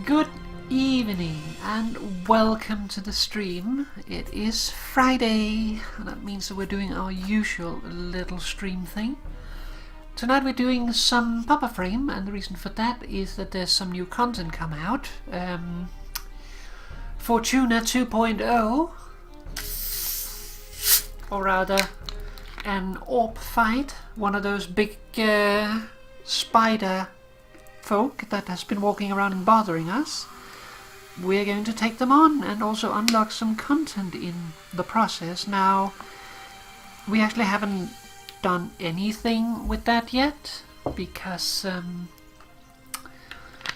Good evening and welcome to the stream. It is Friday and that means that we're doing our usual little stream thing. Tonight we're doing some Warframe, and the reason for that is that there's some new content come out. Fortuna 2.0, or rather an orb fight, one of those big spider folk that has been walking around and bothering us. We're going to take them on and also unlock some content in the process. Now, we actually haven't done anything with that yet because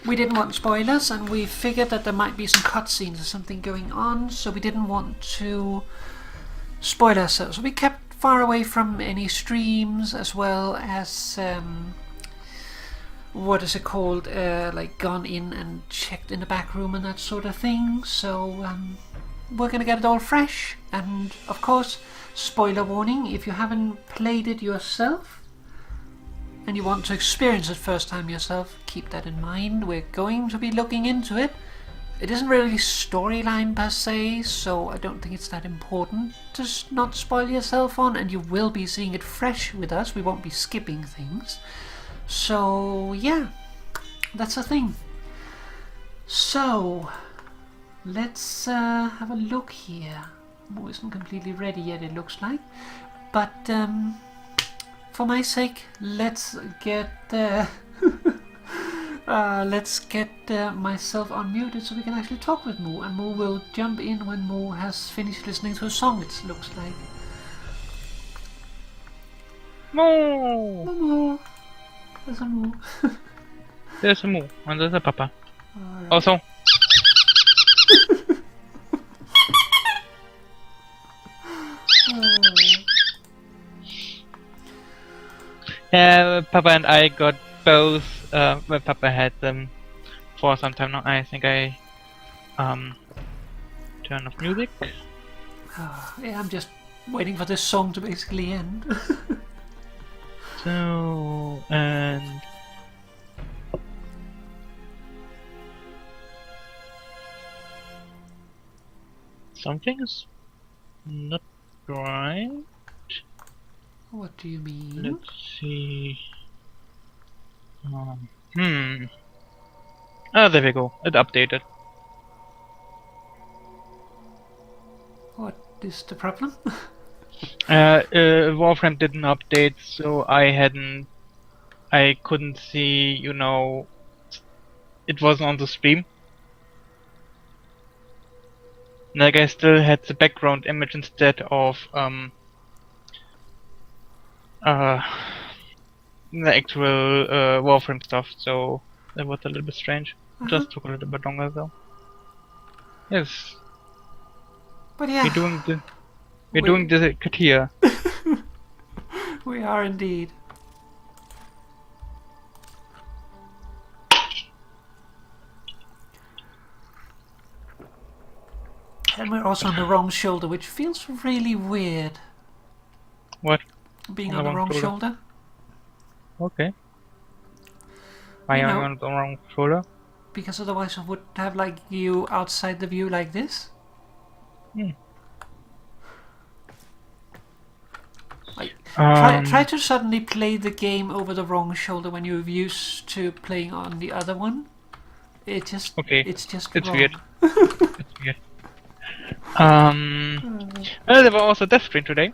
we didn't want spoilers, and we figured that there might be some cutscenes or something going on, so we didn't want to spoil ourselves. We kept far away from any streams, as well as what is it called, like gone in and checked in the back room and that sort of thing. So we're gonna get it all fresh, and of course, spoiler warning, if you haven't played it yourself and you want to experience it first time yourself, keep that in mind. We're going to be looking into it. It isn't really storyline per se, so I don't think it's that important to not spoil yourself on, and you will be seeing it fresh with us. We won't be skipping things. So yeah, that's the thing. So let's have a look here. Mo isn't completely ready yet, it looks like, but for my sake, let's get myself unmuted so we can actually talk with Mo, and Mo will jump in when Mo has finished listening to a song, it looks like. Mo! Mo! There's a Mo. There's a Mo, and there's a Papa. Right. Also. Papa and I got both, well, Papa had them for some time now. I think I turn off music. Yeah, I'm just waiting for this song to basically end. So, and something is not right. What do you mean? Let's see. Ah, there we go. It updated. What is the problem? Warframe didn't update, so I couldn't see, you know, it wasn't on the stream. Like, I still had the background image instead of the actual Warframe stuff, so that was a little bit strange. Just took a little bit longer though. Yes. But yeah, we're doing the here. we are indeed. And we're also on the wrong shoulder, which feels really weird. What? Being on the wrong shoulder. Okay. Why am I on the wrong shoulder? Because otherwise I would have like you outside the view like this. Like, try to suddenly play the game over the wrong shoulder when you're used to playing on the other one. It's just wrong. Weird. It's weird. Well, there was also death stream today.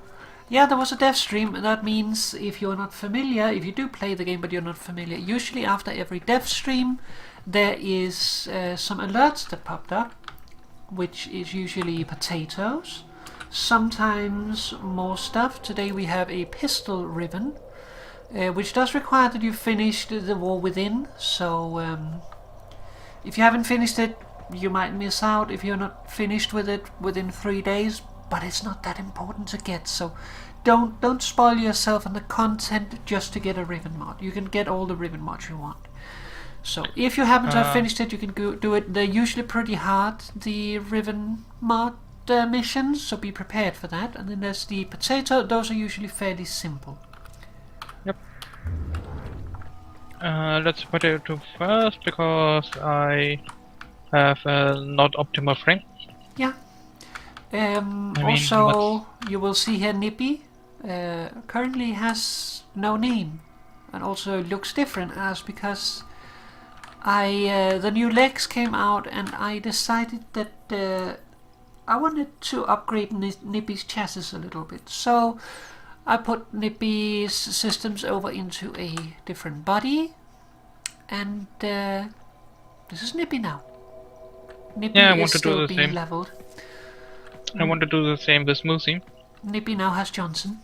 Yeah, there was a dev stream, and that means if you're not familiar, if you do play the game but you're not familiar, usually after every dev stream there is some alerts that popped up, which is usually potatoes, sometimes more stuff. Today we have a pistol ribbon, which does require that you finished the War Within, so if you haven't finished it, you might miss out if you're not finished with it within 3 days. But it's not that important to get, so don't spoil yourself on the content just to get a ribbon mod. You can get all the ribbon mods you want. So if you happen to have finished it, you can go do it. They're usually pretty hard, the ribbon mod missions, so be prepared for that. And then there's the potato. Those are usually fairly simple. Yep. Let's potato first because I have a not optimal frame. Yeah. mean, Also, you will see here Nippy currently has no name, and also looks different as because the new legs came out and I decided that I wanted to upgrade Nippy's chassis a little bit. So I put Nippy's systems over into a different body, and this is Nippy now. Nippy is still being leveled. I want to do the same with Moosey. Nippy now has Johnson.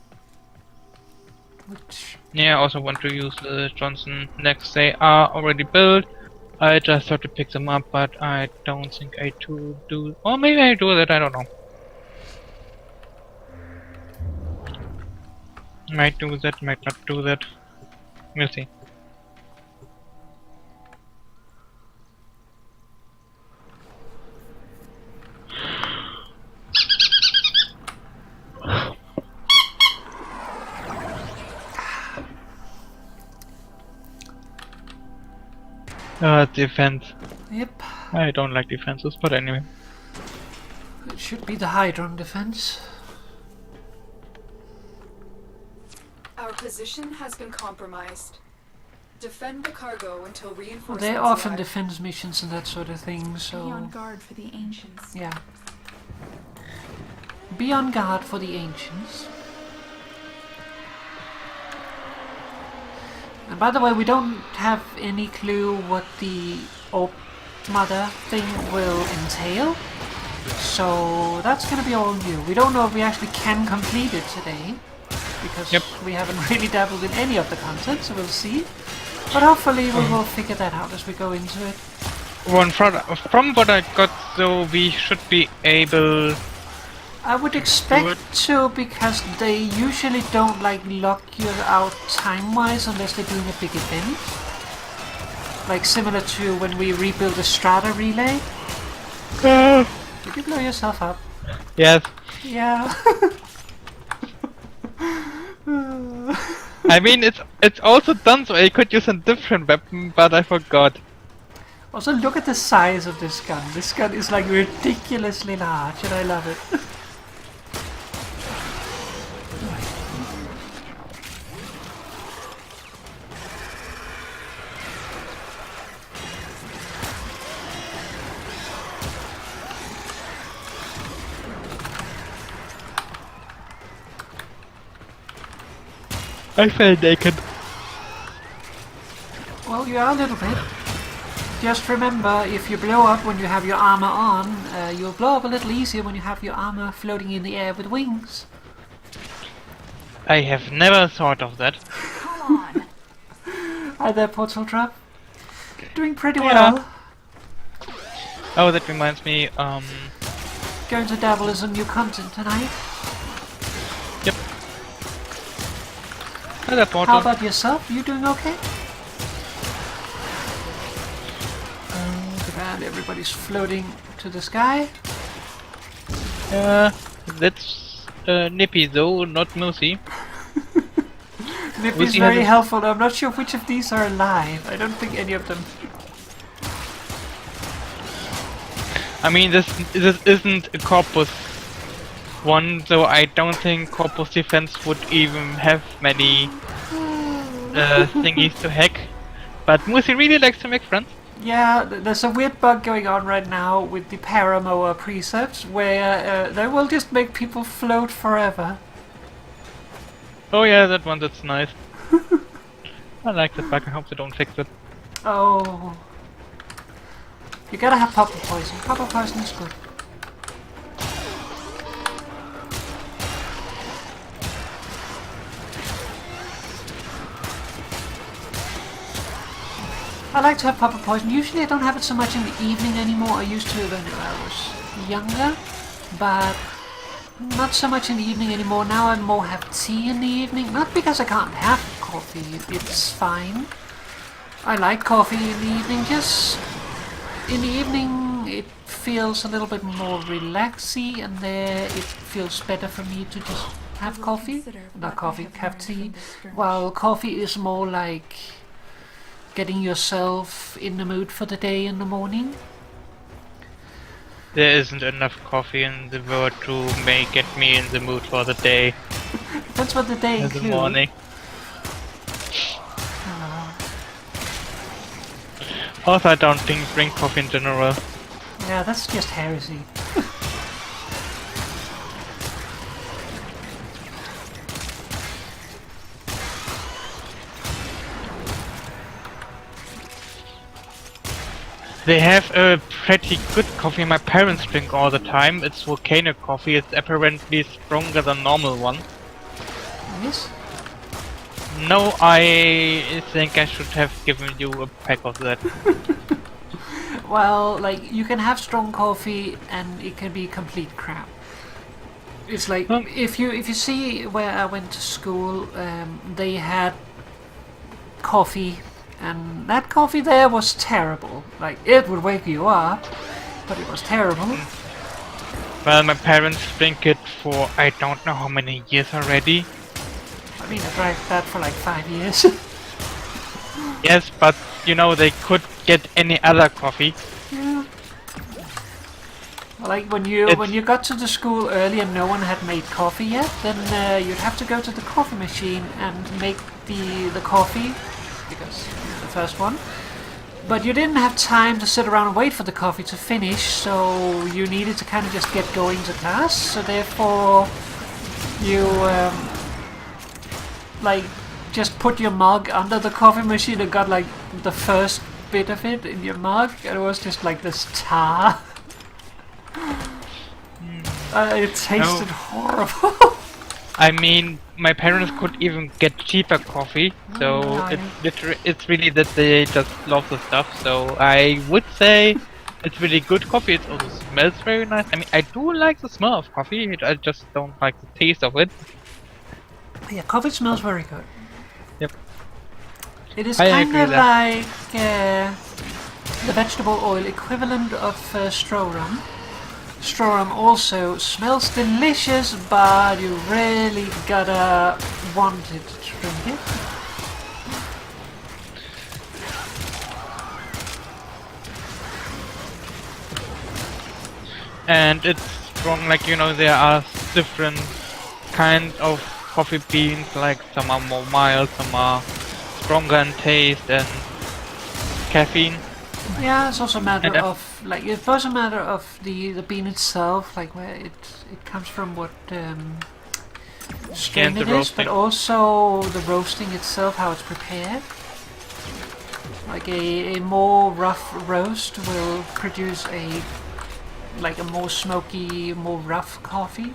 Which... Yeah, I also want to use the Johnson next. They are already built. I just have to pick them up, but I don't think I do. Or maybe I do that, I don't know. Might do that, might not do that. We'll see. Defense. Yep. I don't like defenses, but anyway. It should be the Hydron defense. Our position has been compromised. Defend the cargo until reinforcements arrive. They're often defense missions and that sort of thing, so... Be on guard for the ancients. Yeah. Be on guard for the ancients. And by the way, we don't have any clue what the Orb Mother thing will entail. So that's gonna be all new. We don't know if we actually can complete it today, because we haven't really dabbled in any of the content, so we'll see. But hopefully we will figure that out as we go into it. From what I got, though, we should be able... I would expect to, because they usually don't like lock you out time-wise unless they're doing a big event. Like similar to when we rebuild the Strata relay. Did you blow yourself up? Yes. Yeah. I mean, it's also done so I could use a different weapon, but I forgot. Also, look at the size of this gun. This gun is like ridiculously large, and I love it. I felt naked. Well, you are a little bit. Just remember, if you blow up when you have your armor on, you'll blow up a little easier when you have your armor floating in the air with wings. I have never thought of that. Come on. Hi there, Portal Trap. Doing pretty well. Oh, that reminds me, Going to dabble in some new content tonight. Yep. Hi there, Portal. How about yourself? You doing okay? And everybody's floating to the sky. That's Nippy though, not Moosey. Nippy's very helpful. I'm not sure which of these are alive. I don't think any of them. I mean, this isn't a Corpus one, so I don't think Corpus Defense would even have many thingies to hack. But Moosey really likes to make friends. Yeah, there's a weird bug going on right now with the Paramoa precepts where they will just make people float forever. Oh yeah, that one, that's nice. I like that bug, I hope they don't fix it. Oh. You gotta have Popper Poison. Popper Poison is good. I like to have Popper Poison. Usually I don't have it so much in the evening anymore. I used to when I was younger, but not so much in the evening anymore. Now I more have tea in the evening. Not because I can't have coffee, it's fine. I like coffee in the evening, just in the evening it feels a little bit more relaxy, and there it feels better for me to just have coffee. Not coffee, have tea. While coffee is more like getting yourself in the mood for the day in the morning. there isn't enough coffee in the world to get me in the mood for the day. That's what the day In the includes. morning. Also, I don't drink coffee in general. Yeah, that's just heresy. They have a pretty good coffee my parents drink all the time. It's volcano coffee. It's apparently stronger than normal one. Yes? No, I think I should have given you a pack of that. Well, like, you can have strong coffee and it can be complete crap. It's like, if you see where I went to school, they had coffee, and that coffee there was terrible. Like, it would wake you up, but it was terrible. Well, my parents drink it for I don't know how many years already. I mean, I drank that for like 5 years. Yes, but you know, they could get any other coffee. Yeah. Like when you got to the school early and no one had made coffee yet, then you'd have to go to the coffee machine and make the coffee, because you're the first one. But you didn't have time to sit around and wait for the coffee to finish, so you needed to kind of just get going to class. So therefore, you like just put your mug under the coffee machine and got like the first bit of it in your mug, and it was just like this tar. It tasted horrible. I mean, my parents could even get cheaper coffee, so it's really that they just love the stuff. So I would say it's really good coffee. It also smells very nice. I mean, I do like the smell of coffee. I just don't like the taste of it. Yeah, coffee smells very good. Yep. It is I kind agree of there. like the vegetable oil equivalent of straw rum. Straw rum also smells delicious, but you really gotta want it to drink it. And it's strong, like, you know, there are different kind of coffee beans, like some are more mild, some are stronger in taste and caffeine. Yeah, it's also a matter And, of like it's both a matter of the bean itself, like where it comes from, what strain the it is, roasting. but also the roasting itself, how it's prepared. Like a more rough roast will produce a more smoky, more rough coffee.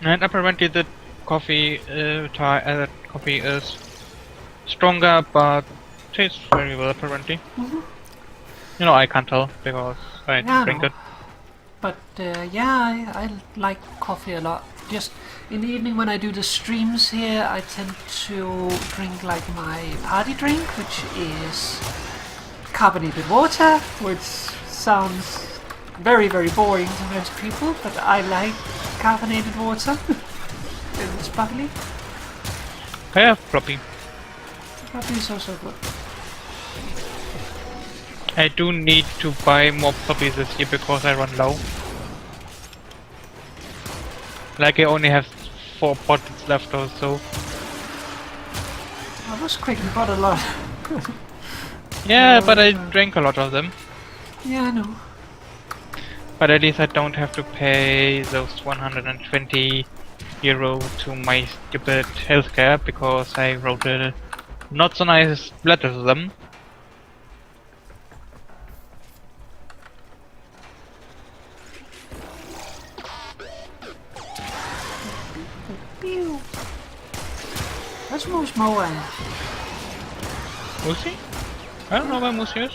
And apparently the coffee coffee is stronger, but tastes very well apparently. Mhm. You know, I can't tell because I Yeah, I drink know. it. But yeah, I like coffee a lot. Just in the evening when I do the streams here, I tend to drink like my party drink, which is carbonated water, which sounds very, very boring to most people, but I like carbonated water. It's bubbly. I have floppy. Bubbly is also good. I do need to buy more puppies this year because I run low. Like I only have 4 bottles left or so. I was quick and bought a lot. Yeah, but I drank a lot of them. Yeah, I know. But at least I don't have to pay those 120 euro to my stupid healthcare because I wrote a not so nice letter to them. Pew. Where's Moose Moa? Musi? I don't know where Musi is.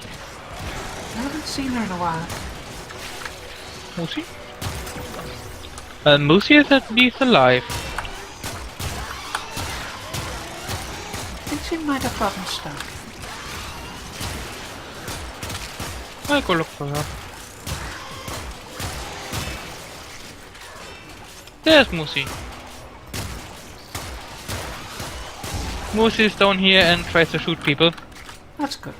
I haven't seen her in a while. Musi? Musi is at least alive. I think she might have gotten stuck. I'll go look for her. There's Musi. Musi is down here and tries to shoot people. That's good.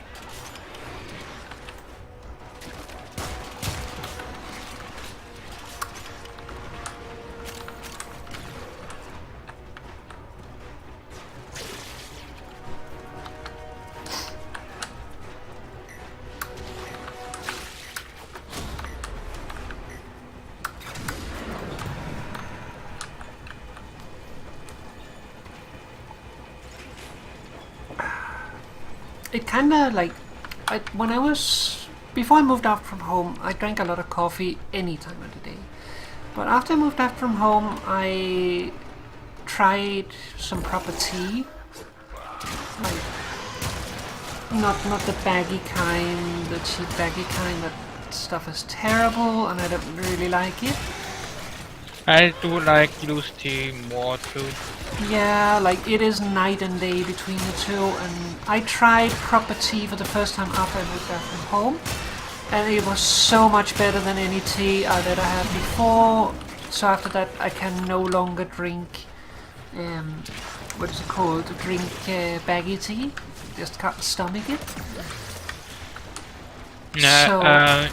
it kind of like, before I moved out from home, I drank a lot of coffee any time of the day. But after I moved out from home, I tried some proper tea. Like, not the baggy kind, the cheap baggy kind. That stuff is terrible, and I don't really like it. I do like loose tea more too. Yeah, like it is night and day between the two, and I tried proper tea for the first time after I moved out from home, and it was so much better than any tea that I had before. So after that, I can no longer drink, what is it called? Drink baggy tea. Just can't stomach it.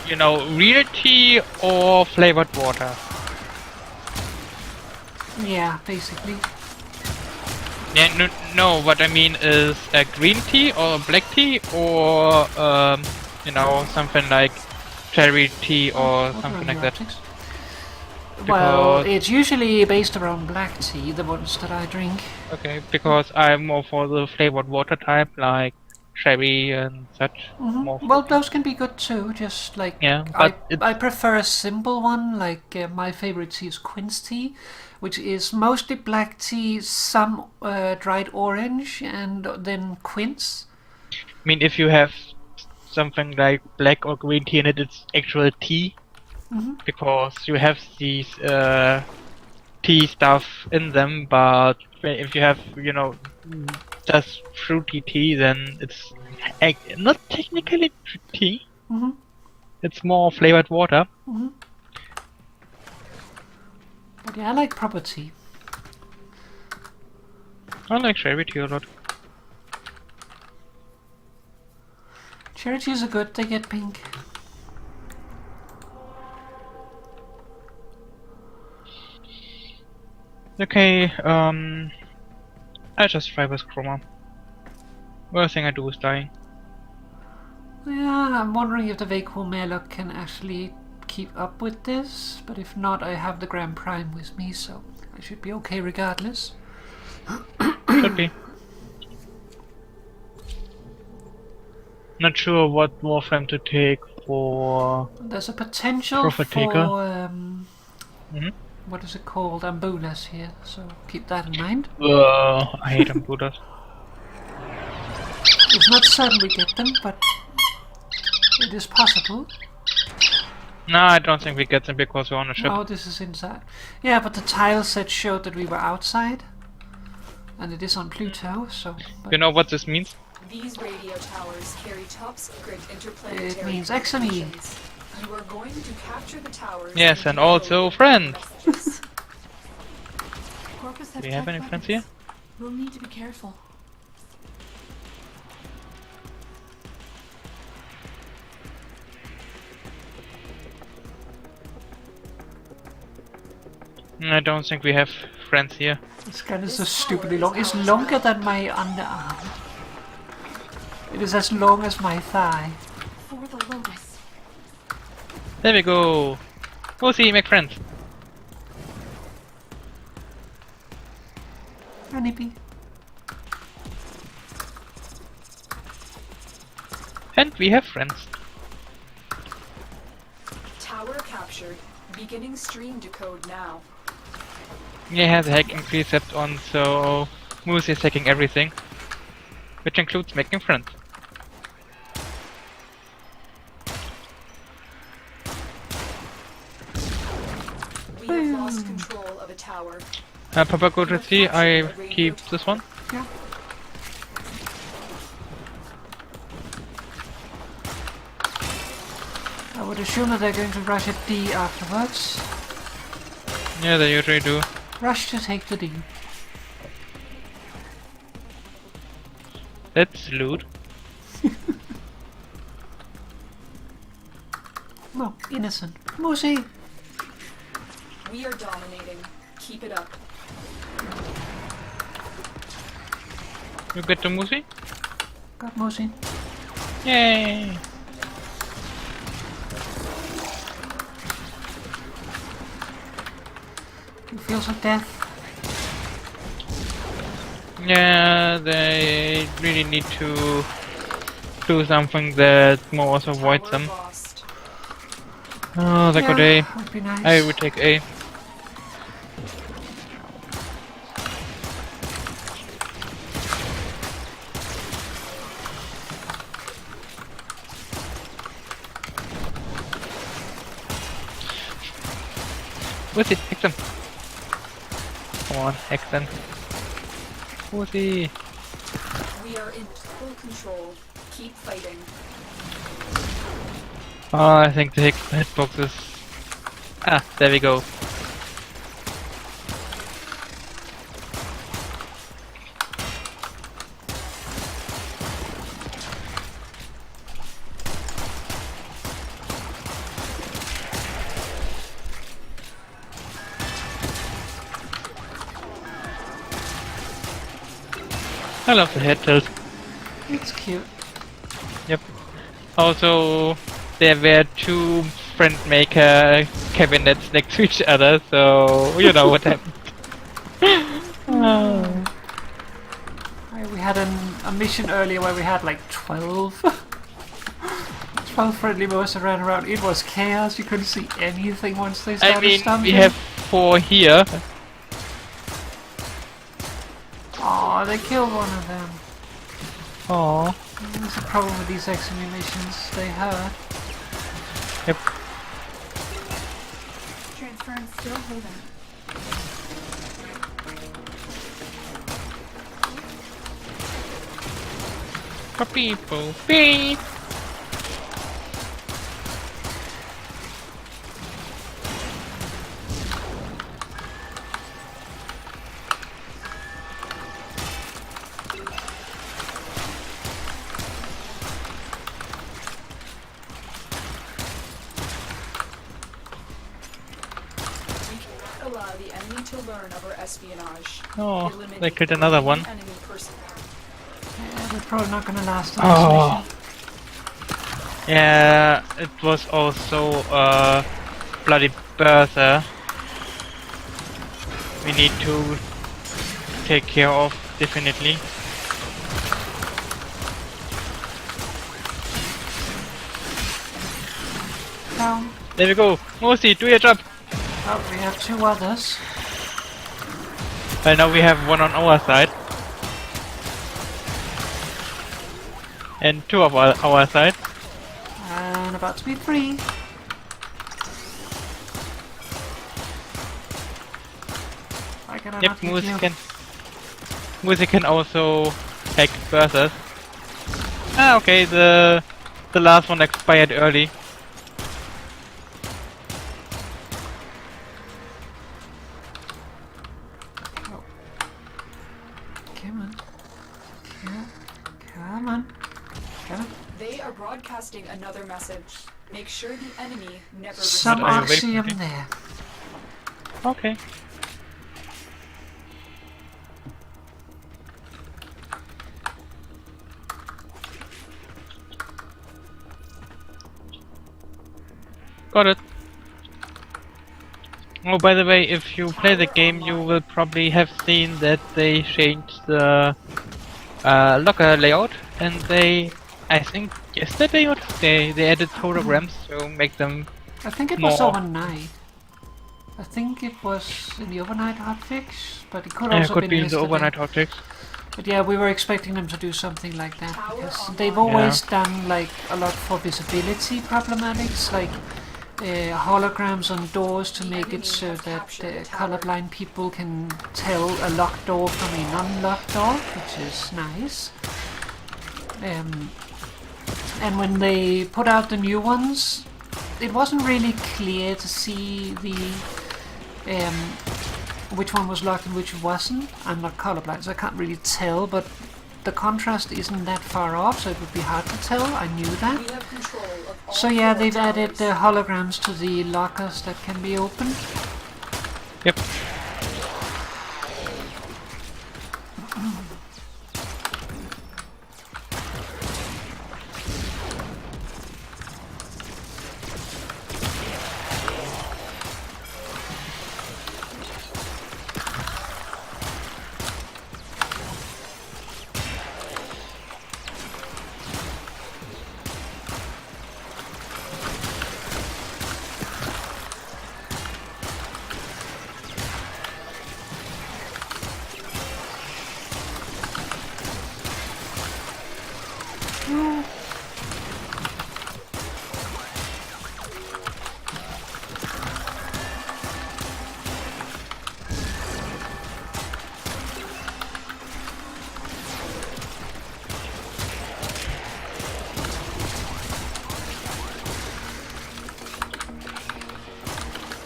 You know, real tea or flavored water. Yeah, basically. Yeah, no, what I mean is a green tea or black tea or, you know, something like cherry tea or something like that. Well, it's usually based around black tea, the ones that I drink. Okay, because I'm more for the flavored water type, like cherry and such. More Well, those can be good too, just like... yeah, but I prefer a simple one, like my favorite tea is quince tea, which is mostly black tea, some dried orange, and then quince. I mean, if you have something like black or green tea in it, it's actual tea. Because you have these tea stuff in them, but if you have, you know, just fruity tea, then it's not technically tea. It's more flavored water. But yeah, I like proper tea. I like cherry tea a lot. Cherry teas are good, they get pink. Okay, I just try with Chroma. Worst thing I do is dying. Yeah, I'm wondering if the Vacuum Airlock can actually keep up with this, but if not, I have the Grand Prime with me, so I should be okay regardless. Should be. Not sure what Warframe to take for... There's a potential Profit-Takedown. for... What is it called? Ambulas here, so keep that in mind. I hate ambulas. It's not certain we get them, but it is possible. No, I don't think we get them because we're on a ship. Oh, this is inside. Yeah, but the tile set showed that we were outside. And it is on Pluto, so... You know what this means? These radio towers carry top secret interplanetary It means XME. communications. You are going to capture the towers. Yes, and also friends. Corpus Do you have any friends here? We'll need to be careful. I don't think we have friends here. This gun is so stupidly long. It's longer than my underarm. It is as long as my thigh. For the Lotus. There we go. We'll see, make friends. Honeybee. And we have friends. Tower captured. Beginning stream decode now. Yeah, has a hacking precept on, so Moose is hacking everything, which includes making friends. We have lost control of a tower. Papa, go to see. I keep this one. Yeah. I would assume that they're going to rush at D afterwards. Yeah, they usually do. Rush to take the D. Let's loot. No, innocent. Moosey! We are dominating. Keep it up. You get to Moosey? Got Moosey. Yay! You feel some death? Yeah, they really need to do something that more also avoids Tower them. lost. Oh, they got A. Would be nice. I would take A. Who's it? Hex them. Come on, hex them. Who's he? We are in full control. Keep fighting. Oh, I think the hitbox is... Ah, there we go. I love the head tilt. It's cute. Yep. Also, there were two friend maker cabinets next to each other, so you know what happened. We had a mission earlier where we had like 12 12 friendly bows that ran around. It was chaos. You couldn't see anything once they started I mean, stomping. we have 4 here. Oh, they killed one of them. Oh. There's a problem with these XME missions. They hurt. Yep. Transference still holding. For people. Beep. Allow the enemy to learn of our espionage. Oh, Eliminate they killed another one. enemy personnel. Yeah, they're probably not gonna last on Oh. this Yeah, it was also bloody bertha. We need to take care of, definitely. mission. Down. There we go. Mosi, do your job. Oh, we have 2 others. Well, now we have one on our side. And 2 of our side. And about to be 3. I cannot Yep, hit you. Mosi can also hack berthas. Ah, okay, the last one expired early. Come on. Come on. Come on. They are broadcasting another message. Make sure the enemy never Some What are you receives waiting axiom for? there. Okay. Got it. Oh, by the way, if you play the game, you will probably have seen that they changed the locker layout, and I think yesterday or today, they added holograms to make them. I think it was More. overnight. I think it was in the overnight hotfix, but it could Yeah, also could been be in the yesterday. overnight hotfix. But yeah, we were expecting them to do something like that Power because online. they've always done like a lot for visibility problematics, like holograms on doors to The make enemy it so have that captured the tower. colorblind people can tell a locked door from a non-locked door, which is nice. And when they put out the new ones, it wasn't really clear to see the which one was locked and which wasn't. I'm not colorblind, so I can't really tell, but the contrast isn't that far off, so it would be hard to tell. I knew that. We have control of all So yeah, 4 they've added towers. holograms to the lockers that can be opened. Yep.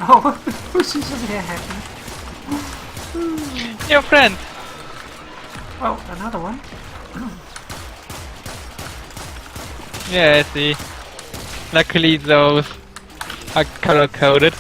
Oh, who's this over here hacking? Your friend! Oh, another one. Yeah, I see. Luckily those are color coded.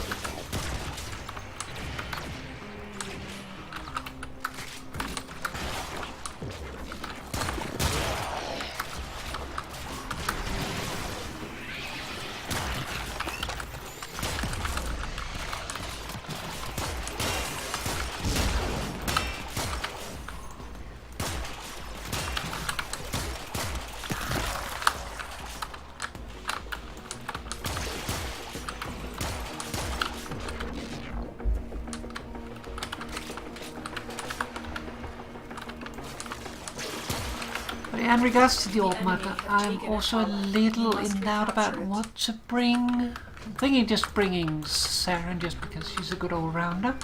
But yeah, in regards to the orc mod, I'm also a little in doubt about what to bring. I'm thinking just bringing Saren just because she's a good all-rounder.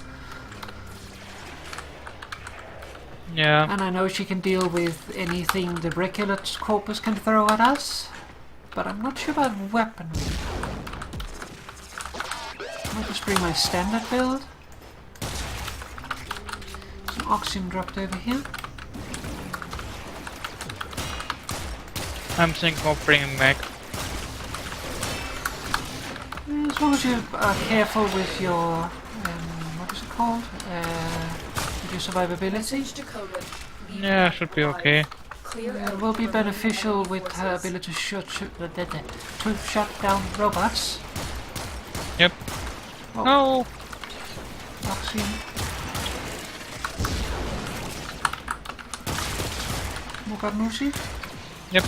Yeah. And I know she can deal with anything the regular corpus can throw at us. But I'm not sure about weaponry. I might just bring my standard build. Some oxygen dropped over here. I'm thinking of bringing Mac. As long as you are careful with your, what is it called? With your survivability. Message decoded. Yeah, should be okay. It will be beneficial with her ability to shut down robots. Yep. Oh, No! oxygen. More got Musi? Yep.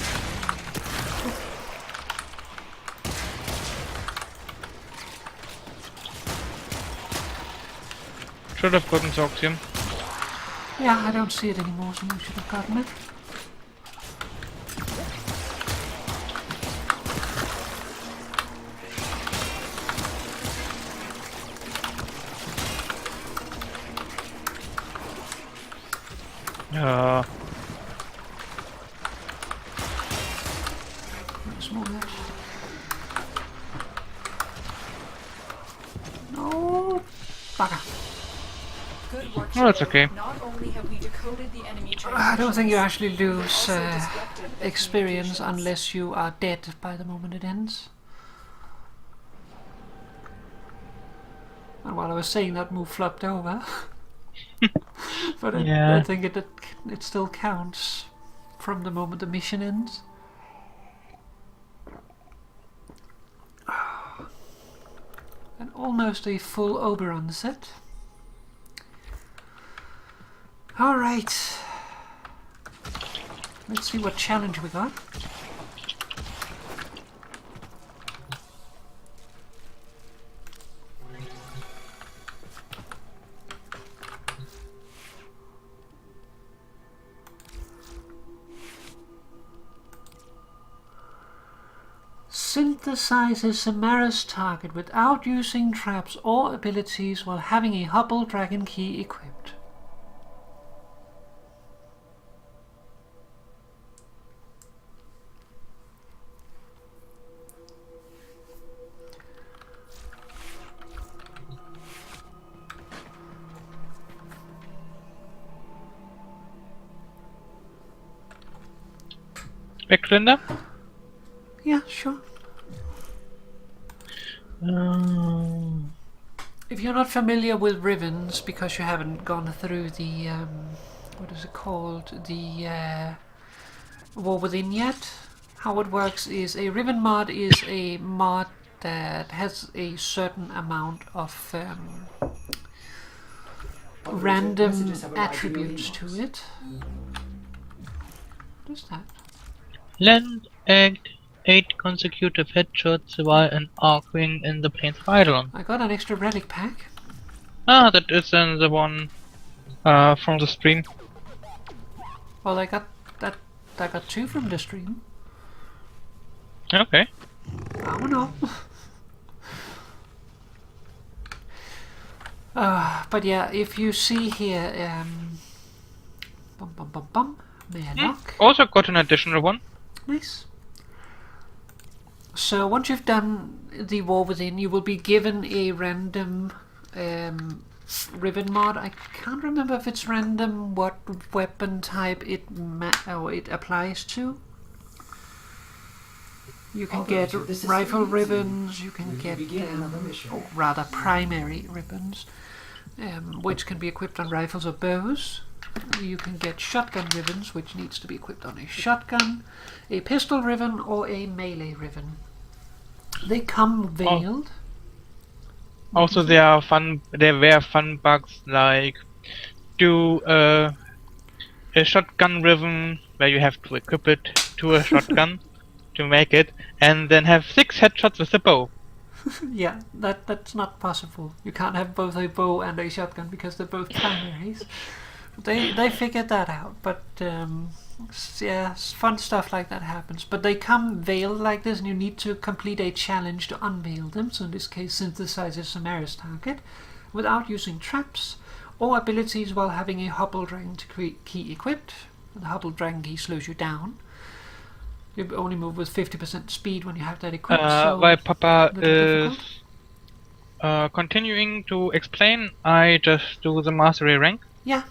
Should have gotten Zoxium. Yeah, I don't see it anymore, so we should have gotten it. There's more left. No! Bugger. Good work. Oh, that's okay. Not only have we decoded the enemy I don't think you actually we've lose also disrupted the experience communications. unless you are dead by the moment it ends. And while I was saying that, move flopped over. But Yeah. I think it still counts from the moment the mission ends. And almost a full Oberon set. Alright. Let's see what challenge we got. Synthesizes Samara's target without using traps or abilities while having a Hubble Dragon Key equipped. Backlinda? Yeah, sure. If you're not familiar with Rivens, because you haven't gone through the, what is it called, the War Within yet, how it works is a Riven mod is a mod that has a certain amount of random attributes to it. What is that? Land act 8 consecutive headshots while an arcing in the plains of Eidolon. I got an extra relic pack. Ah, that is then the one from the stream. Well, I got that. I got 2 from the stream. Okay. I don't know. But yeah, if you see here, May I knock? Also got an additional one. Nice. So once you've done the War Within, you will be given a random ribbon mod. I can't remember if it's random what weapon type it applies to. You can get rifle ribbons, you can get, or rather primary ribbons, which can be equipped on rifles or bows. You can get shotgun ribbons, which needs to be equipped on a shotgun, a pistol ribbon, or a melee ribbon. They come veiled. Also, there were fun bugs like do a shotgun ribbon where you have to equip it to a shotgun to make it, and then have 6 headshots with a bow. Yeah, that's not possible. You can't have both a bow and a shotgun because they're both primaries. They figured that out, but yeah, fun stuff like that happens. But they come veiled like this, and you need to complete a challenge to unveil them. So in this case, synthesize a Samaris target without using traps or abilities while having a Hubble Dragon key equipped. The Hubble Dragon key slows you down. You only move with 50% speed when you have that equipped. While Papa is continuing to explain, I just do the mastery rank. Yeah.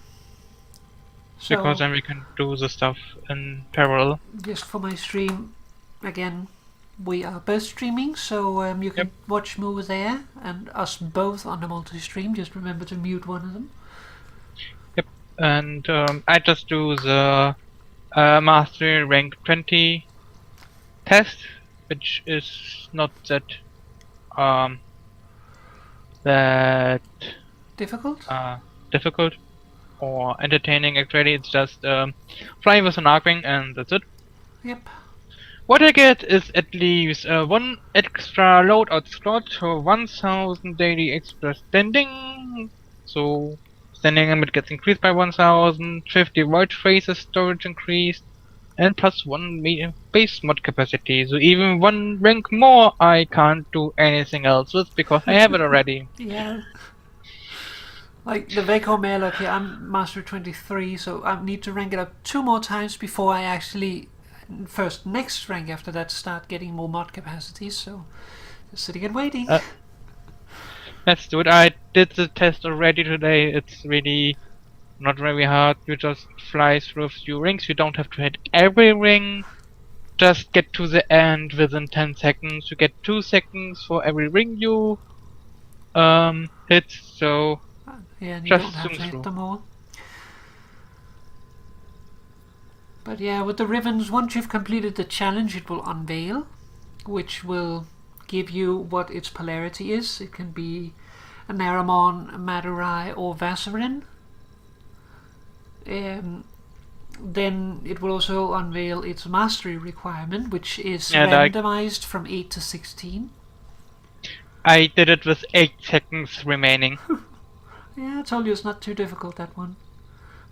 So, because then we can do the stuff in parallel. Just for my stream, again, we are both streaming, so you can watch Moo there and us both on the multi-stream. Just remember to mute one of them. Yep, and I just do the mastery rank 20 test, which is not that difficult or entertaining. Actually, it's just fly with an arc wing, and that's it. Yep. What I get is at least 1 extra loadout slot for 1000 daily extra standing. So standing limit gets increased by 1000, 50 void phrases storage increased, and plus 1 medium base mod capacity. So even 1 rank more I can't do anything else with because I have it already. Yeah. Like the Veko Merlock here, I'm Master 23, so I need to rank it up 2 more times before I actually, next rank after that, start getting more mod capacities, so just sitting and waiting. Let's do it. I did the test already today. It's really not very hard. You just fly through a few rings. You don't have to hit every ring. Just get to the end within 10 seconds. You get 2 seconds for every ring you hit, so yeah, and you just don't have to zoom hit through. them all. But yeah, with the ribbons, once you've completed the challenge, it will unveil, which will give you what its polarity is. It can be a Naramon, Madurai, or Vasarin. Then it will also unveil its mastery requirement, which is randomized from 8 to 16. I did it with 8 seconds remaining. Yeah, I told you it's not too difficult, that one.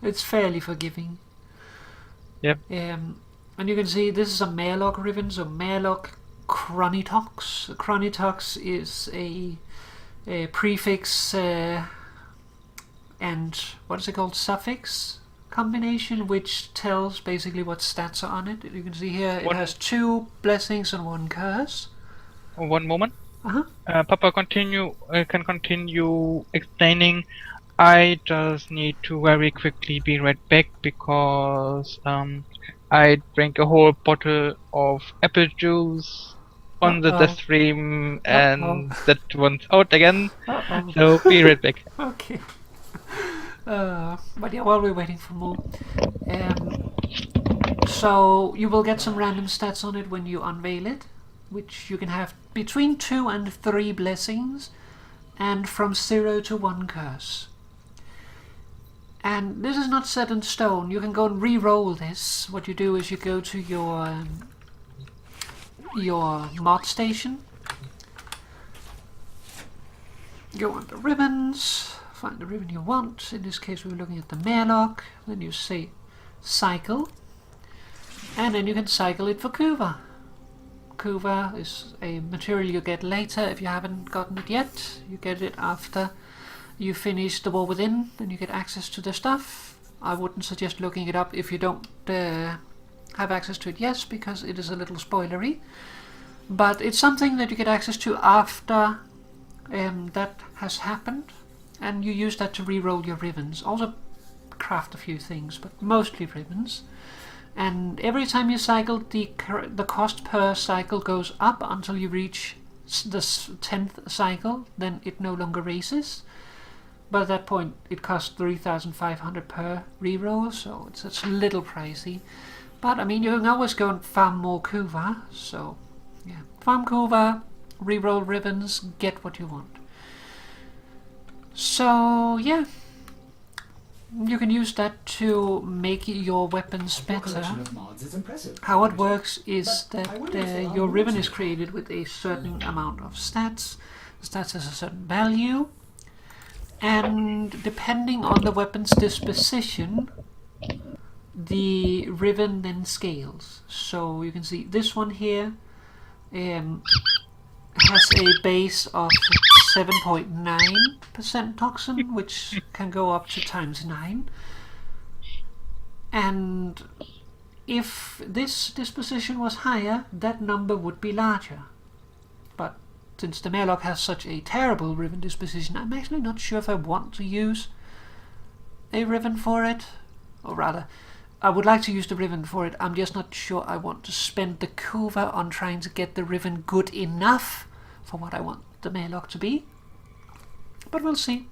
It's fairly forgiving. Yep. And you can see this is a Merlock ribbon, so Merlock Chronitox. Chronitox is a prefix and what is it called? Suffix combination, which tells basically what stats are on it. You can see here it has 2 blessings and 1 curse. 1 moment. Uh-huh. Papa can continue explaining. I just need to very quickly be right back because I drank a whole bottle of apple juice on the death stream and that one's out again. So be right back. Okay. But yeah, while we're waiting for more, so you will get some random stats on it when you unveil it, which you can have between 2 and 3 blessings, and from 0 to 1 curse. And this is not set in stone. You can go and re-roll this. What you do is you go to your mod station, go on the ribbons, find the ribbon you want. In this case we're looking at the Merlock. Then you say cycle, and then you can cycle it for Kuva. Kuva is a material you get later if you haven't gotten it yet. You get it after you finish the War Within, then you get access to the stuff. I wouldn't suggest looking it up if you don't have access to it yet, because it is a little spoilery. But it's something that you get access to after that has happened, and you use that to re-roll your ribbons. Also craft a few things, but mostly ribbons. And every time you cycle, the cost per cycle goes up until you reach the 10th cycle. Then it no longer raises. But at that point, it costs 3,500 per reroll, so it's a little pricey. But I mean, you can always go and farm more Kuva. So yeah, farm Kuva, reroll ribbons, get what you want. So yeah. You can use that to make your weapons better. How it works is that your ribbon is created with a certain amount of stats. The stats has a certain value, and depending on the weapon's disposition, the ribbon then scales. So you can see this one here has a base of 7.9% toxin, which can go up to ×9. And if this disposition was higher, that number would be larger. But since the Murloc has such a terrible ribbon disposition, I'm actually not sure if I want to use a ribbon for it. Or rather, I would like to use the ribbon for it. I'm just not sure I want to spend the Kuva on trying to get the ribbon good enough for what I want the Murloc to be. But we'll see.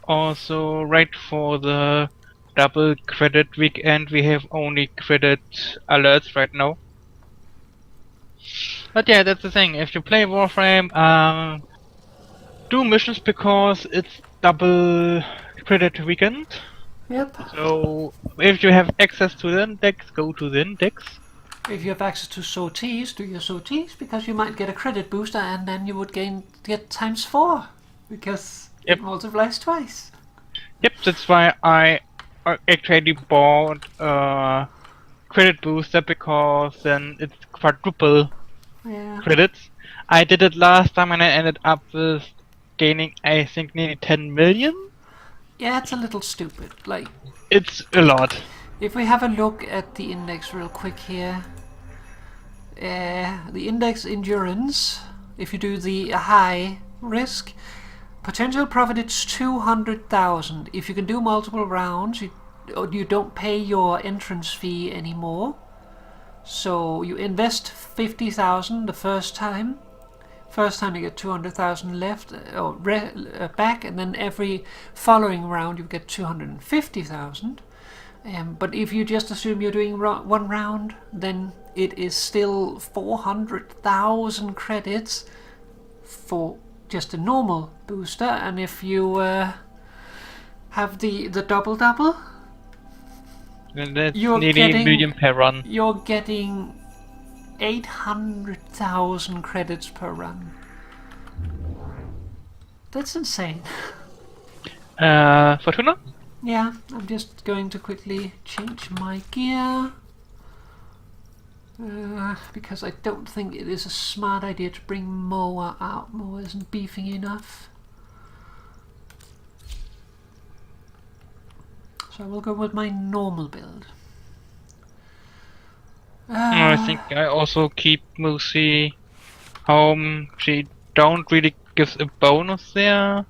Also, right for the double credit weekend, we have only credit alerts right now. But yeah, that's the thing. If you play Warframe, do missions because it's double credit weekend. Yep. So if you have access to the index, go to the index. If you have access to sorties, do your sorties, because you might get a credit booster and then you would get ×4, because it multiplies twice. Yep, that's why I actually bought credit booster, because then it's quadruple credits. I did it last time and I ended up with gaining, I think, nearly 10 million. Yeah, it's a little stupid. Like, it's a lot. If we have a look at the index real quick here, the index endurance, if you do the high risk, potential profit it's 200,000. If you can do multiple rounds, you don't pay your entrance fee anymore. So you invest 50,000 the first time. First time you get 200,000 left or back, and then every following round you get 250,000. But if you just assume you're doing one round, then it is still 400,000 credits for just a normal booster. And if you have the double, then that's you're nearly getting, a million per run. You're getting 800,000 credits per run. That's insane. Fortuna? Yeah, I'm just going to quickly change my gear. Because I don't think it is a smart idea to bring Moa out. Moa isn't beefing enough. So I will go with my normal build. I think I also keep Moosey home. She don't really gives a bonus there,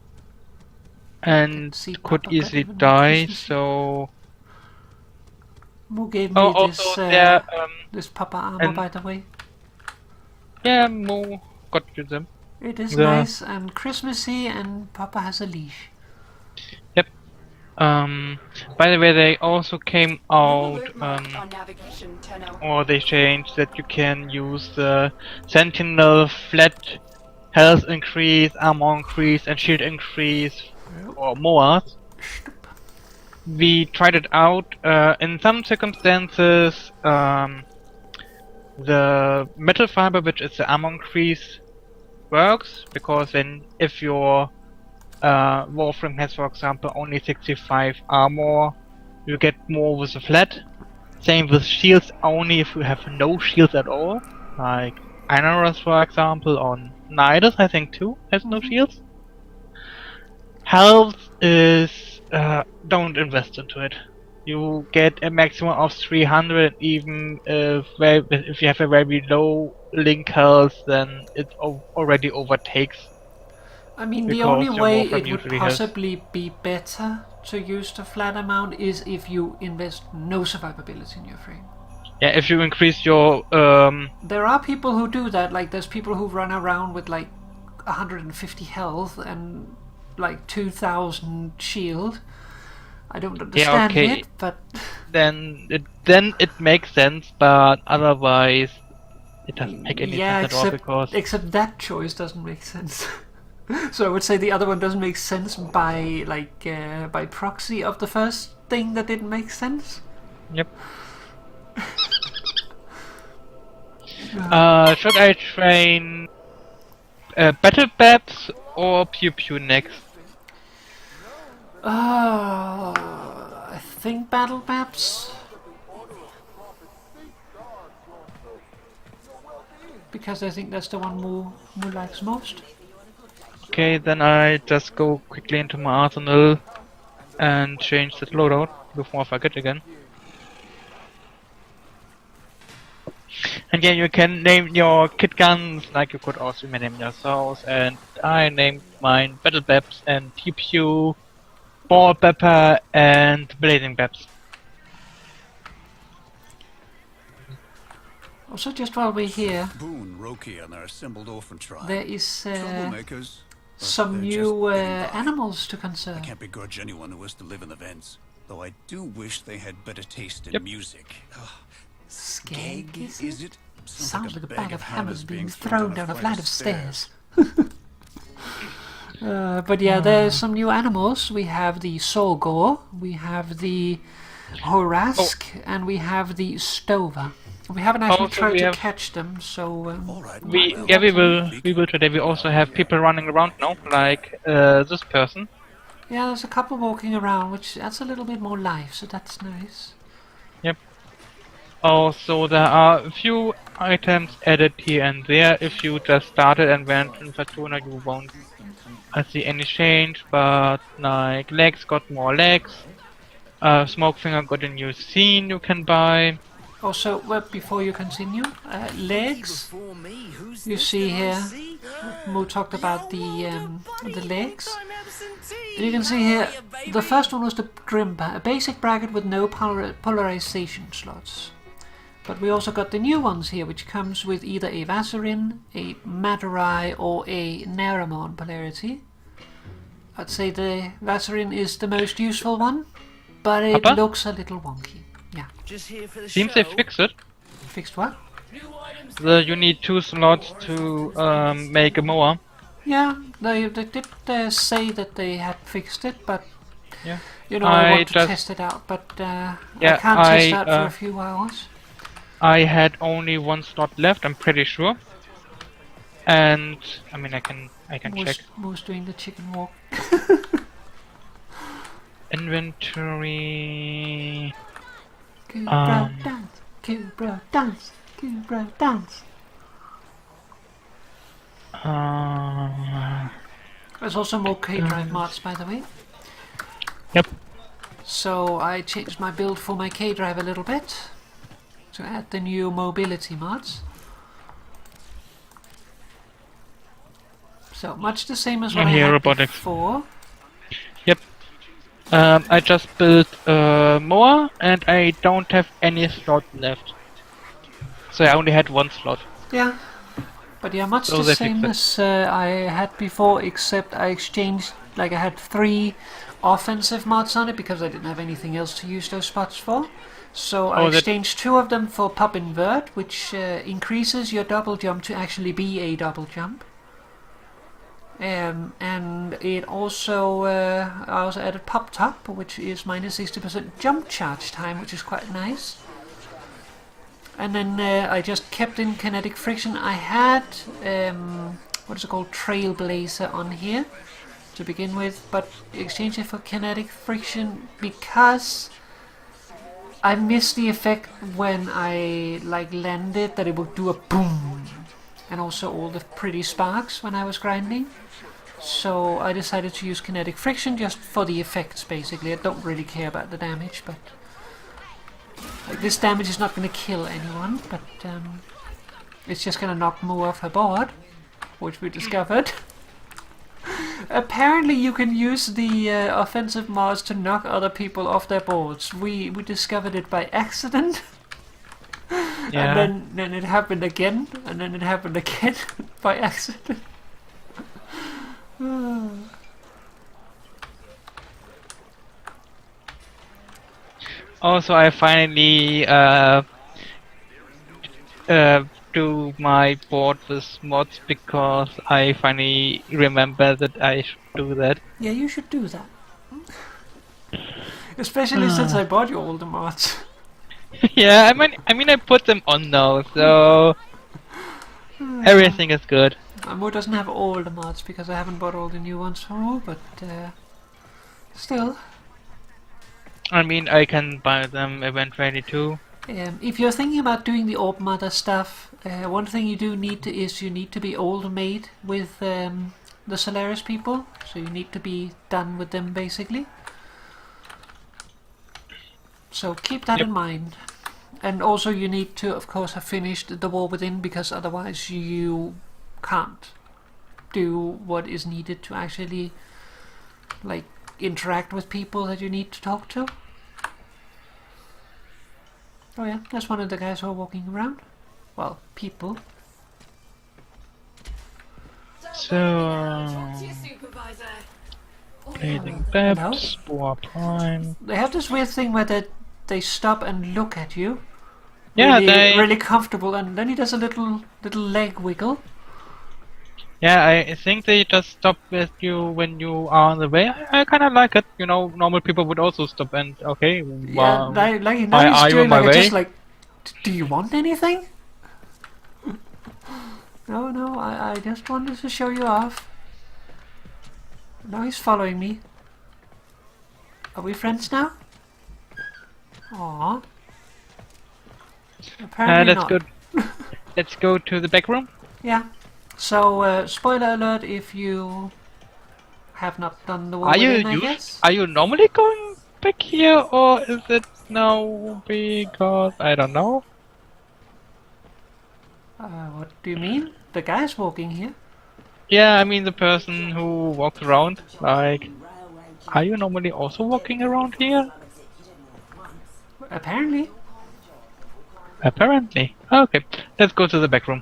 and could easily die. So Mo gave me this Papa armor, by the way. Yeah, Mo got you them. It is nice and Christmassy, and Papa has a leash. Yep. By the way, they also came out, or they changed that you can use the Sentinel flat health increase, armor increase, and shield increase for MOAs. We tried it out. In some circumstances, the metal fiber, which is the armor increase, works, because then if your Warframe has, for example, only 65 armor, you get more with the flat. Same with shields, only if you have no shields at all, like Inaros, for example, on Nidus, I think too, has no shields. Health is don't invest into it. you get a maximum of 300. Even if you have a very low link health, then it already overtakes I mean, the because only your way Warframe it would usually has. possibly be better to use the flat amount is if you invest no survivability in your frame. Yeah, if you increase your There are people who do that, like there's people who run around with like 150 health and like 2000 shield. I don't understand okay. it, but then it makes sense, but otherwise it doesn't make any yeah, sense at all because except that choice doesn't make sense. So I would say the other one doesn't make sense by by proxy of the first thing that didn't make sense. yep. Should I train Battle Babs or Pew Pew next? I think battle maps. Because I think that's the one Moo likes most. Okay, then I just go quickly into my arsenal and change the loadout before I forget again. And yeah, you can name your kit guns like you could also name yourselves, and I named mine Battle Babs and Pew Pew, Ball Pepper and Blazing Babs. Also, just while we're here, Boone, Roki, and their assembled orphan tribe. there is Troublemakers. but some they're new just getting by. animals to I conserve. can't begrudge anyone who has to live in the vents, though I do wish they had better taste in Yep. music. Ugh, Skeg, Gag, is it? it? Sounds like a bag of hammers being thrown down a flight of stairs. But yeah, there's some new animals. We have the Sorgor, we have the Horask, and we have the Stover. We haven't actually Also, tried we to have- catch them, so All right. We well, will today. We also have people running around now, like this person. yeah, there's a couple walking around, which adds a little bit more life, so that's nice. Yep. Also, there are a few items added here and there. If you just started and went in Fortuna, you won't see any change. But like legs got more legs. Smokefinger got a new scene you can buy. Also, well, before you continue, legs. You see here, Mo talked about the legs. And you can see here, the first one was the Grimper, a basic bracket with no polarization slots. But we also got the new ones here, which comes with either a Vaserin, a Madurai, or a Naramon polarity. I'd say the Vaserin is the most useful one, but it Papa? looks a little wonky. Yeah. Seems they fixed it. Fixed what? You need 2 slots to make a mower. Yeah, they did say that they had fixed it, but Yeah. you know, I I want to just- test it out, but Yeah, I can't test I, that for a few hours. I had only 1 slot left, I'm pretty sure. And I mean, I can check Moose doing the chicken walk. inventory. Cobra dance, Cobra dance, Cobra dance. There's also more K-Drive mods, by the way. Yep. So I changed my build for my K-Drive a little bit to add the new mobility mods. So much the same as what And I here had robotics. before. Yep. I just built more, and I don't have any slot left. So I only had 1 slot. Yeah, but yeah, much So the they same fixed as I had before, except I exchanged, like I had 3 offensive mods on it because I didn't have anything else to use those spots for. So I Oh, that- exchanged 2 of them for Pop Invert, which increases your double jump to actually be a double jump. And it also, I also added Pop Top, which is minus 60% jump charge time, which is quite nice. And then I just kept in kinetic friction. I had, what is it called, Trailblazer on here to begin with, but exchanged it for kinetic friction because I missed the effect when I like landed, that it would do a boom, and also all the pretty sparks when I was grinding. So I decided to use kinetic friction just for the effects, basically. I don't really care about the damage, but Like, this damage is not going to kill anyone, but it's just going to knock Moo off her board, which we discovered. Apparently you can use the offensive mods to knock other people off their boards. We discovered it by accident. Yeah. And then it happened again, and then it happened again by accident. Also, I finally do my board with mods because I finally remember that I should do that. Yeah, you should do that. Especially since I bought you all the mods. Yeah, I mean I put them on now, so everything is good. Mo doesn't have all the mods because I haven't bought all the new ones for Mo, but still. I mean, I can buy them eventually too. If you're thinking about doing the Orb Mother stuff, one thing you do need to is you need to be old mate with the Solaris people, so you need to be done with them basically. So keep that in mind. And also you need to, of course, have finished the War Within, because otherwise you can't do what is needed to actually, like, interact with people that you need to talk to. Oh yeah, that's one of the guys who are walking around. Well, people. So, Blazing Depths, War Prime. They have this weird thing where they stop and look at you. Yeah, really, really comfortable, and then he does a little leg wiggle. Yeah, I think they just stop with you when you are on the way. I kind of like it. You know, normal people would also stop and okay. Yeah, like now he's doing like just like, do you want anything? No, I just wanted to show you off. Now he's following me. Are we friends now? Aww. Apparently let's not. go. Let's go to the back room. Yeah. So, spoiler alert if you have not done the War Are you Within, I guess. Are you normally going back here, or is it now because I don't know? What do you mean? The guy's walking here. Yeah, I mean the person who walks around. Like, are you normally also walking around here? Apparently. Apparently. Okay, let's go to the back room.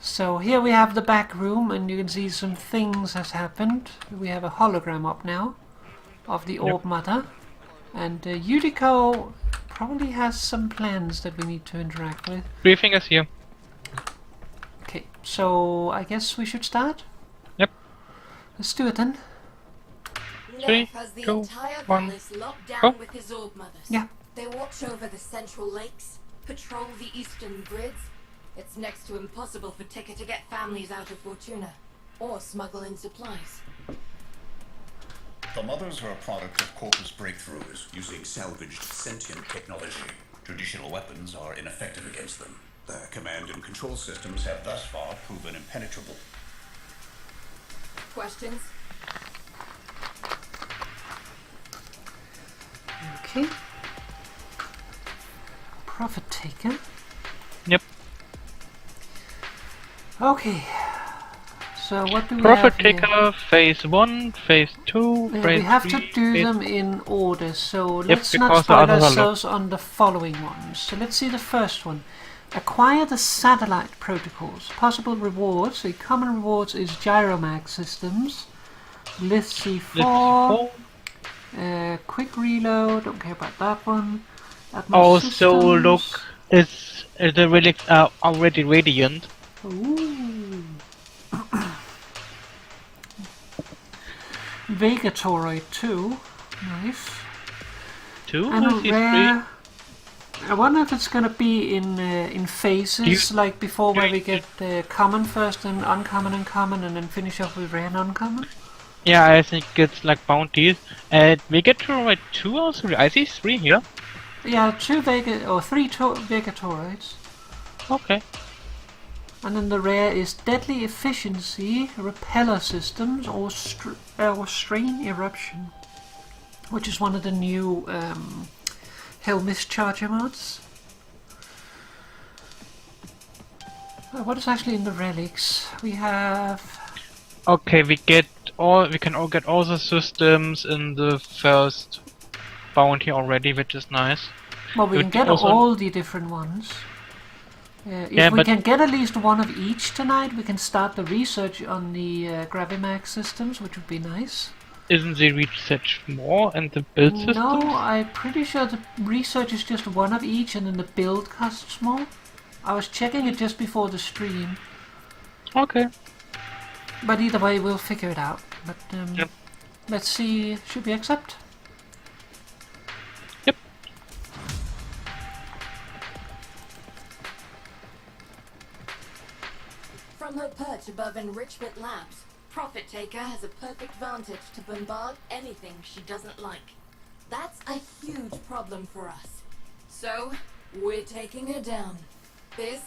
So here we have the back room, and you can see some things has happened. We have a hologram up now of the Orb Mother, and Yuriko probably has some plans that we need to interact with. Briefing is here. Okay, so I guess we should start? Yep. Let's do it then. 3, 2, 1, go. With his Orb Mothers. Yeah. They watch over the central lakes, patrol the eastern grids. It's next to impossible for Ticker to get families out of Fortuna, or smuggle in supplies. The mothers are a product of Corpus breakthroughs using salvaged sentient technology. Traditional weapons are ineffective against them. Their command and control systems have thus far proven impenetrable. Questions? Okay. Profit taker. Yep. Okay. So what do we Profit have here? Taker, phase 1, phase 2, phase 3. We have to do phase... them in order, so Yep, let's not because the spoil others are ourselves on the following ones. So let's see the first one. Acquire the satellite protocols. Possible rewards. The common rewards is Gyromag systems, Lith C4, quick reload, don't care about that one. Atmos Also, systems. look, is the relics are already radiant. Ooh. Vegatoroid 2. Nice. 2, And a I see rare. I wonder if it's gonna be in phases, like before, where we get common first and uncommon and common, and then finish off with rare and uncommon. 3. Yeah, I think it's like bounties. And we get to like 2 or 3. I see 3 here. Yeah, 3 Vegatoroids. Okay. And then the rare is Deadly Efficiency, Repeller Systems, or Strain Eruption. which is one of the new Helmist Charger mods. What is actually in the relics? We have... Okay, we can all get all the systems in the first bounty already, which is nice. Well, we But can get also- all the different ones. If Yeah, we but- can get at least one of each tonight, we can start the research on the Gravimax systems, which would be nice. Isn't the research more and the build systems? No, I'm pretty sure the research is just one of each, and then the build costs more. I was checking it just before the stream, Okay. but either way, we'll figure it out. But Yep. let's see. Should we accept? Yep. From her perch above Enrichment Labs, Profit-Taker has a perfect vantage to bombard anything she doesn't like. That's a huge problem for us. So, we're taking her down. Biz?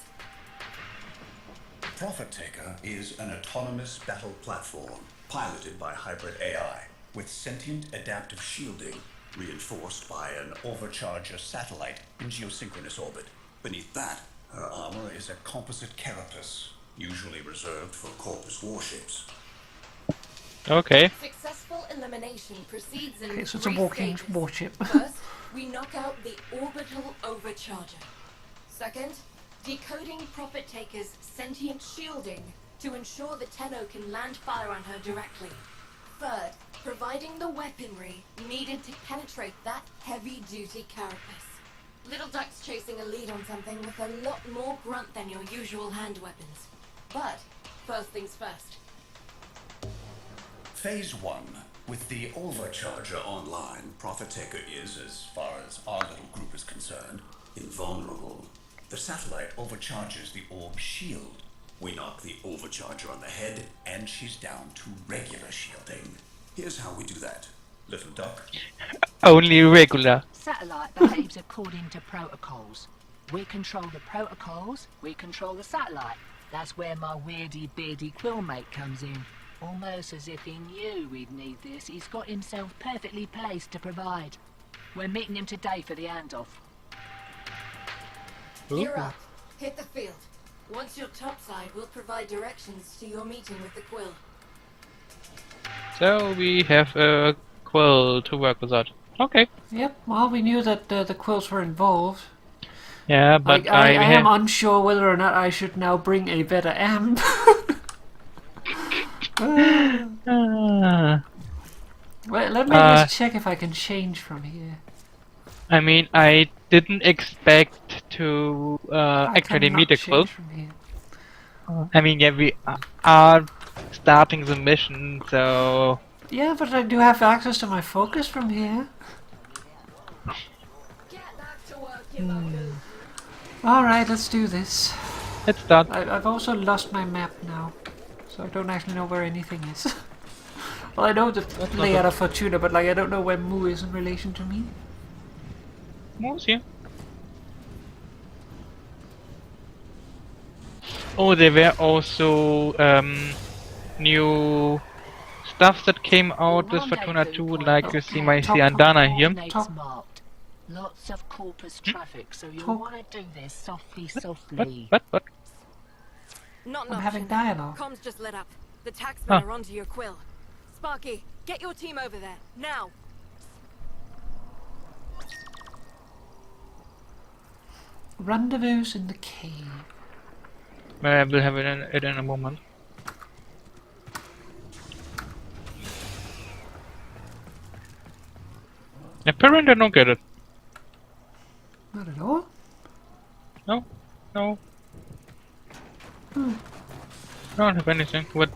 Profit-Taker is an autonomous battle platform piloted by hybrid AI with sentient adaptive shielding reinforced by an overcharger satellite in geosynchronous orbit. Beneath that, her armor is a composite carapace, usually reserved for Corpus warships. Okay. Successful elimination proceeds in Okay, so it's a 3 walking stages. warship. First, we knock out the orbital overcharger. Second, decoding Profit-Taker's sentient shielding to ensure the Tenno can land fire on her directly. Third, providing the weaponry needed to penetrate that heavy-duty carapace. Little Duck's chasing a lead on something with a lot more grunt than your usual hand weapons. But, first things first. Phase 1. With the overcharger online, Profit-Taker is, as far as our little group is concerned, invulnerable. The satellite overcharges the orb shield. We knock the overcharger on the head, and she's down to regular shielding. Here's how we do that. Little Duck, Only regular. Satellite behaves according to protocols. We control the protocols, we control the satellite. That's where my weirdy beardy quillmate comes in. Almost as if he knew we'd need this, he's got himself perfectly placed to provide. We're meeting him today for the handoff. You're up. Hit the field. Once you're topside, we'll provide directions to your meeting with the Quill. So we have a quill to work with that. Okay. Yep. Well, we knew that the quills were involved. Yeah, but I am have... unsure whether or not I should now bring a better amp. Well, let me just check if I can change from here. I mean, I didn't expect to I actually cannot meet a change quill. from here. I mean, yeah, we are starting the mission, so... Yeah, but I do have access to my focus from here. Get back to work, you buggers. Alright, let's do this. Let's start. I've also lost my map now, so I don't actually know where anything is. Well, I know the layout of Fortuna, but like I don't know where Mu is in relation to me. What's here? Oh, there were also new stuff that came out with Fortuna 2, like you see my Siandana here. Coordinates marked. Lots of Corpus traffic, so you'll Talk. want to do this softly. What? Not an I'm option. having dialogue. Comms just lit up. The taxmen Huh. are onto your Quill. Sparky, get your team over there, now! Rendezvous in the cave. I will have it in a moment. Apparently I don't get it. Not at all. No. I don't have anything. What?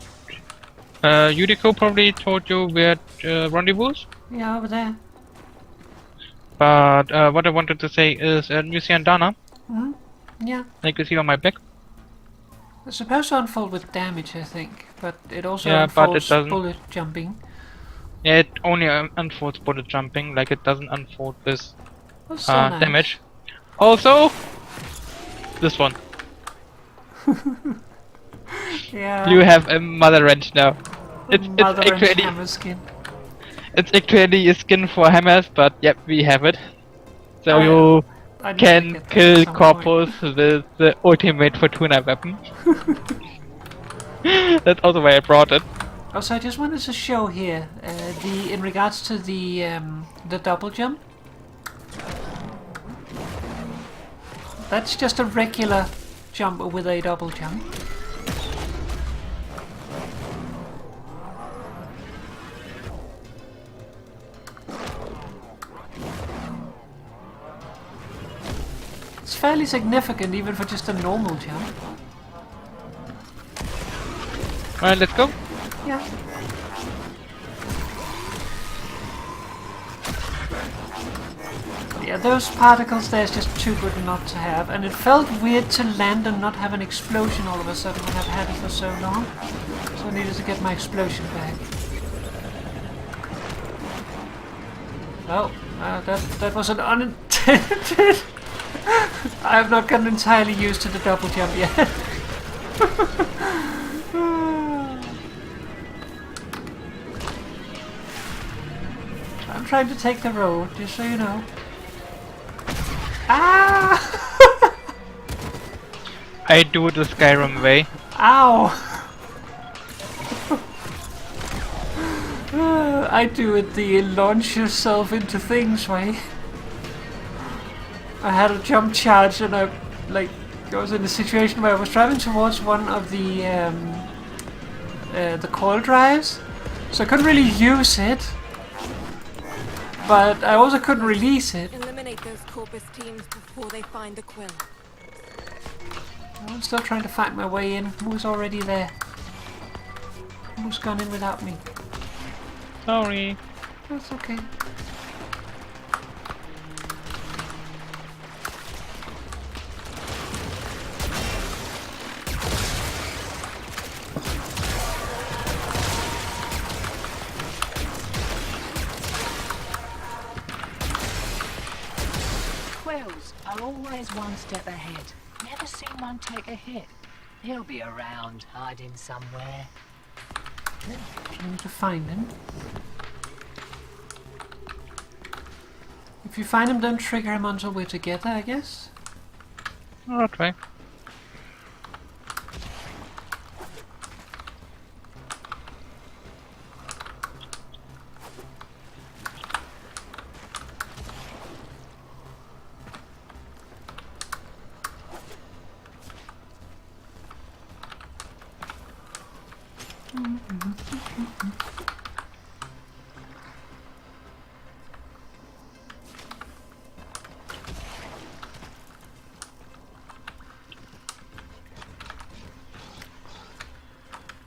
Yuriko probably told you where rendezvous? Yeah, over there. But what I wanted to say is, you see Andana, Hmm? Yeah. like you see on my back. It's supposed to unfold with damage, I think, but it also Yeah, but it unfolds doesn't. bullet jumping. Yeah, it only unfolds bullet jumping, like it doesn't unfold this That's so nice. damage. Also, this one. Yeah. You have a mother wrench now. It's Mother and actually hammer skin. It's actually a skin for hammers, but yep, we have it. So Oh, you I need to can get that kill at some point. corpus with the ultimate Fortuna weapon. That's also why I brought it. Also, I just wanted to show here in regards to the double jump. That's just a regular jump with a double jump. It's fairly significant even for just a normal jump. Alright, let's go. Yeah. Yeah, those particles there is just too good not to have, and it felt weird to land and not have an explosion all of a sudden when I've had it for so long. So I needed to get my explosion back. Oh, that was an unintended. I have not gotten entirely used to the double jump yet. I'm trying to take the road, just so you know. Ah! I do the Skyrim way. Ow! I do it the launch yourself into things way. I had a jump charge and I was in a situation where I was driving towards one of the coil drives, so I couldn't really use it, but I also couldn't release it. Eliminate those Corpus teams before they find the quill. I'm still trying to find my way in. Who's already there? Who's gone in without me? Sorry. That's okay. Quills are always one step ahead. Never seen one take a hit. He'll be around, hiding somewhere. Trying to find him. If you find him, don't trigger him until we're together, I guess. I'll try.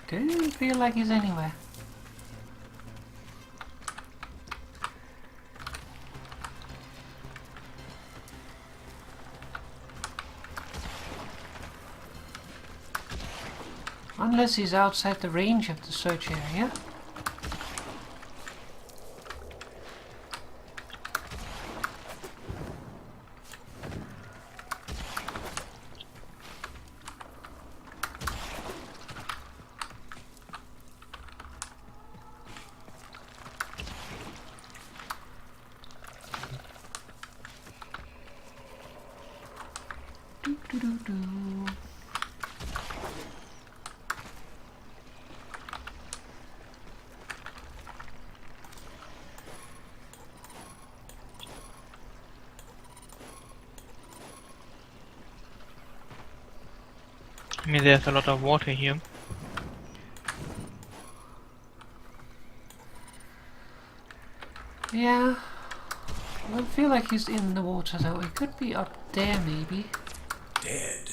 Didn't feel like he's anywhere. Unless he's outside the range of the search area. Doo-doo-doo-doo. I mean, there's a lot of water here. Yeah. I don't feel like he's in the water though. He could be up there maybe. Dead.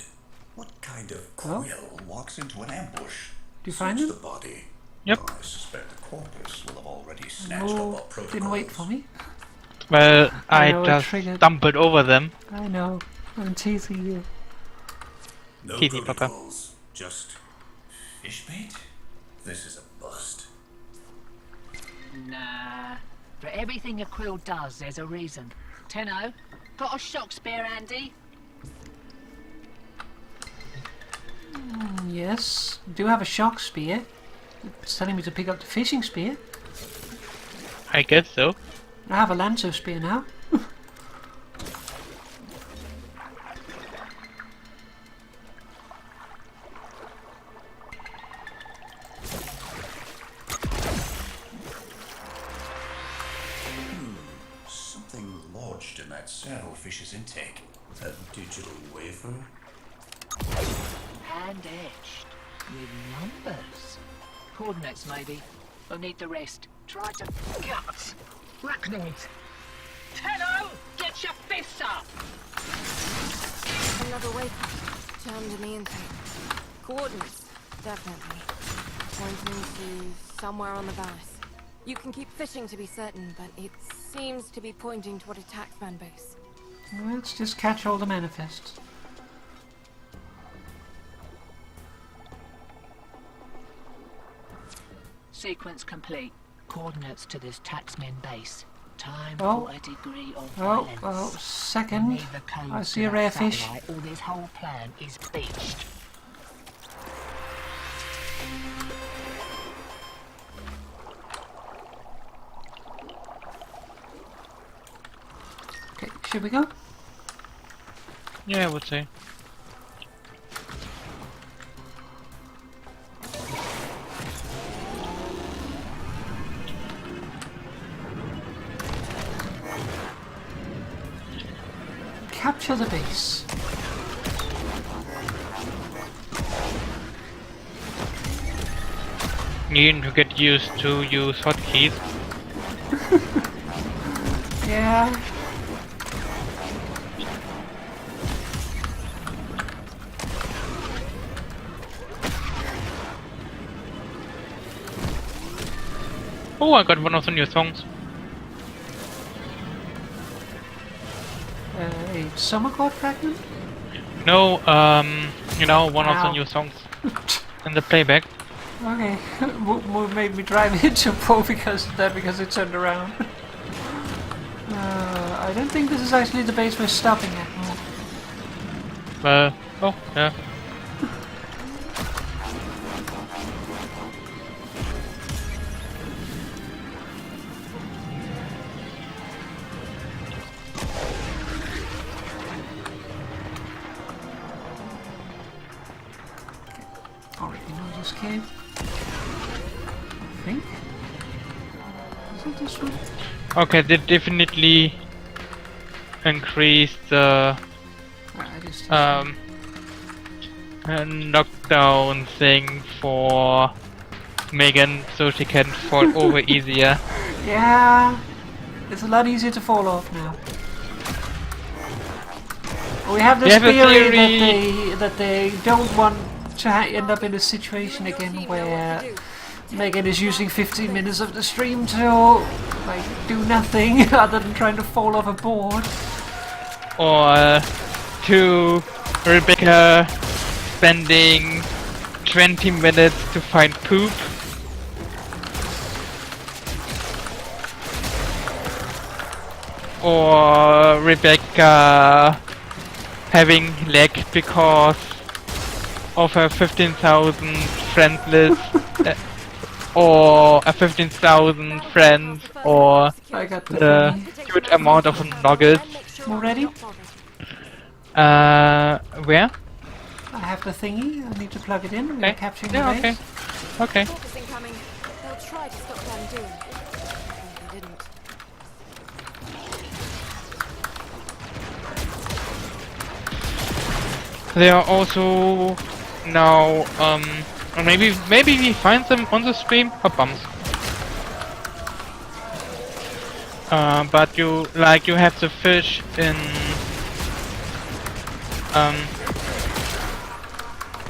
What kind of Oh. quill walks into an ambush? Do you find Search him? the body. Yep. I suspect the corpus will have already snatched No, up our protocols. didn't wait for me. Well, I know, it just triggered. stumbled over them. I know. I'm teasing you. No Kitty Papa. protocols. Just fish bait? This is a bust. Nah. For everything a quill does, there's a reason. Tenno, got a shock spear, Andy? Yes, I do have a shock spear. It's telling me to pick up the fishing spear. I guess so. I have a Lancer spear now. Something lodged in that saddlefish's intake. A digital wafer? Hand-etched. With numbers. Coordinates, maybe. We'll need the rest. Try to gut. Arachnoids. Tenno! Get your fists up! Another wafer. Jammed in the intake. Coordinates. Definitely. Pointing to somewhere on the Valis. You can keep fishing to be certain, but it seems to be pointing toward a taxman base. Let's just catch all the manifests. Sequence complete. Coordinates to this taxman base. Time Oh. for a degree of Oh, violence. oh, second. Need the code I to see a that rare fish. satellite, or this whole plan is beached. Okay, should we go? Yeah, I would say. Capture the base. You need to get used to use hotkeys. Yeah. Oh, I got one of the new songs. A summer chord fragment? No, you know, one of the Ow. new songs in the playback. Okay, made me drive into Poe because of that, because it turned around. I don't think this is actually the base we're stopping at. Oh, yeah. Already know this cave. I think. Is it this one? Okay, they definitely increased the It is this knockdown thing for Megan so she can fall over easier. one. Yeah, it's a lot easier to fall off now. We have this We have a theory that they don't want to end up in a situation again where Megan is using 15 minutes of the stream to like do nothing other than trying to fall off a board. Or to Rebecca spending 20 minutes to find poop. Or Rebecca having lag because of her 15,000 friend list. Or a 15,000 friends, or I got the the thingy. huge amount of nuggets. Already? Where? I have the thingy. I need to plug it in. We're Okay. capturing Yeah, the okay. base. Okay. Focus incoming. They'll try to stop them doing. They didn't. They are also now, or maybe we find them on the stream. Oh, bums. But you have the fish in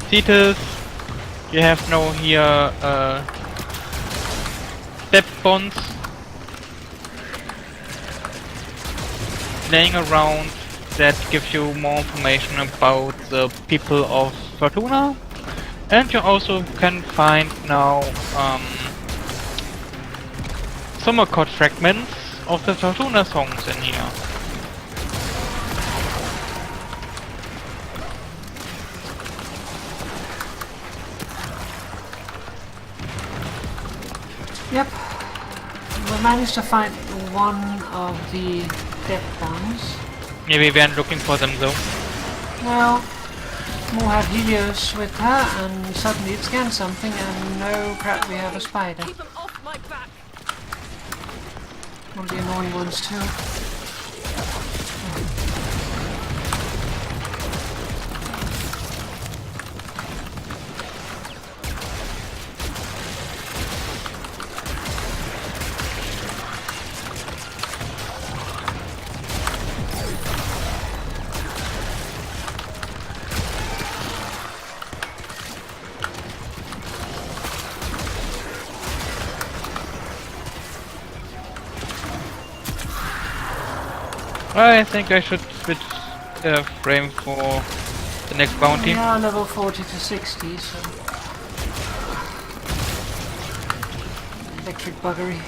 Cetus. You have no here step bonds laying around that gives you more information about the people of Fortuna, and you also can find now summer chord fragments of the Fortuna songs in here. Yep. We managed to find one of the death bombs. Yeah, we weren't looking for them though. Well, Mo had Helios with her, and suddenly it scanned something, and no crap, we have a spider. Keep them off my back. One of the annoying ones too. I think I should switch frame for the next bounty. We are level 40 to 60, so... Electric buggery.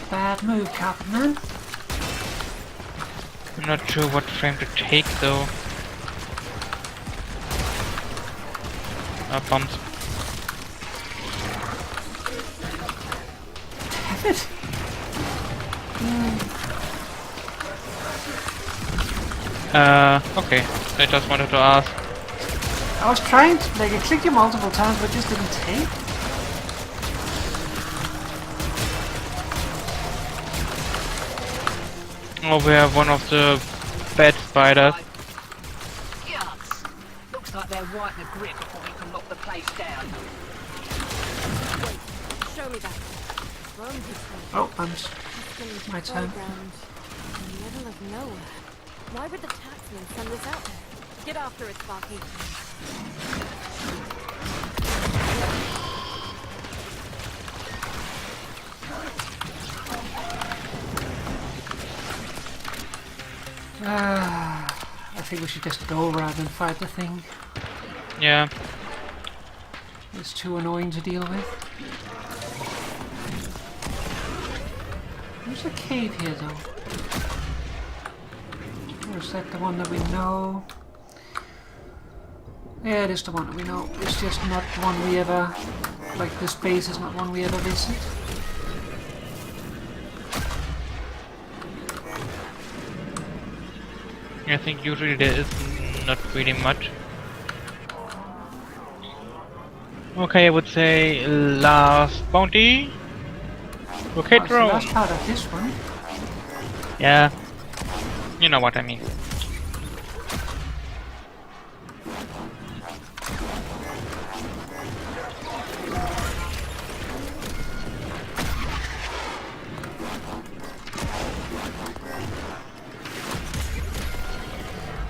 Bad move, Carpet Man. I'm not sure what frame to take though. Bombs. Damn it! Okay. I just wanted to ask. I was trying to, like, I clicked you multiple times, but it just didn't take. Oh, we have one of the bad spiders. Yucks. Looks like they're right in the grip before we can lock the place down. Wait, show me that. Drone display. Oh, I'm my turn. Foreground. In the middle of nowhere. Why would the taxman send this out there? Get after it, Sparky. I think we should just go rather than fight the thing. Yeah. It's too annoying to deal with. There's a cave here though. Or is that the one that we know? Yeah, it is the one that we know. It's just not one we ever... Like, this base is not one we ever visit. I think usually there is not really much. Okay, I would say last bounty. Okay, Oh, it's the drone. last part of this one. Yeah. You know what I mean.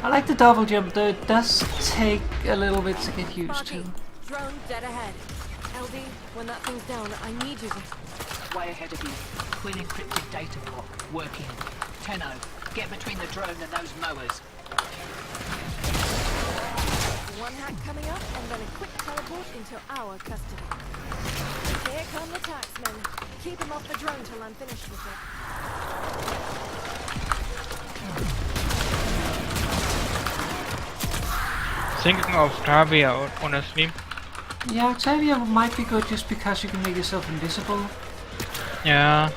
I like the double jump though, it does take a little bit to get used Sparky, to. drone dead ahead. LD, when that thing's down, I need you to... Way ahead of you. Twin encrypted data block. Working. Tenno, get between the drone and those mowers. One hack coming up, and then a quick teleport into our custody. Here come the taxmen. Keep him off the drone till I'm finished with it. Thinking of Octavia, honestly. Yeah, Octavia might be good just because you can make yourself invisible. Yeah.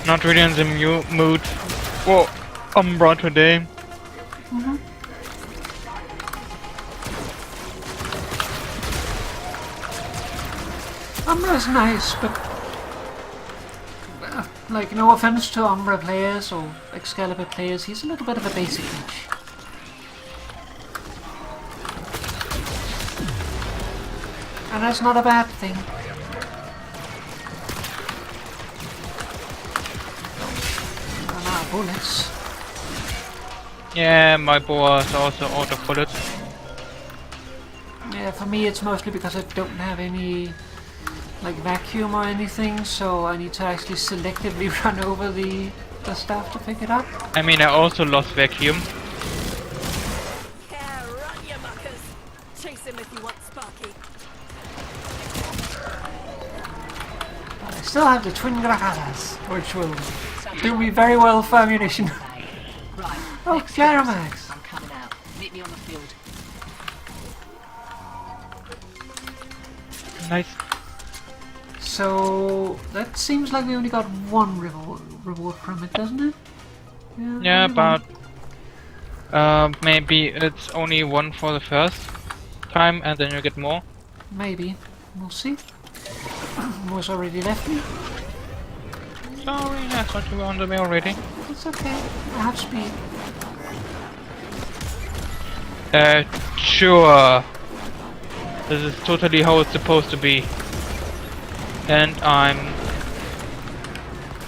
Not really in the mood for Umbra today. Umbra's nice, but... like, no offense to Umbra players or Excalibur players, he's a little bit of a basic bitch. And that's not a bad thing. I'm out of bullets. Yeah, my bow is also out of bullets. Yeah, for me it's mostly because I don't have any like vacuum or anything, so I need to actually selectively run over the stuff to pick it up. I mean, I also lost vacuum. Yeah, run, you muckers. Chase him if you want, Sparky. still have the twin granadas, which will do me very well for ammunition. Right. Oh, next steps. Gyromax. I'm coming out. Meet me on the field. Nice. So that seems like we only got one reward from it, doesn't it? Yeah, only but one. maybe it's only one for the first time, and then you get more. Maybe. We'll see. Was already left me. Sorry, I thought you were on the way already. It's okay. I have speed. Sure. This is totally how it's supposed to be. And I'm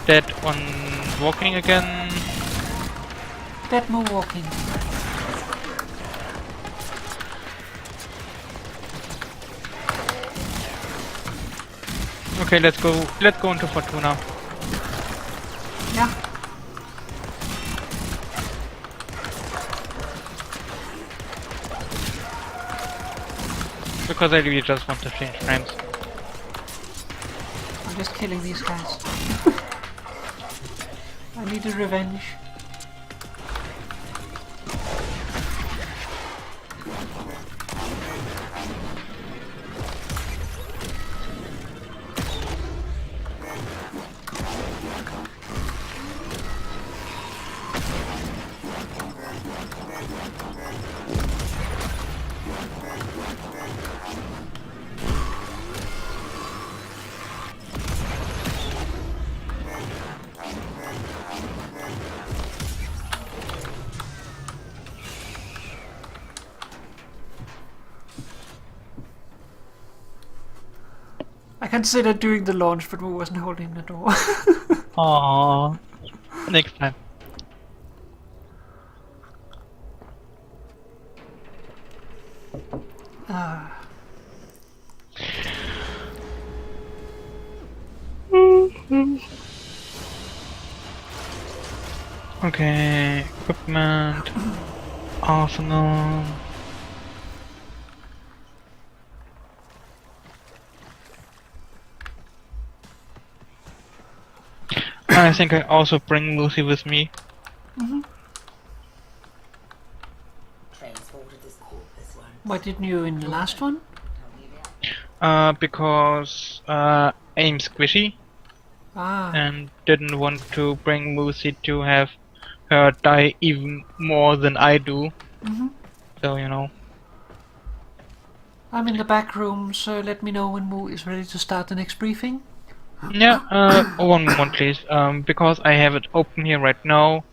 dead on walking again. Dead more walking. Okay, let's go into Fortuna. Yeah. Because I really just want to change frames. I'm just killing these guys. I need a revenge. I considered doing the launch, but we wasn't holding the door. Aww. Next time. Okay, equipment, arsenal. I think I also bring Lucy with me. Why didn't you in the last one? Because I'm squishy Ah, and didn't want to bring Lucy to have her die even more than I do. So, you know. I'm in the back room, so let me know when Moo is ready to start the next briefing. Yeah, one moment please, because I have it open here right now.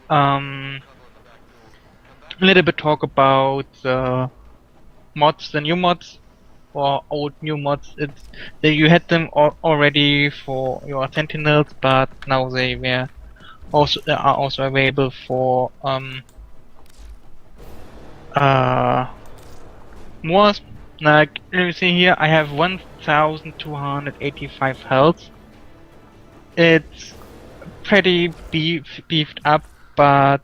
A little bit talk about the mods, the new mods, or old new mods. It's you had them already for your Sentinels, but now they are also available for more. Like you see here, I have 1,285 health. It's pretty beefed up, but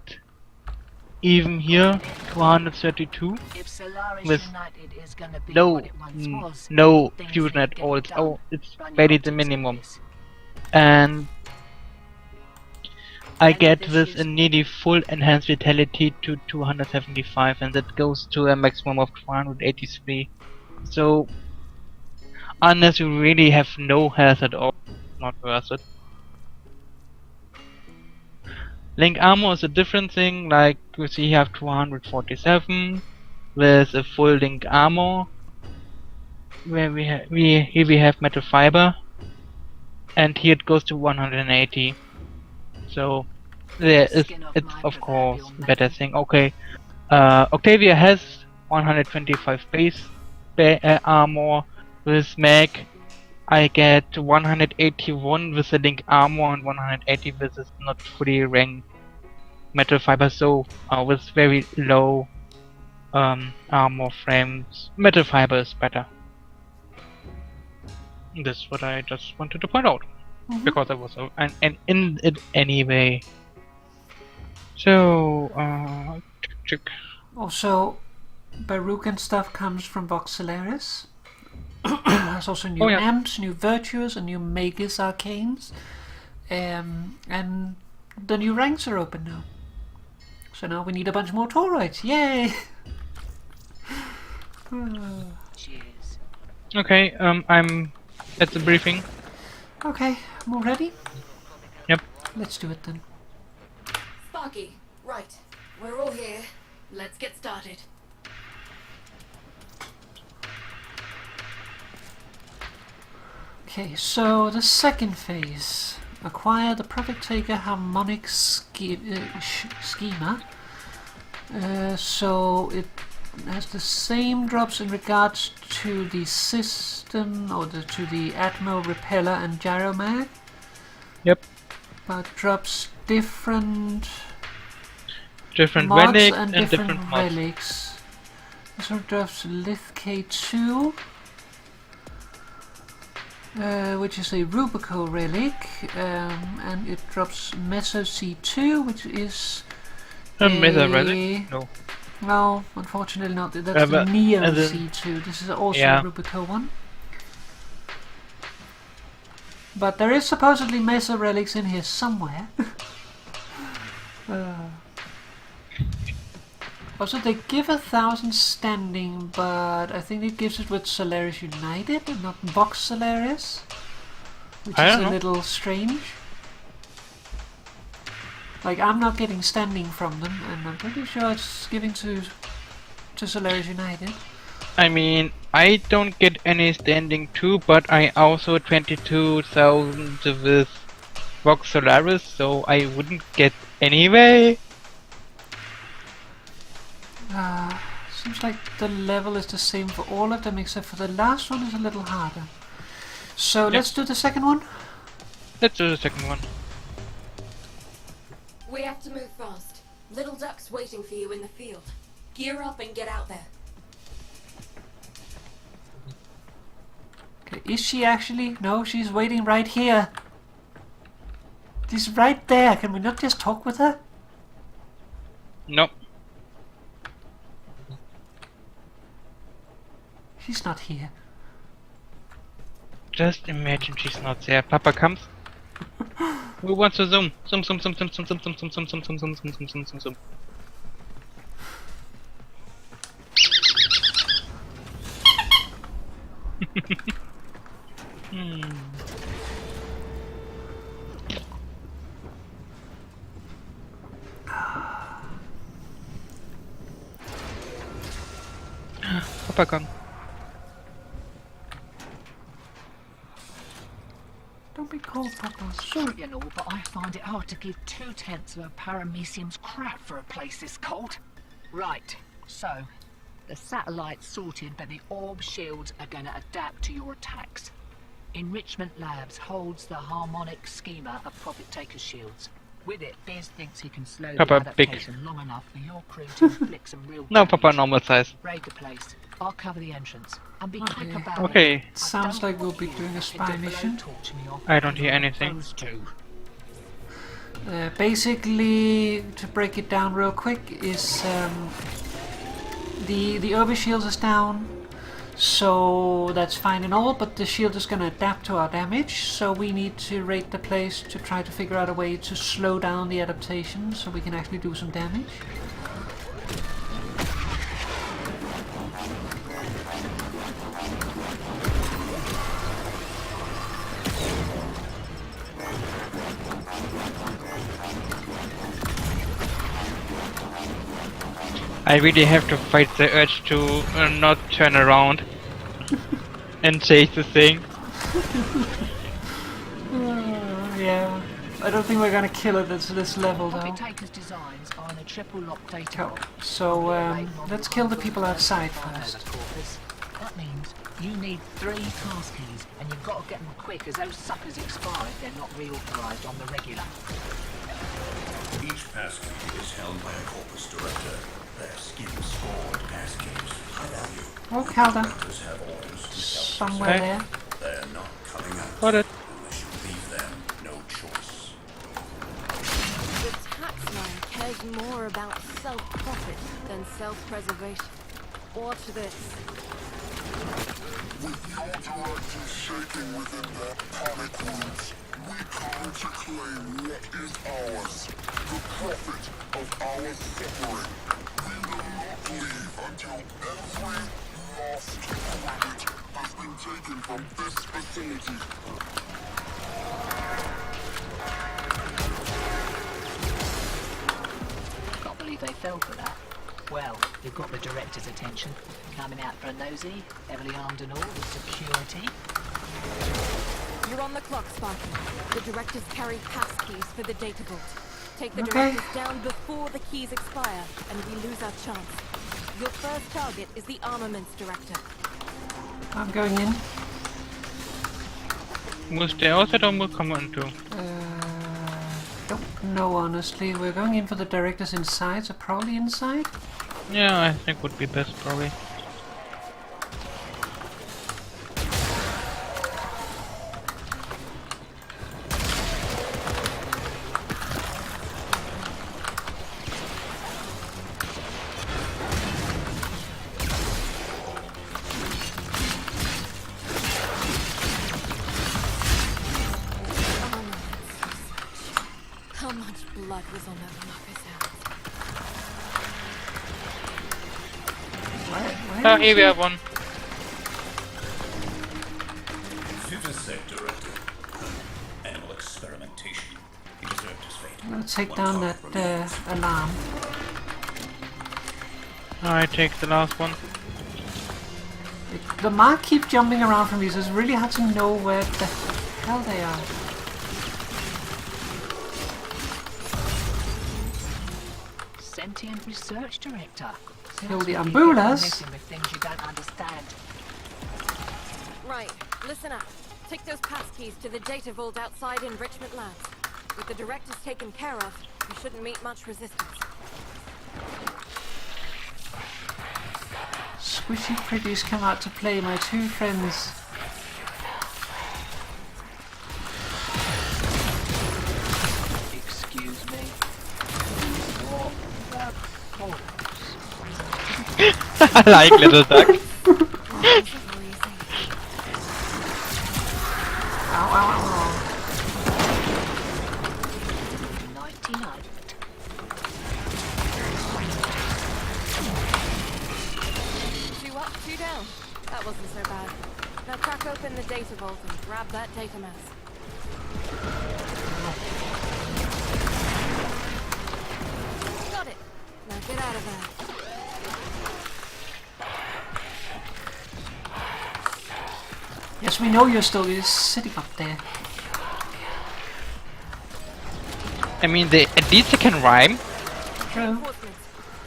even here 232 If Solaris with United is gonna be no what it once was, no things fusion need at all. getting done. It's Run your barely the optics minimum, service. and I And get this with is- a nearly full enhanced vitality to 275, and that goes to a maximum of 283. So unless you really have no health at all, not worth it. Link armor is a different thing. Like you see, you have 247 with a full link armor. Where here we have metal fiber, and here it goes to 180. So there is it's of course better thing. Okay, Octavia has 125 base armor with mag. I get 181 with the link armor and 180 with this not fully ranked metal fiber. So with very low armor frames, metal fiber is better. That's what I just wanted to point out, because I was in it anyway. So check. Also, Baruch and stuff comes from Voxelaris. There's also new Oh, yeah. amps, new virtues, and new magus arcanes. And the new ranks are open now. So now we need a bunch more toroids. Yay! Cheers. Okay, I'm at the briefing. Okay, I'm all ready. Yep. Let's do it then. Sparky, right. We're all here. Let's get started. Okay, so the second phase. Acquire the Profit-Taker harmonic schema. So it has the same drops in regards to the system, or to the Atmo Repeller and Gyromag, Yep. but drops different Different mods relics and and different different mods. relics. This one drops Lith K2, which is a Rubico relic, and it drops Meso C2, which is A Meta relic? No. no, unfortunately not. That's the but- Neo and then- C2. This is also Yeah. a Rubico one. But there is supposedly Mesa relics in here somewhere. Also, they give 1,000 standing, but I think it gives it with Solaris United and not Vox Solaris, which I is don't a know. little strange. Like, I'm not getting standing from them, and I'm pretty sure it's giving to Solaris United. I mean, I don't get any standing too, but I also 22,000 with Vox Solaris, so I wouldn't get anyway. Seems like the level is the same for all of them, except for the last one is a little harder. So let's do the second one. Let's do the second one. We have to move fast. Little Duck's waiting for you in the field. Gear up and get out there. Okay, is she actually? No, she's waiting right here. She's right there. Can we not just talk with her? No. She's not here. Just imagine she's not there. Papa comes. Who wants to zoom? Zoom, zoom, zoom, zoom, zoom, zoom, zoom, zoom, zoom, zoom, zoom, zoom, zoom, zoom, zoom, zoom, zoom. Papa come. Don't be cold, Papa. Sorry and all, but I find it hard to give 2/10 of a paramecium's crap for a place this cold. Right, so the satellite's sorted, but the orb shields are going to adapt to your attacks. Enrichment Labs holds the harmonic schema of Profit-Taker shields. With it, Biz thinks he can slow Papa, the big. adaptation long enough for your crew to inflict some real No, damage. Papa, normal size. Raid the place. I'll cover the entrance. And be Okay. quick about Okay. it. I Sounds don't like we'll want be you doing a to spy blow mission. torch me off I don't hear anything. those two. Basically, to break it down real quick, is the Urbi shields is down, so that's fine and all, but the shield is going to adapt to our damage, so we need to raid the place to try to figure out a way to slow down the adaptation so we can actually do some damage. I really have to fight the urge to not turn around and chase the thing. Yeah, I don't think we're going to kill it at this level though. Profit-Taker's designs are in a triple lock data Cool. lock. So let's kill the people outside first. That means you need 3 task keys, and you've got to get them quick, as those suckers expire if they're not reauthorized on the regular. Each passkey is held by a corpus director. Their skin-scored passkeys. High value. Oh, Calda. Directors have orders to Somewhere Okay. there. They're not coming out Got it. unless you leave them no choice. The taxman cares more about self-profit than self-preservation. Watch this. Can't believe they fell for that. Well, they've got the director's attention. Coming out for a nosy, heavily armed and all, with security. You're on the clock, Sparky. The directors carry pass keys for the data vault. Take the Okay. directors down before the keys expire, and we lose our chance. Your first target is the armaments director. I'm going in. Muss der outside or muss come on too? Don't know honestly. We're going in for the directors inside, so probably inside. Yeah, I think would be best probably. How much blood was on that mucker's hands? Where Oh, is here we he? have one. Vivisect director. Animal experimentation. He deserved his fate. I'm gonna take One down target that remains. alarm. I take the last one. The mark keep jumping around from these. It's really hard to know where the hell they are. Sentient research director. Kill the Sounds like Ambulas. you're messing with things you don't understand. Right, listen up. Take those pass keys to the data vault outside Enrichment Labs. With the directors taken care of, you shouldn't meet much resistance. Squishy pretties come out to play, my two friends. Excuse me. What the balls? I like little duck. Ow, ow, ow, ow. 99. Two up, two down. That wasn't so bad. Now crack open the data vault and grab that data mass. Got it. Now get out of there. Yes, we know you're still sitting up there. I mean, at least they can rhyme. True. Reinforcements.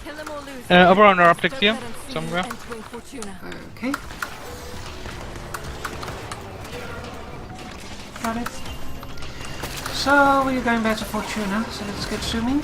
Kill them or lose Over on our Don't optics here, let 'em see you somewhere. entering Fortuna. Okay. Got it. So we're going back to Fortuna, so let's get zooming.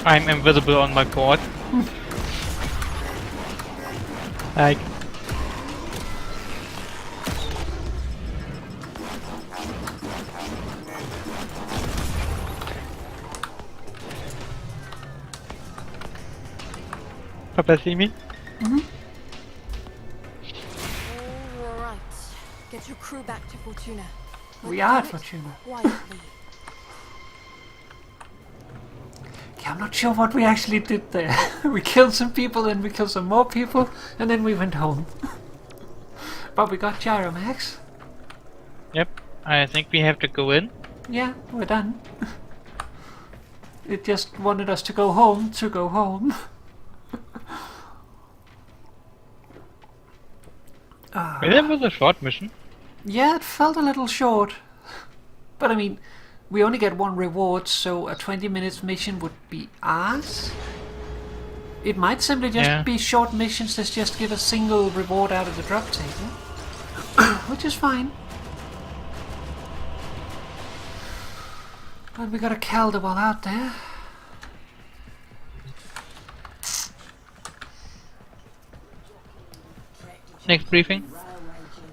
I'm invisible on my board. Like, Papa see me? Alright. Get your crew back to Fortuna. But We are at do it Fortuna. quietly. Yeah, I'm not sure what we actually did there. We killed some people, then we killed some more people, and then we went home. But we got Gyromax. Yep. I think we have to go in. Yeah, we're done. It just wanted us to go home to go home. Maybe that was a short mission. Yeah, it felt a little short. But I mean, we only get one reward, so a 20 minutes mission would be ours. It might simply just be short missions that just give a single reward out of the drop table. Which is fine. But we got a Calderwall out there. Next briefing.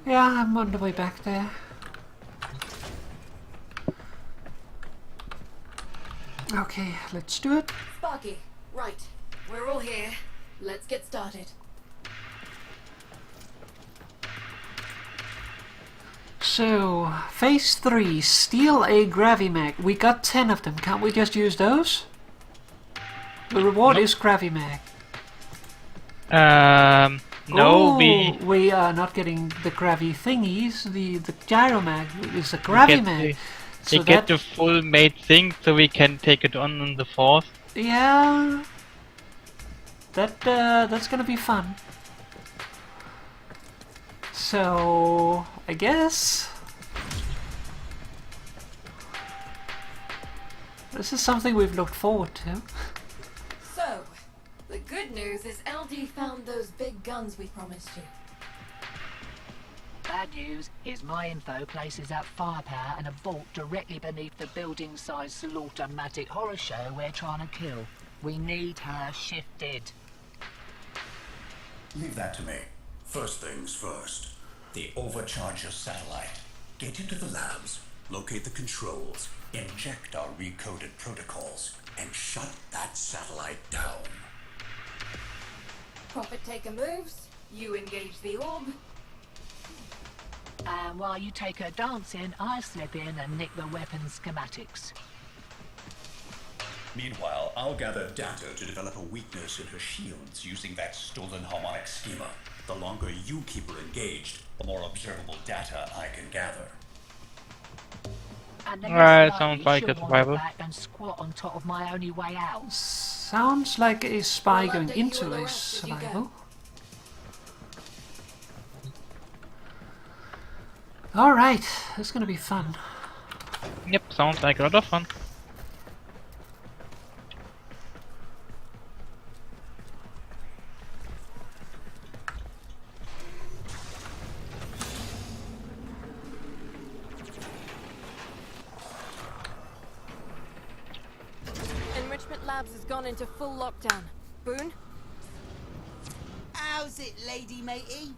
Yeah, I'm on the way back there. Okay, let's do it. Sparky, right. We're all here. Let's get started. So, phase 3, steal a Gravimag. We got 10 of them, can't we just use those? The reward is Gravimag. No, we are not getting the Gravi thingies. The Gyromag is a Gravimag. We get the full made thing, so we can take it on the 4th. Yeah, that's gonna be fun. So I guess this is something we've looked forward to. So, the good news is LD found those big guns we promised you. Bad news is my info places that firepower in a vault directly beneath the building-sized slaughter-matic horror show we're trying to kill. We need her shifted. Leave that to me. First things first. The Overcharger satellite. Get into the labs, locate the controls, inject our recoded protocols, and shut that satellite down. Profit-Taker moves, you engage the orb. And while you take her dancing, I slip in and nick the weapon schematics. Meanwhile, I'll gather data to develop a weakness in her shields using that stolen harmonic schema. The longer you keep her engaged, the more observable data I can gather. And then Right, sounds like a survival. back and squat on top of my only way out. Sounds like a spy We'll going update you into on the a rest as you go. survival. Alright, this is gonna be fun. Yep, sounds like a lot of fun. Enrichment Labs has gone into full lockdown. Boone? How's it, lady matey?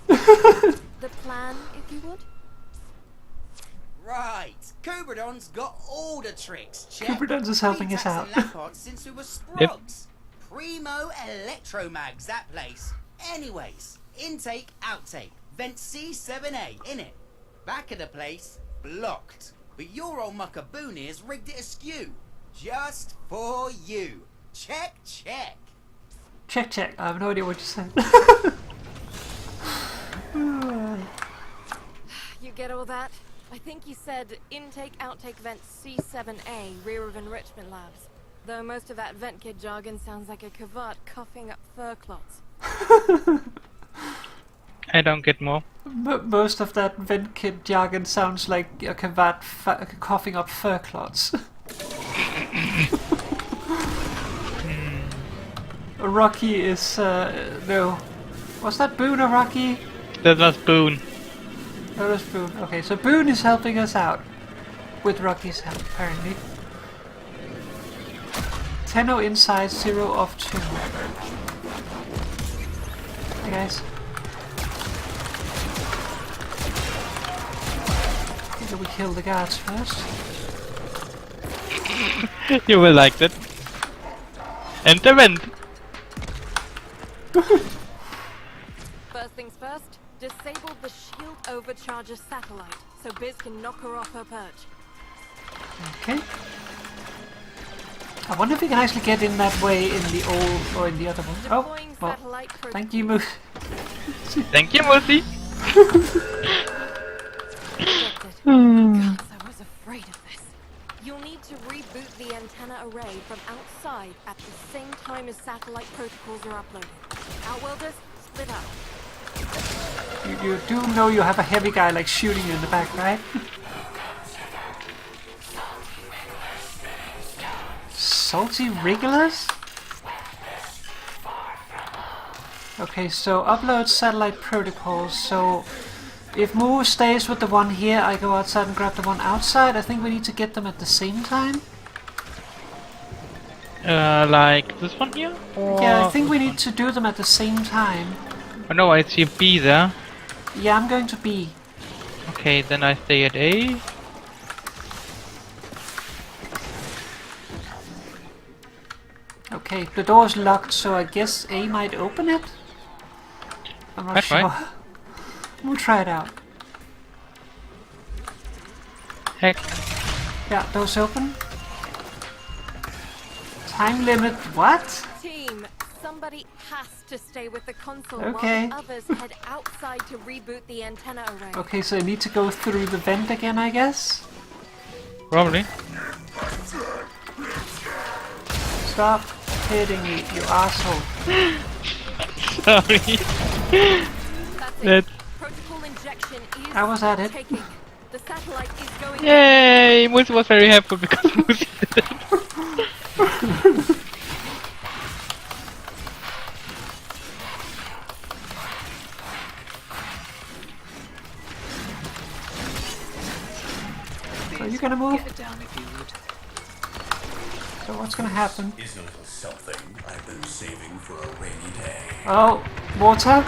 The plan, if you would? Right, Kuberdon's got all the tricks. Check. Kuberdon's is helping Been us out. taxing Lappot since we were sprogs. Primo electromags, that place. Anyways, intake, outtake. Vent C7A, innit? Back of the place, blocked. But your old mucker Boone here's rigged it askew. Just for you. Check, check. Check, check. I have no idea what you said. You get all that? I think you said intake, outtake, vent C7A, rear of Enrichment Labs. Though most of that vent kid jargon sounds like a cavart coughing up fur clots. I don't get more. Most of that vent kit jargon sounds like a Kavat coughing up fur clots. Rocky is no. Was that Boone or Rocky? That was Boone. That was Boone. Okay, so Boone is helping us out with Rocky's help, apparently. 10-0 inside, 0 off 2. Hey guys. I think that we kill the guards first. You will like that. And the vent. First things first, disable the shield overcharger satellite so Biz can knock her off her perch. Okay. I wonder if we can actually get in that way in the old or in the other one. Oh, Deploying well, satellite thank you, Moose. Thank you, Moosey. Rejected. Gods, I was afraid of this. You'll need to reboot the antenna array from outside at the same time as satellite protocols are uploaded. Outworlders, split up. You do know you have a heavy guy like shooting you in the back, right? Salty Wrigglers? Okay, so upload satellite protocols. So if Moo stays with the one here, I go outside and grab the one outside. I think we need to get them at the same time. Like this one here? Or Yeah, I think we need to do them at the same time. Oh no, I see a B there. Yeah, I'm going to B. Okay, then I stay at A. Okay, the door's locked, so I guess A might open it? I'm not That's sure. fine. We'll try it out. Heck. Yeah, door's open. Time limit, what? Team, somebody has to stay with the console Okay. while the others head outside to reboot the antenna array. Okay, so I need to go through the vent again, I guess? Probably. Stop hitting me, you asshole. Sorry. That's it. That's... Protocol injection is I was at it. taking. The satellite is going. Yay! Musi was very helpful because Musi did it. Are you gonna move? Get it down if you would. So what's gonna happen? Is a little something I've been saving for a rainy day. Oh, water?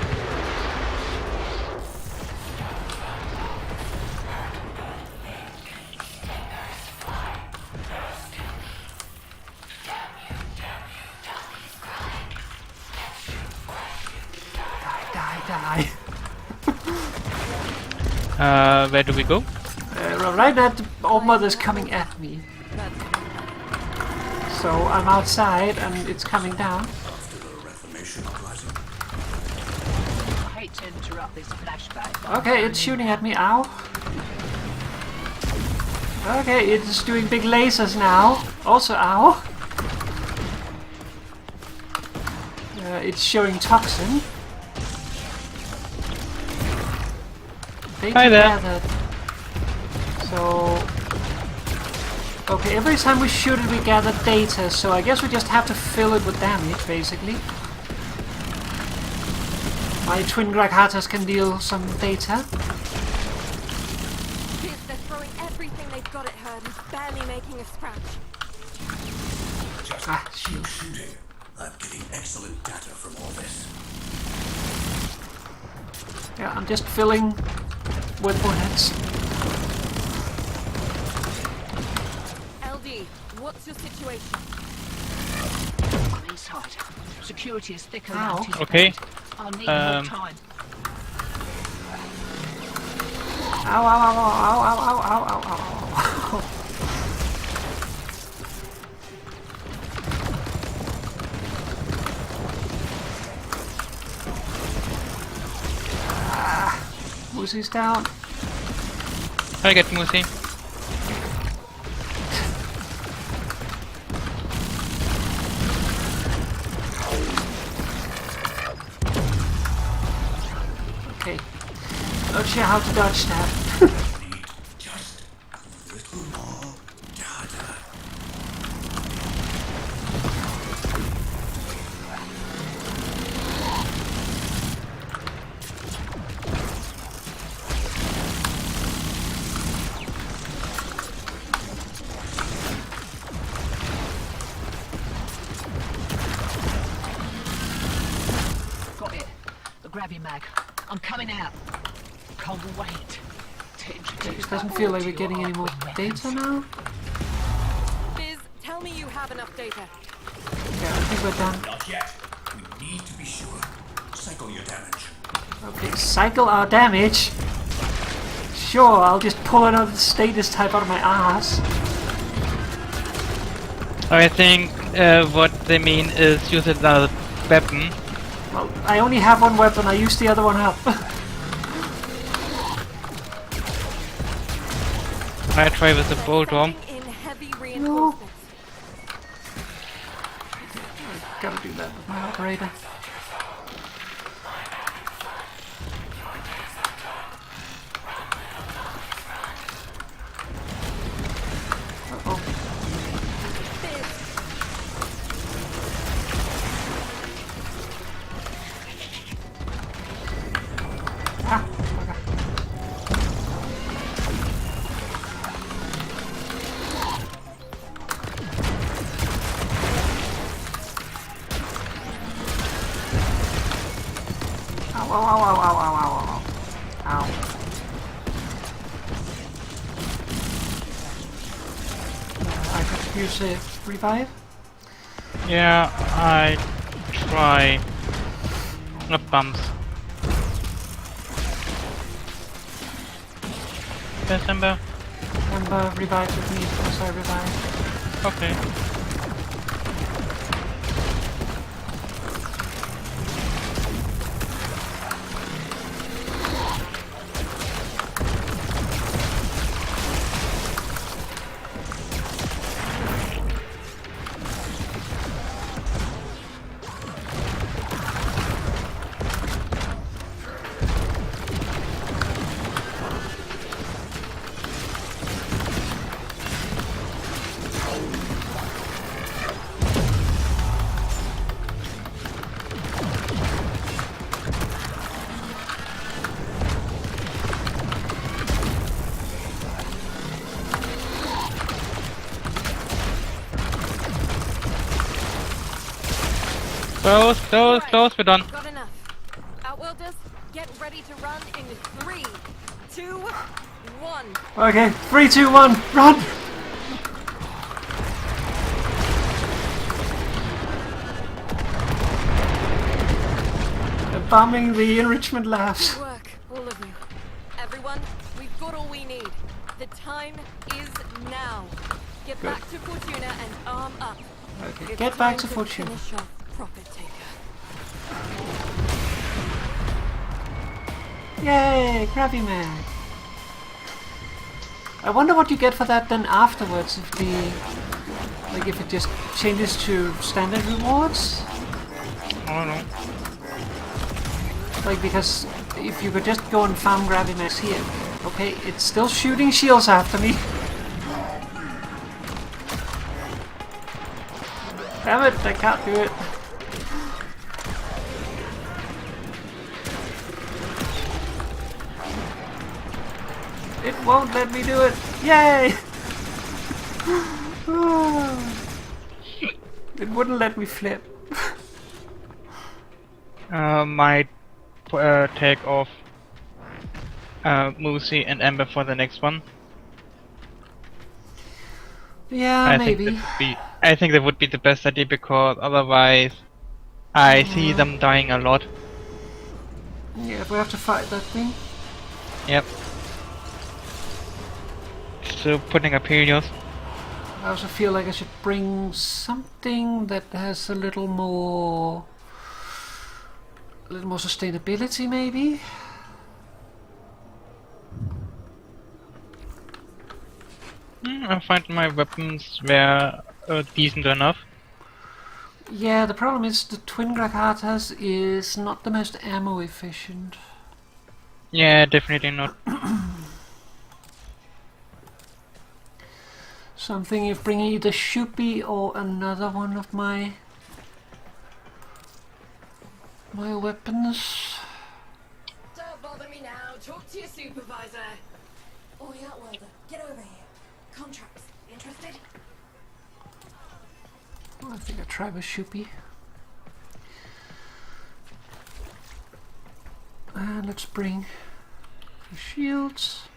Die. Where do we go? Right now, the old mother's coming at me. So I'm outside and it's coming down. After the reformation uprising, I hate to interrupt this flashback. Okay, it's shooting at me. Ow. Okay, it's doing big lasers now. Also, ow. It's showing toxin. Data Hi there. gathered. So... Okay, every time we shoot it we gather data, so I guess we just have to fill it with damage, basically. My twin Grakatas can deal some data. They're throwing everything they've got at her and barely making a scratch. just Ah, keep shooting. I'm getting excellent data from all this. Yeah, I'm just filling with bullets. LD, what's your situation? I'm inside. Security is thick Ow. around his Okay. waist. I'll need more time. Ow, ow, ow, ow, ow, ow, ow, ow, ow, ow. Musi's down. I get Musi. Okay. Not sure how to dodge that. Need just a little more data. Got it. The gravity mag. I'm coming out. Can't wait to introduce It doesn't that feel like to we're your getting any more offering data weapons. now. Biz, tell me you have enough data. Yeah, I think we're done. Not yet. We need to be sure. Cycle your damage. Okay, cycle our damage. Sure, I'll just pull another status type out of my ass. I think what they mean is use another weapon. Well, I only have one weapon, I used the other one up. I try with the bolt arm. Sending in heavy reinforcements. Gotta do that with my operator. Uh-oh. Ah, okay. ow, ow, ow, ow, ow, ow. Ow. I could use a revive. Yeah, I try. Not bumps. Yes, Ember. Ember, revive with me because I revive. Okay. Close, we're done. Got enough. Outworlders, get ready to run in 3, 2, 1. Okay, 3, 2, 1, run! They're bombing the enrichment labs. Good work, all of you. Everyone, we've got all we need. The time is now. Get Good. back to Fortuna and arm up. Okay, It's get back time to Fortuna. Finish off Profit-Taker. Yay, Krabby Man. I wonder what you get for that then afterwards, if the... like if it just changes to standard rewards? I don't know. Like, because if you could just go and farm Krabby Max here. Okay, it's still shooting shields after me. Damn it, I can't do it. It won't let me do it. Yay! It wouldn't let me flip. Might take off Moosey and Ember for the next one. Yeah, maybe. I think that would be the best idea, because otherwise I see them dying a lot. Yeah, if we have to fight that thing. Yep. So putting up Helios. I also feel like I should bring something that has a little more sustainability, maybe. I find my weapons were decent enough. Yeah, the problem is the Twin Grakatas is not the most ammo efficient. Yeah, definitely not. So I'm thinking of bringing either Shoopy or another one of my weapons. Don't bother me now. Talk to your supervisor. Oh, yeah, Outworlder, get over here. Contracts. Interested? Oh, I think I'll try with Shoopy. And let's bring the shields.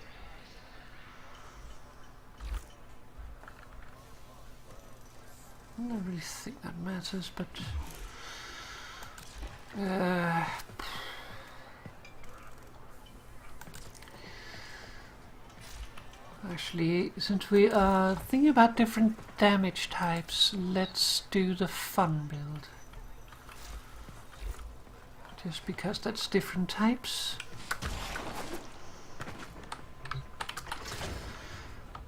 I don't really think that matters, but actually, since we are thinking about different damage types, let's do the fun build. Just because that's different types.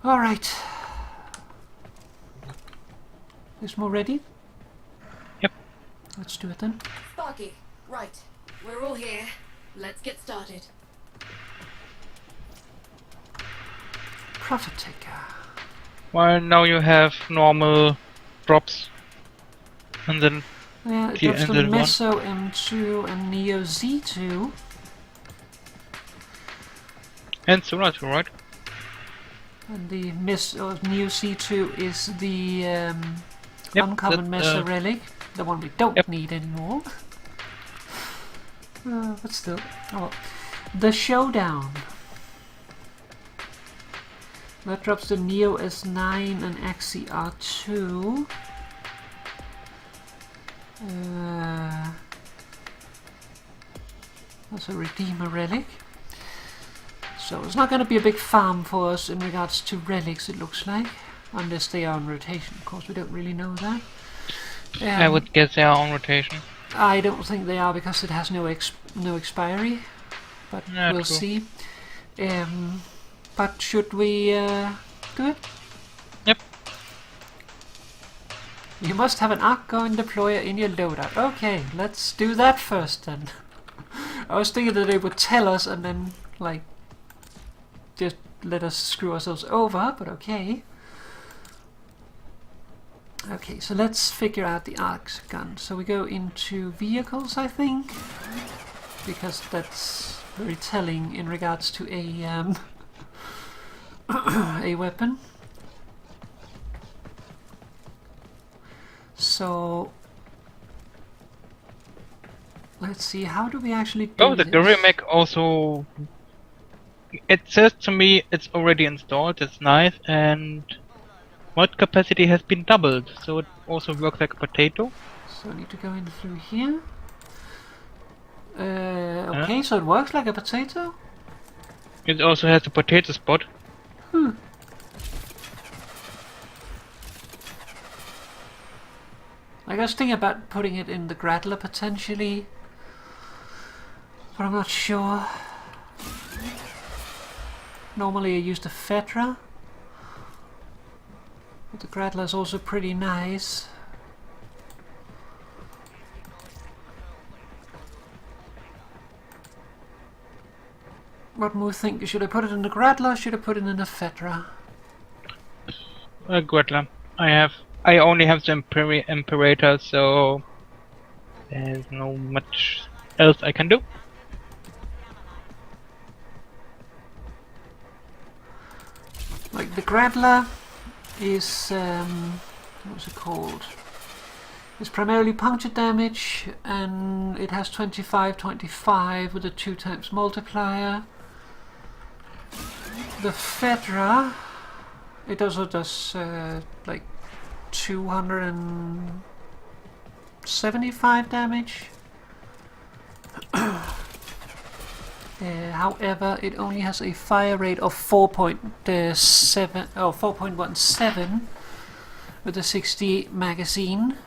Alright. Is more ready? Yep. Let's do it then. Sparky, right. We're all here. Let's get started. Profit-Taker. Well, now you have normal drops. And then Yeah, it the drops the ended one. Meso M2 and Neo Z2. And Solar, right? And the Neo C2 is the Yep, uncommon that, Meso relic, the one we don't yep. need anymore. But still. Oh well. The Showdown. That drops the Neo S9 and XCR2. That's a Redeemer relic. So it's not going to be a big farm for us in regards to relics, it looks like. Unless they are on rotation. Of course, we don't really know that. I would guess they are on rotation. I don't think they are because it has no expiry. But Yeah, we'll true. see. But should we do it? Yep. You must have an arc-going deployer in your loadout. Okay, let's do that first then. I was thinking that they would tell us and then, like, just let us screw ourselves over, but okay. Okay, so let's figure out the arc gun. So we go into vehicles, I think, because that's very telling in regards to a a weapon. So let's see, how do we actually do Oh, the this? Gurry Mech also... It says to me it's already installed, it's nice, and mod capacity has been doubled, so it also works like a potato. So I need to go in through here. Okay, so it works like a potato? It also has a potato spot. I was thinking about putting it in the Gradler potentially, but I'm not sure. Normally I use the Fedra, but the Gradler is also pretty nice. What do you think? Should I put it in the Gradler or should I put it in the Fedra? Gretler. I only have the Imperator, so there's no much else I can do. Like the Gradler is what's it called? It's primarily puncture damage, and it has 25-25 with a 2x multiplier. The Fedra, it also does like 275 damage. However, it only has a fire rate of 4.17 with a 68 magazine.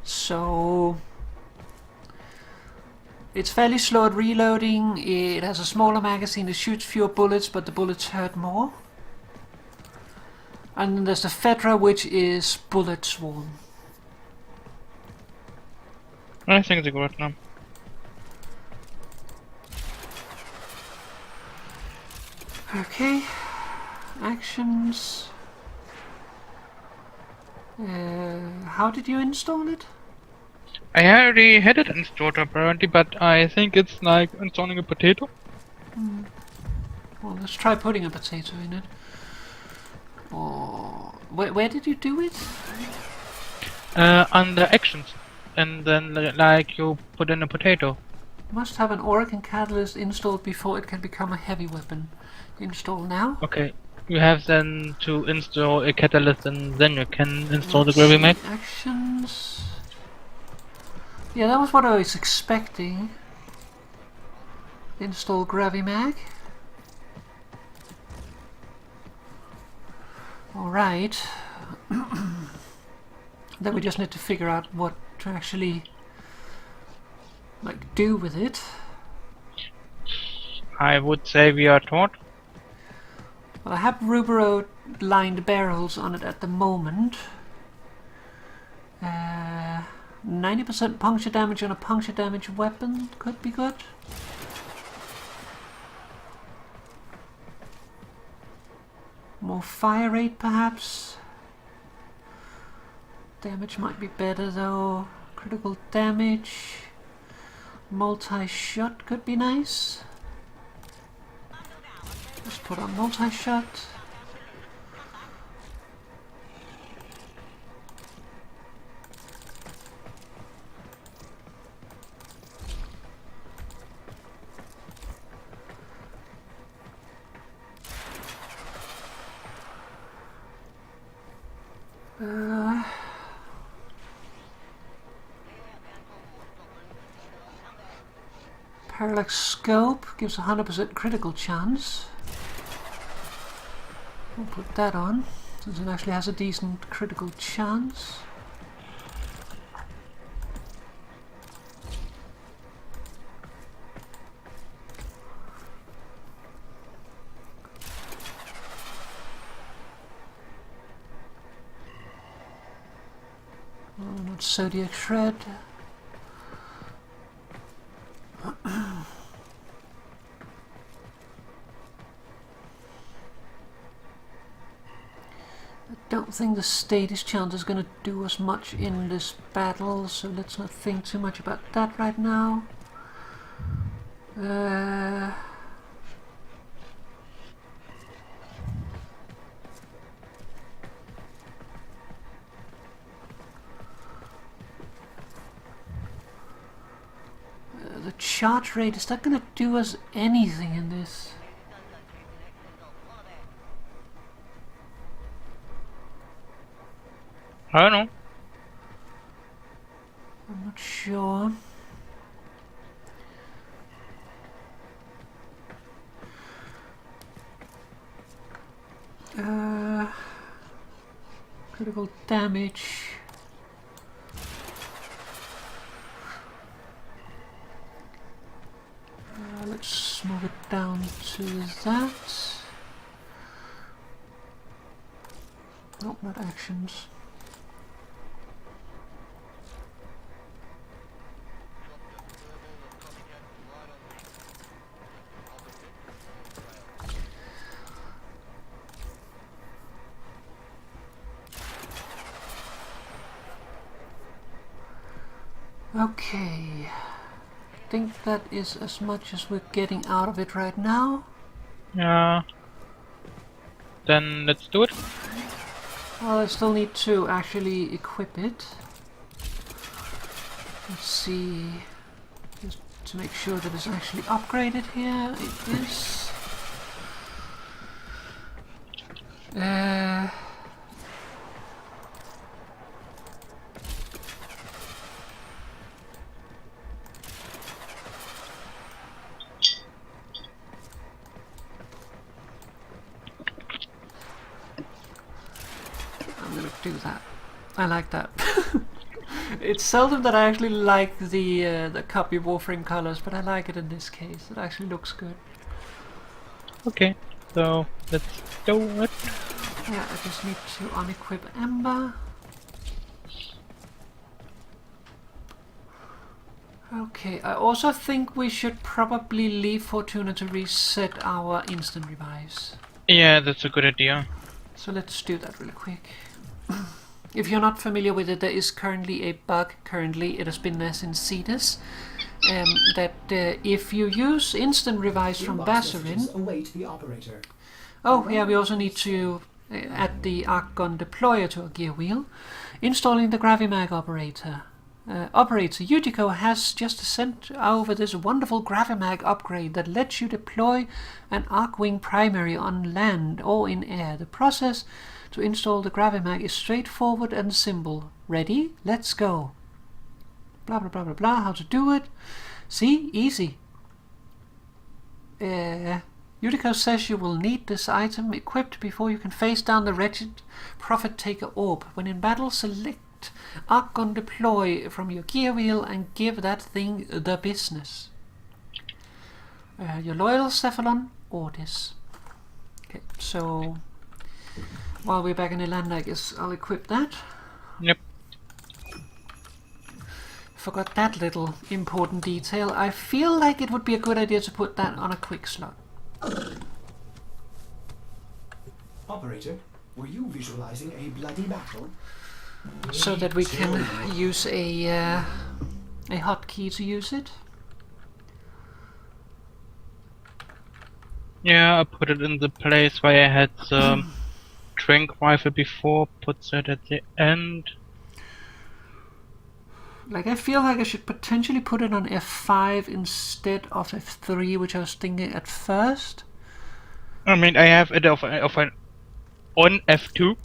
So it's fairly slow at reloading. It has a smaller magazine, it shoots fewer bullets, but the bullets hurt more. And then there's the Fedra, which is bullet swarm. I think it's a Gretler. Okay, actions. How did you install it? I already had it installed apparently, but I think it's like installing a potato. Well, let's try putting a potato in it. Or where did you do it? Under actions. And then like you put in a potato. Must have an Organ Catalyst installed before it can become a heavy weapon. Install now. Okay. You have then to install a catalyst and then you can install Let's the Gravy see, Mech. actions. Yeah, that was what I was expecting. Install Gravimag. Alright. Then we just need to figure out what to actually like do with it. I would say we are taught. Well, I have Rubero lined barrels on it at the moment. 90% puncture damage on a puncture damage weapon could be good. More fire rate perhaps. Damage might be better though. Critical damage. Multi-shot could be nice. Let's put on multi-shot. Parallax scope gives 100% critical chance. We'll put that on, since it actually has a decent critical chance. Oh, not Zodiac Shred. I don't think the status chance is going to do us much in this battle, so let's not think too much about that right now. The charge rate, is that going to do us anything in this? I don't know. I'm not sure. Critical damage. Let's move it down to that. Nope, not actions. Okay, I think that is as much as we're getting out of it right now. Yeah. Then let's do it. Well, I still need to actually equip it. Let's see, just to make sure that it's actually upgraded here. It is. Do that. I like that. It's seldom that I actually like the copy Warframe colors, but I like it in this case. It actually looks good. Okay, so let's do it. Yeah, I just need to unequip Ember. Okay, I also think we should probably leave Fortuna to reset our instant revives. Yeah, that's a good idea. So let's do that really quick. If you're not familiar with it, there is currently a bug. It has been there since Cetus. That if you use instant revives from Bassarin... Await the operator. Oh, yeah, we also need to add the arc gun deployer to our gear wheel. Installing the Gravimag operator. Operator Utico has just sent over this wonderful Gravimag upgrade that lets you deploy an Arcwing primary on land or in air. The process to install the Gravimag is straightforward and simple. Ready? Let's go. Blah blah blah blah blah. How to do it? See? Easy. Utico says you will need this item equipped before you can face down the wretched Profit-Taker orb. When in battle, select Arc Gun Deploy from your gear wheel and give that thing the business. Your loyal Cephalon, Ordis. Okay, so while we're back in Elanda, I guess I'll equip that. Yep. Forgot that little important detail. I feel like it would be a good idea to put that on a quick slot. Operator, were you visualizing a bloody battle? So that we can use a hotkey to use it. Yeah, I put it in the place where I had the trank rifle before. Put that at the end. Like, I feel like I should potentially put it on F5 instead of F3, which I was thinking at first. I mean, I have it on F2.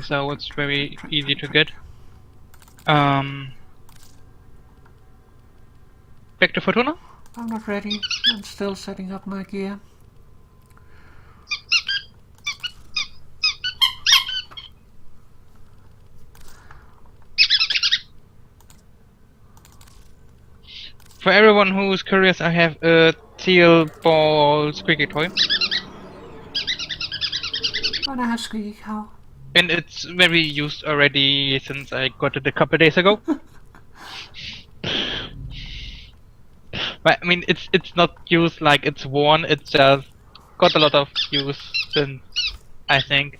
so it's very easy to get. Back to Fortuna? I'm not ready. I'm still setting up my gear. For everyone who is curious, I have a teal ball squeaky toy. And I have Squeaky Cow. And it's very used already since I got it a couple days ago. But I mean, it's not used like it's worn. It's just got a lot of use since I think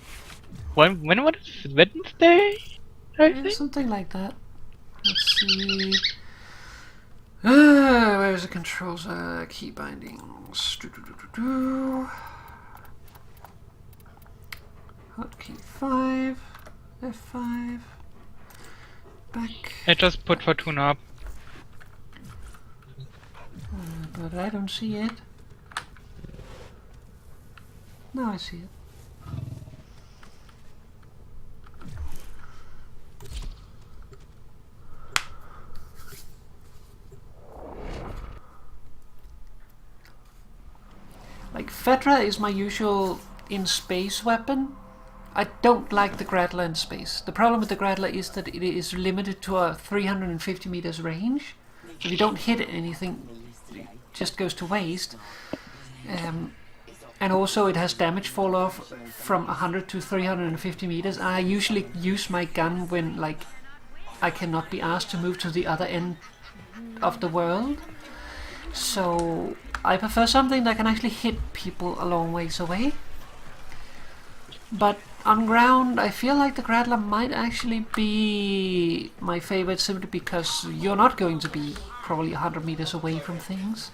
when was it? Wednesday? I think. Something like that. Let's see. Where's the controls? Key bindings. Hotkey 5. F5. Back. I just put Fortuna up. But I don't see it. Now I see it. Like, Fedra is my usual in-space weapon. I don't like the Gradler in space. The problem with the Gradler is that it is limited to a 350 meters range. If you don't hit anything, it just goes to waste. And also it has damage fall off from 100 to 350 meters. I usually use my gun when, like, I cannot be asked to move to the other end of the world. So I prefer something that can actually hit people a long ways away. But on ground, I feel like the Gradler might actually be my favorite, simply because you're not going to be probably 100 meters away from things.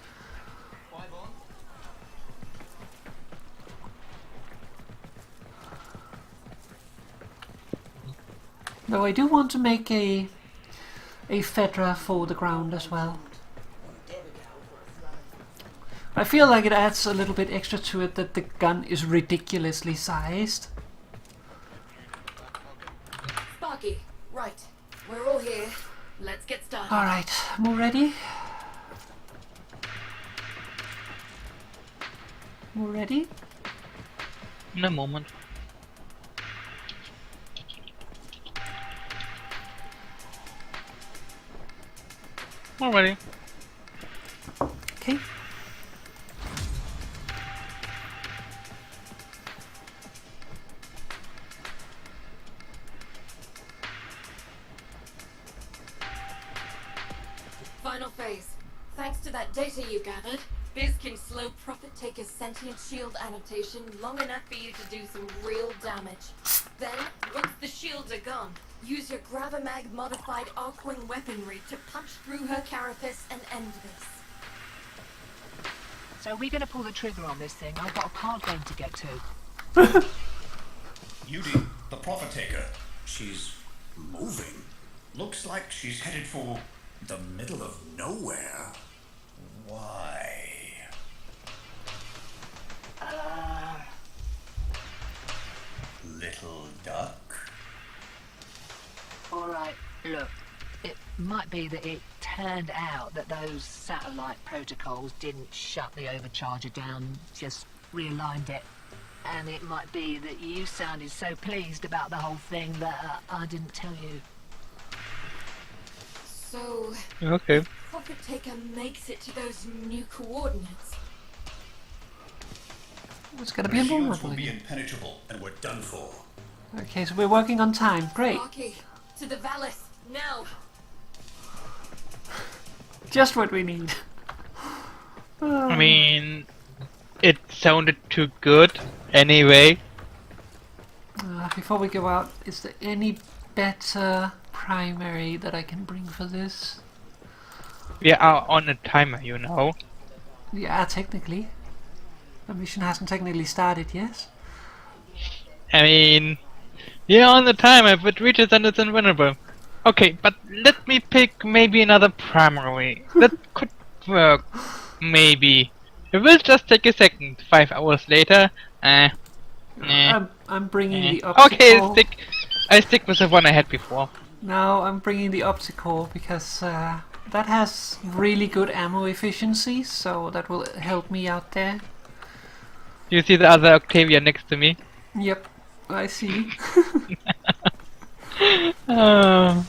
Though I do want to make a Fedra for the ground as well. I feel like it adds a little bit extra to it that the gun is ridiculously sized. Sparky, right. We're all here. Let's get started. Alright, more ready? More ready? In a moment. Already. Okay. Final phase. Thanks to that data you gathered, Biz can slow Profit-Taker's sentient shield adaptation long enough for you to do some real damage. Then, once the shields are gone, use your Gravamag modified Arcwing weaponry to punch through her carapace and end this. So we're gonna pull the trigger on this thing. I've got a card game to get to. Yudi, the Profit-Taker. She's moving. Looks like she's headed for the middle of nowhere. Why? Little duck? Alright, look. It might be that it turned out that those satellite protocols didn't shut the overcharger down, just realigned it. And it might be that you sounded so pleased about the whole thing that I didn't tell you. So, Okay. Profit-Taker makes it to those new coordinates. It's gonna be The a shields vulnerable will be again. impenetrable, and we're done for. Okay, so we're working on time. Great. Sparky, to the Valis, now! Just what we need. I mean, it sounded too good anyway. Before we go out, is there any better primary that I can bring for this? We are on a timer, you know. Yeah, technically. The mission hasn't technically started, yes? I mean, yeah, on the timer, but reaches and it's invulnerable. Okay, but let me pick maybe another primary. That could work, maybe. It will just take a second. 5 hours later, I'm bringing the obstacle. Okay, stick. I stick with the one I had before. Now I'm bringing the optical because that has really good ammo efficiency, so that will help me out there. You see the other Octavia next to me? Yep, I see. Oh.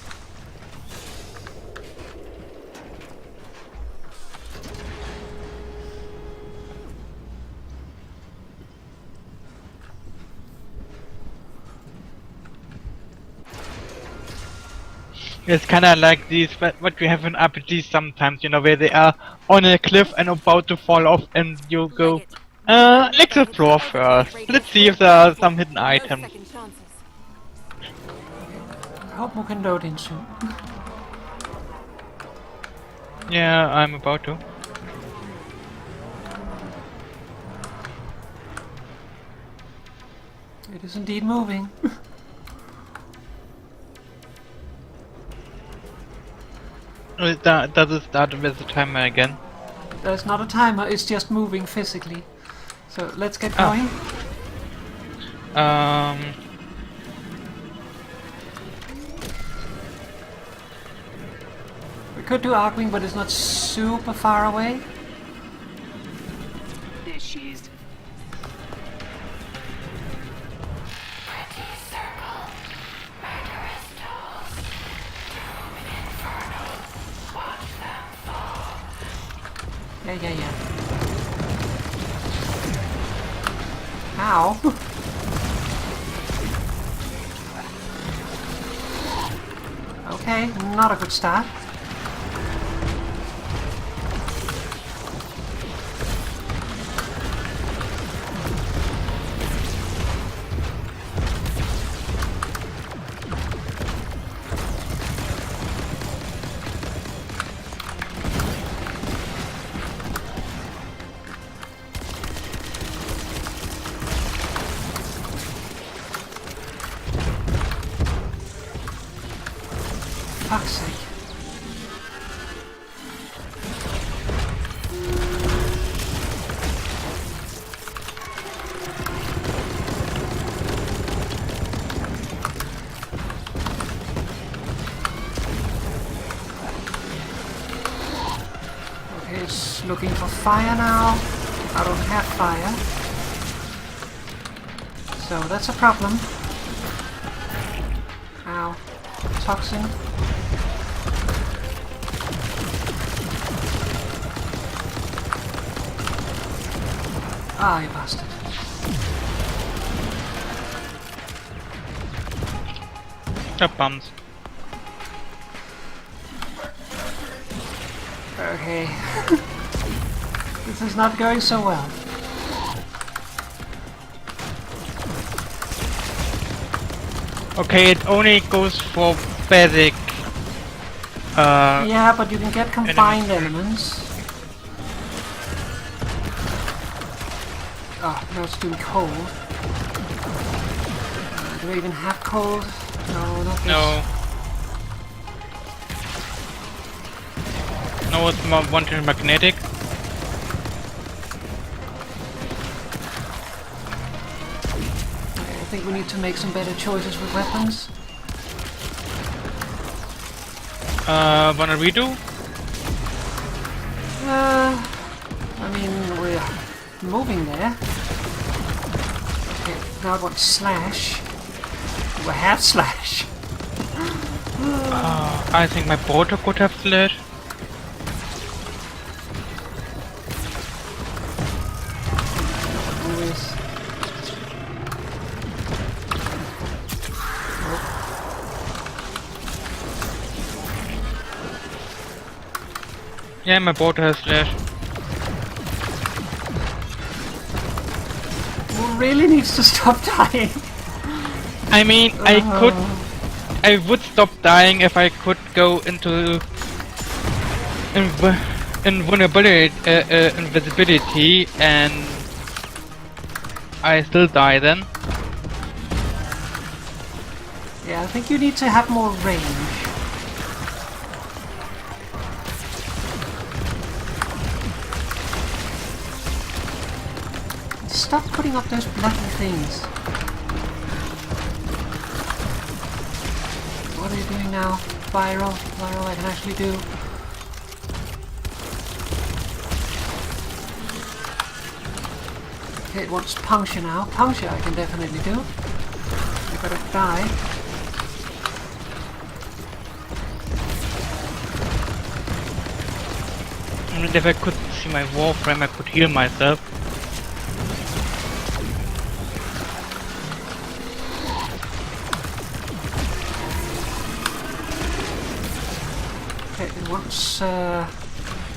It's kinda like these, what we have in RPGs sometimes, you know, where they are on a cliff and about to fall off and you go, let's explore first. Let's see if there are some hidden items. I hope we can load in soon. Yeah, I'm about to. It is indeed moving. Does it start with the timer again? There's not a timer, it's just moving physically. So let's get going. We could do Arcwing, but it's not super far away. There she is. Yeah. Ow. Okay, not a good start. Fuck's sake. Okay, it's looking for fire now. I don't have fire. So that's a problem. Ow. Toxin. Ah, you bastard. Bums. Okay. This is not going so well. Okay, it only goes for basic. Yeah, but you can get combined elements. Oh, no, it's doing cold. Do I even have cold? No, not this. No. No, it's more wanted magnetic. I think we need to make some better choices with weapons. Wanna redo? I mean, we're moving there. Okay, now I want slash. Do I have slash? I think my porter could have slash. Always. Yeah, my porter has slash. Who really needs to stop dying? I mean, I would stop dying if I could go into invisibility, and I still die then. Yeah, I think you need to have more range. Stop putting up those bloody things. are you doing now? Viral, I can actually do. Okay, it wants puncture now. Puncture I can definitely do. I gotta die. I mean, if I could see my Warframe, I could heal myself. Okay, it wants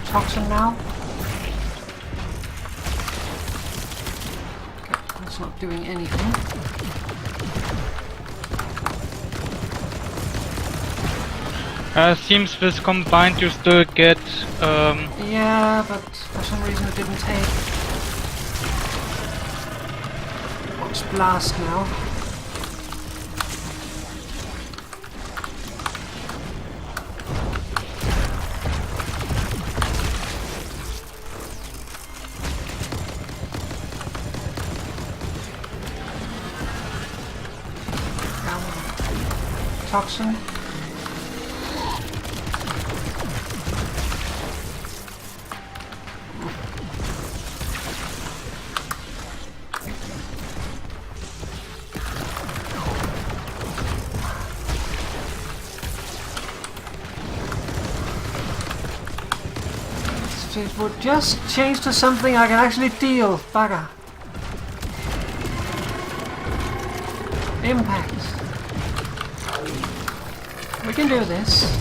toxin now. Okay, that's not doing anything. Seems with combined you still get Yeah, but for some reason it didn't take. What's blast now? Toxin. It would just change to something I can actually deal. Bugger. Impact. We can do this.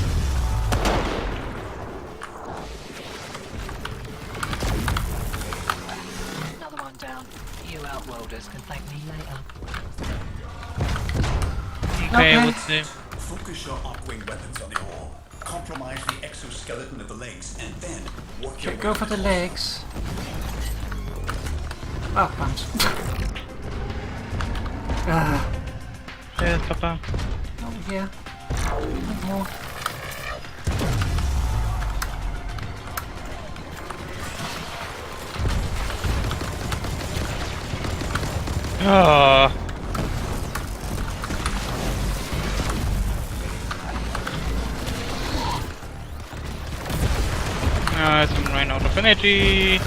Another one down. You outworlders can thank me later. okay, I would say. Focus your arc-wing weapons on the orb. Compromise the exoskeleton of the legs, and then work your Okay, go way for the across. legs. Oh, thanks. Yes, Papa. Over here. More. Oh. I'm running out of energy.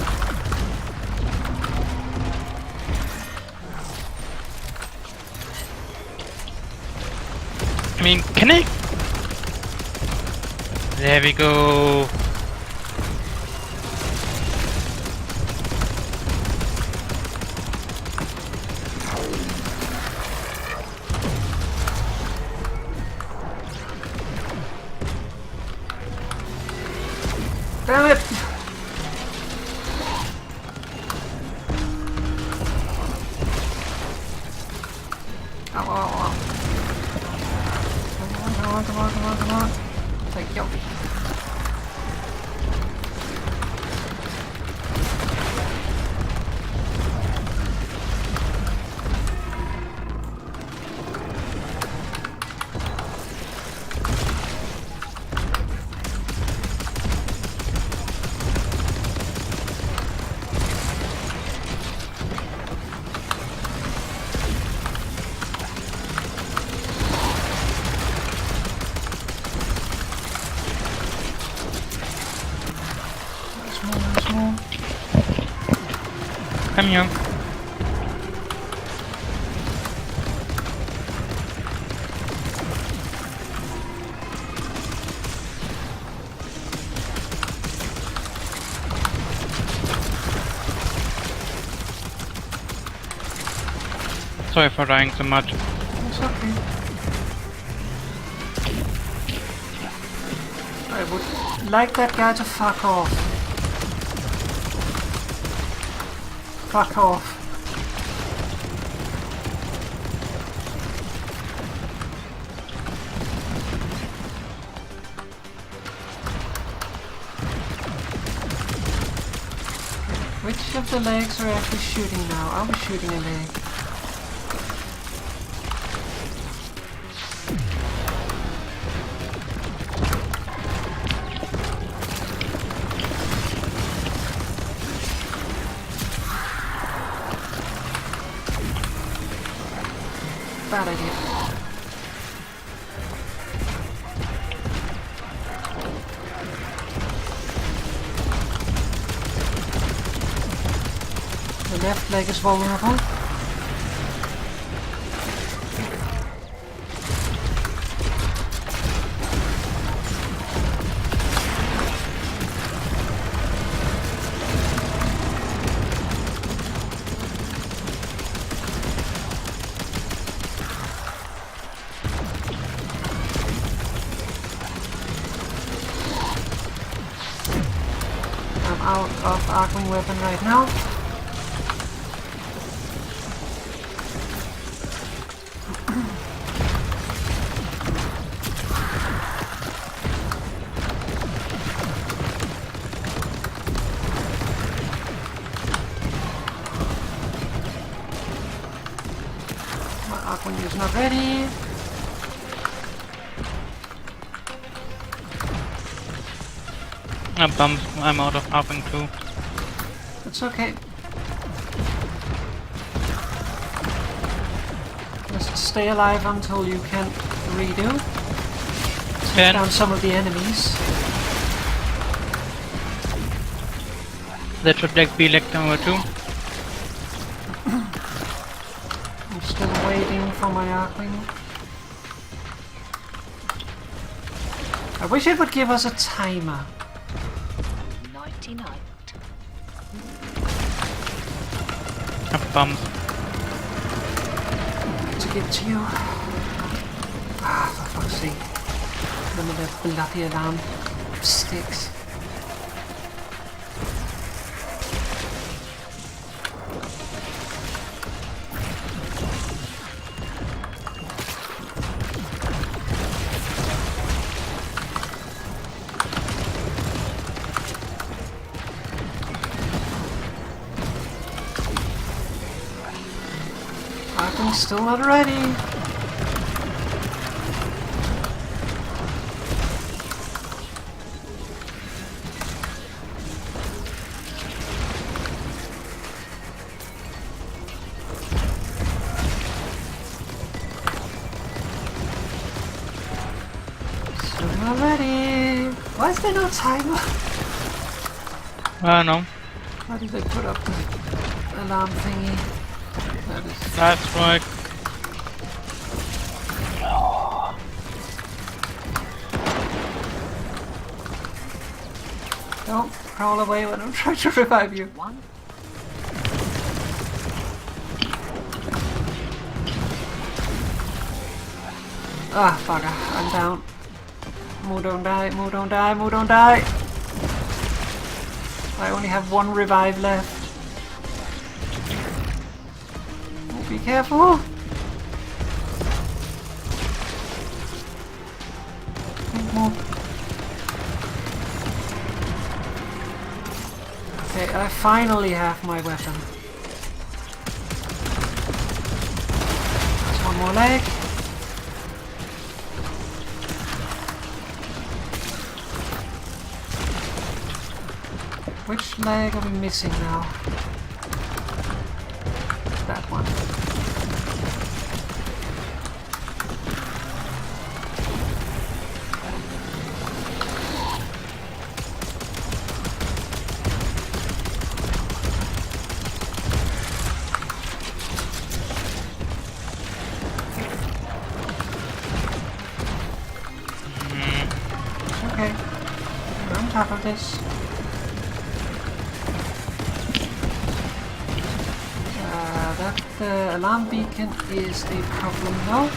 I mean, can I? There we go. Damn it! Ow, ow, ow. Come on. Thank you. Small. Come here. Sorry for dying so much. It's okay. I would like that guy to fuck off. Fuck off. Which of the legs are actually shooting now? Are we shooting a leg? Bad idea. The left leg is vulnerable. I'm out of arcing weapon right now. My arcing is not ready. I'm bummed. I'm out of harping too. It's okay. Just stay alive until you can redo. Take down some of the enemies. That should like be leg number 2. I'm still waiting for my arcing. I wish it would give us a timer. 99. I'm bummed. To get to you. Ah, for fuck's sake. None of that bloody alarm sticks. I'm still not ready. Still not ready. Why is there no timer? I don't know. Why did they put up the alarm thingy? That's right. Don't crawl away when I'm trying to revive you. Ah, fucker, I'm down. Moo don't die, moo don't die, moo don't die. I only have one revive left. Be careful! Okay, I finally have my weapon. There's one more leg. Which leg are we missing now? That one. Okay, we're on top of this. That alarm beacon is a problem now.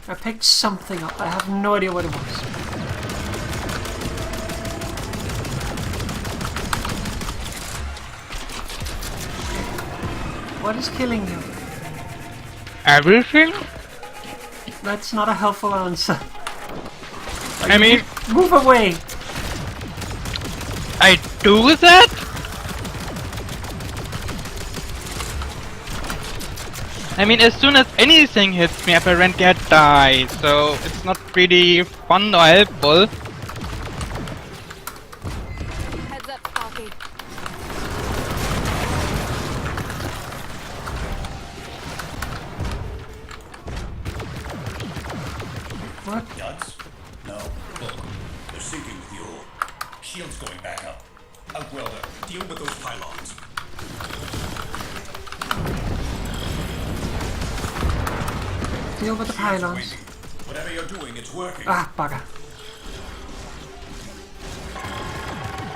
I picked something up. I have no idea what it was. What is killing you? Everything? That's not a helpful answer. I mean, move away. I do that? I mean, as soon as anything hits me, apparently I die, so it's not really fun or helpful. Heads up, Sparky. What? Duds? No. Look, they're sinking fuel. Shield's going back up. Outwelder, deal with those pylons. Deal with the Shield's pylons. waiting. Whatever you're doing, it's working. Ah, bugger.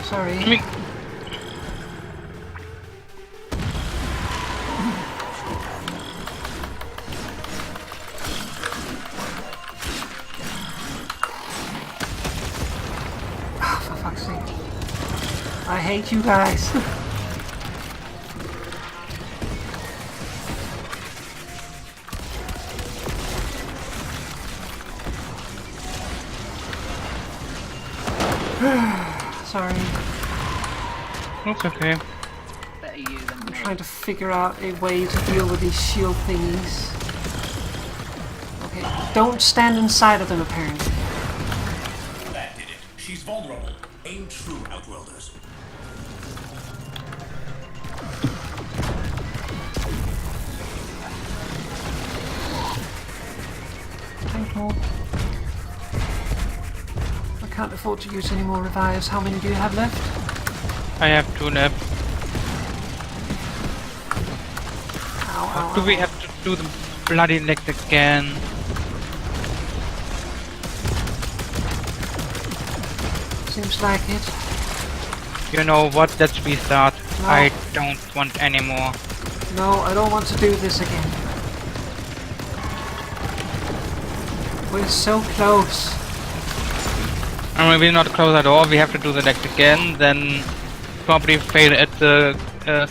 Sorry. I mean, Ah, for fuck's sake. I hate you guys. Sorry. it's okay. Better you than I'm me. trying to figure out a way to deal with these shield thingies. Okay, don't stand inside of them apparently. That did it. She's vulnerable. Aim true, Outwelders. Thank you. I can't afford to use any more revives. How many do you have left? I have 2 left. Ow, ow, Do we ow. have to do the bloody leg again? Seems like it. You know what? Let's restart. No. I don't want any more. No, I don't want to do this again. We're so close. I mean, we're not close at all. We have to do the leg again, then probably fail at the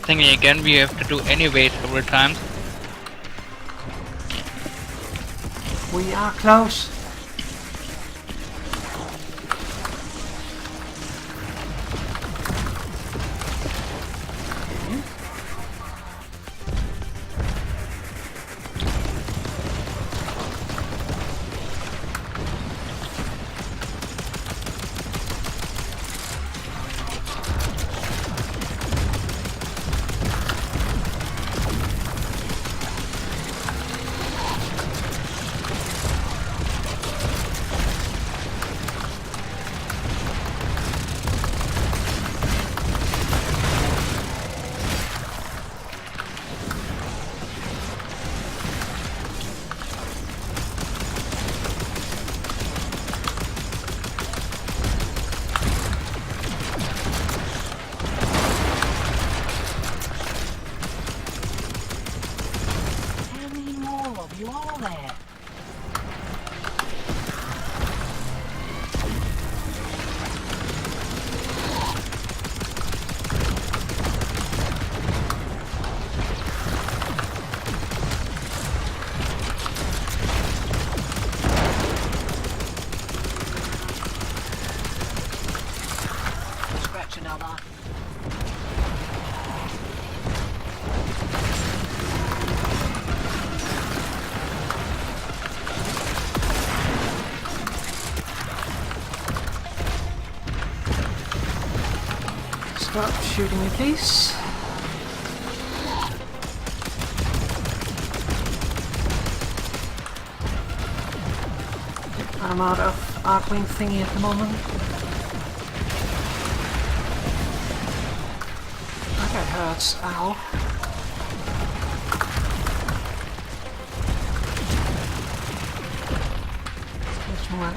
thingy again. We have to do anyway several times. We are close. How many more of you are there? Scratch another. Stop shooting me, please. I'm out of Arcwing thingy at the moment. That hurts. Ow. There's more.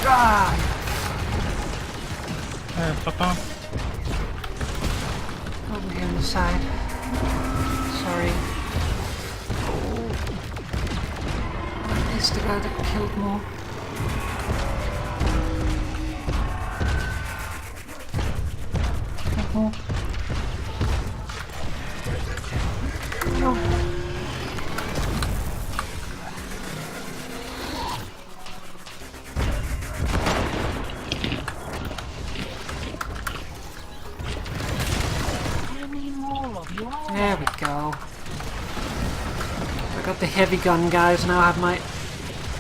Ah! Papa. Over here on the side. Sorry. It's the guy that killed more. Killed more. No. There we go. I got the heavy gun, guys. Now I have my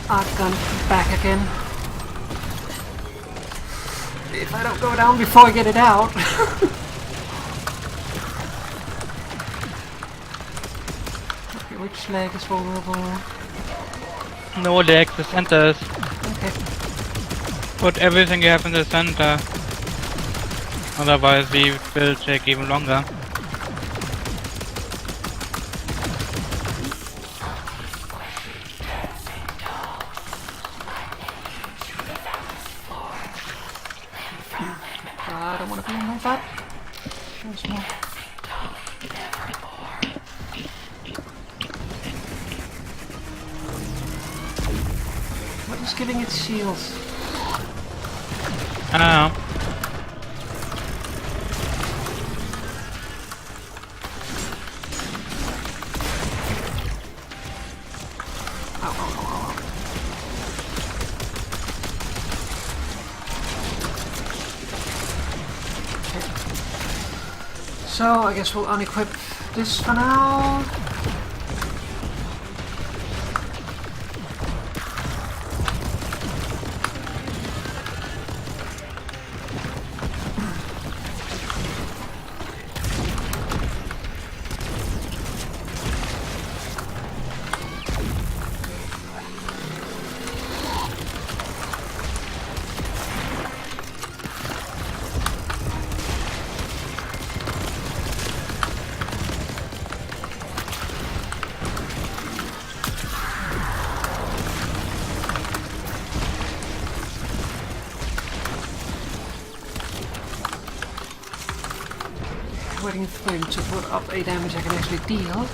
arc gun back again. If I don't go down before I get it out. Okay, which leg is vulnerable? No leg, the centers. Okay. Put everything you have in the center. Otherwise we will take even longer. I don't want to be in my butt. There's more. What is giving it shields? I don't know. So, I guess we'll unequip this for now. Waiting for him to put up a damage I can actually deal.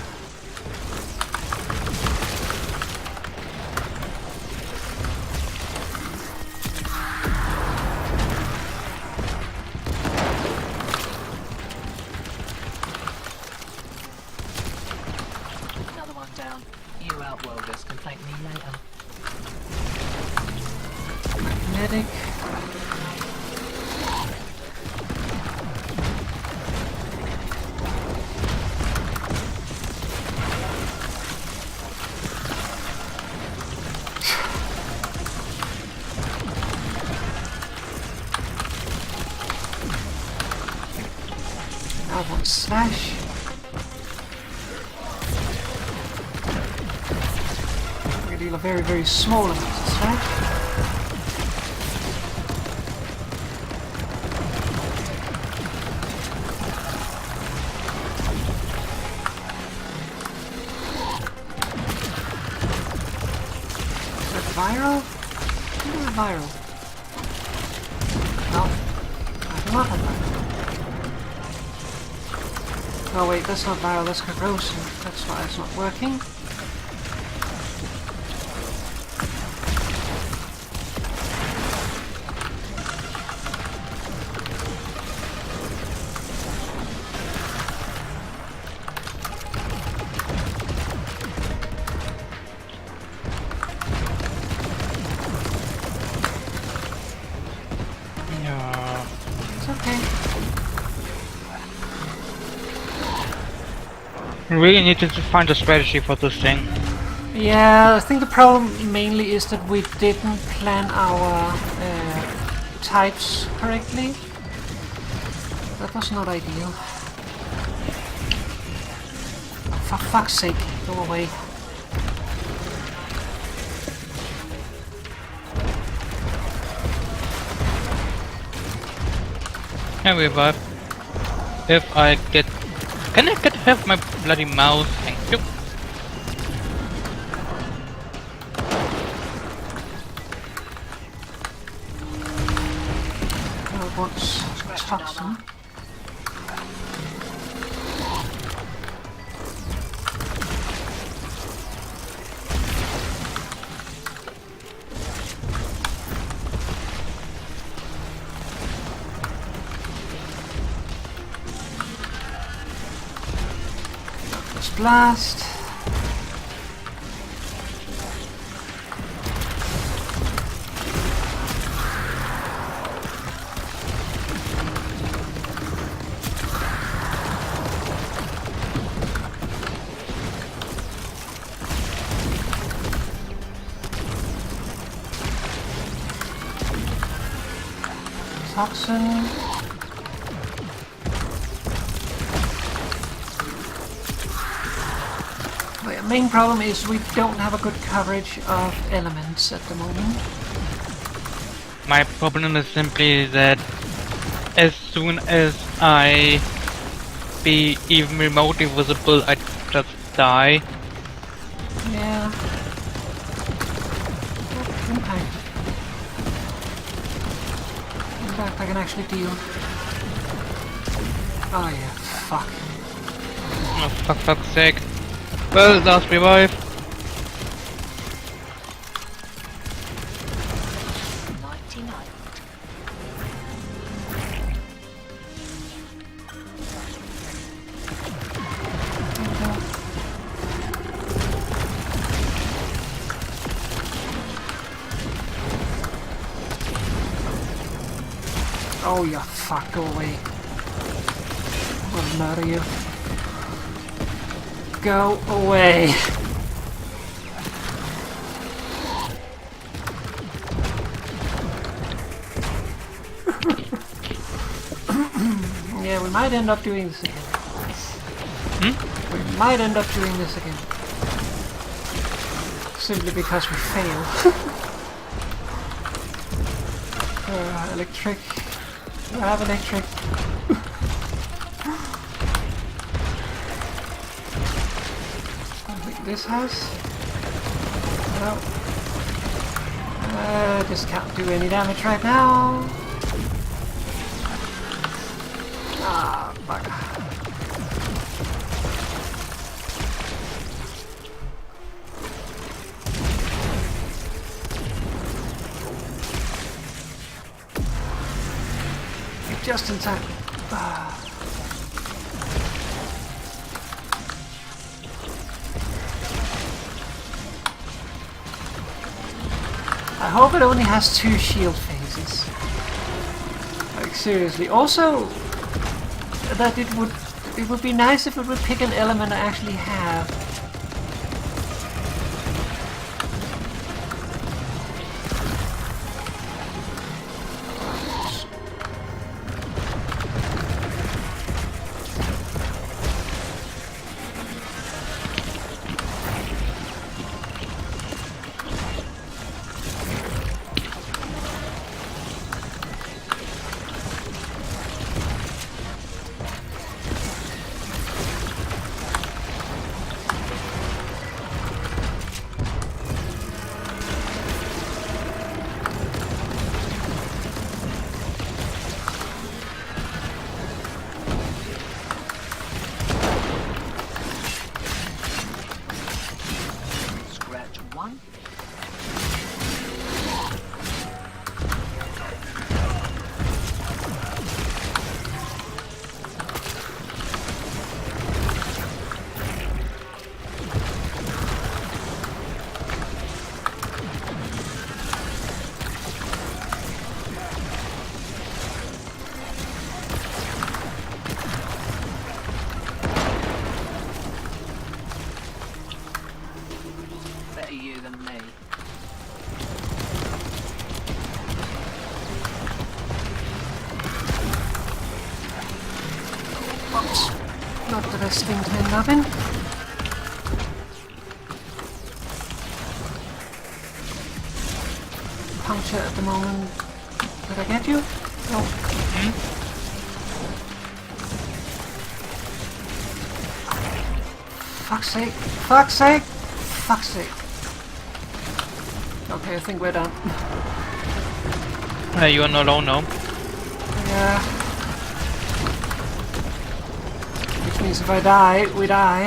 Another one down. You outworlders can thank me later. Magnetic. I want slash. I'm going to deal a very, very small amount of slash. Is that viral? What is viral? No, I do not have viral. Oh wait, that's not viral, that's corrosive. That's why it's not working. Yeah. It's okay. We really need to find a strategy for this thing. Yeah, I think the problem mainly is that we didn't plan our types correctly. That was not ideal. For fuck's sake, go away. Yeah, we revive. If I get... Can I have my bloody mouse? Thank you. I want toxin. blast. Toxin. The main problem is we don't have a good coverage of elements at the moment. My problem is simply that as soon as I be even remotely visible, I just die. Yeah. Oh, impact. Impact I can actually deal. Oh yeah, fuck. Oh, fuck's sake. Well, last revive. 99. Oh yeah, fuck, go away. I'll murder you. Go away. Yeah, we might end up doing this again. We might end up doing this again. Simply because we fail. Electric. Do I have electric? I think this has. No. Just can't do any damage right now. Ah, bugger. Just in time. Ah. I hope it only has 2 shield phases. Like seriously. Also, that it would be nice if it would pick an element I actually have. Scratch 1. Better you than me. Oops. Not the best thing to end up in. Puncture at the moment. Did I get you? No. Fuck's sake. Fuck's sake. Fuck's sake. Okay, I think we're done. You are not alone now. Yeah. Which means if I die, we die.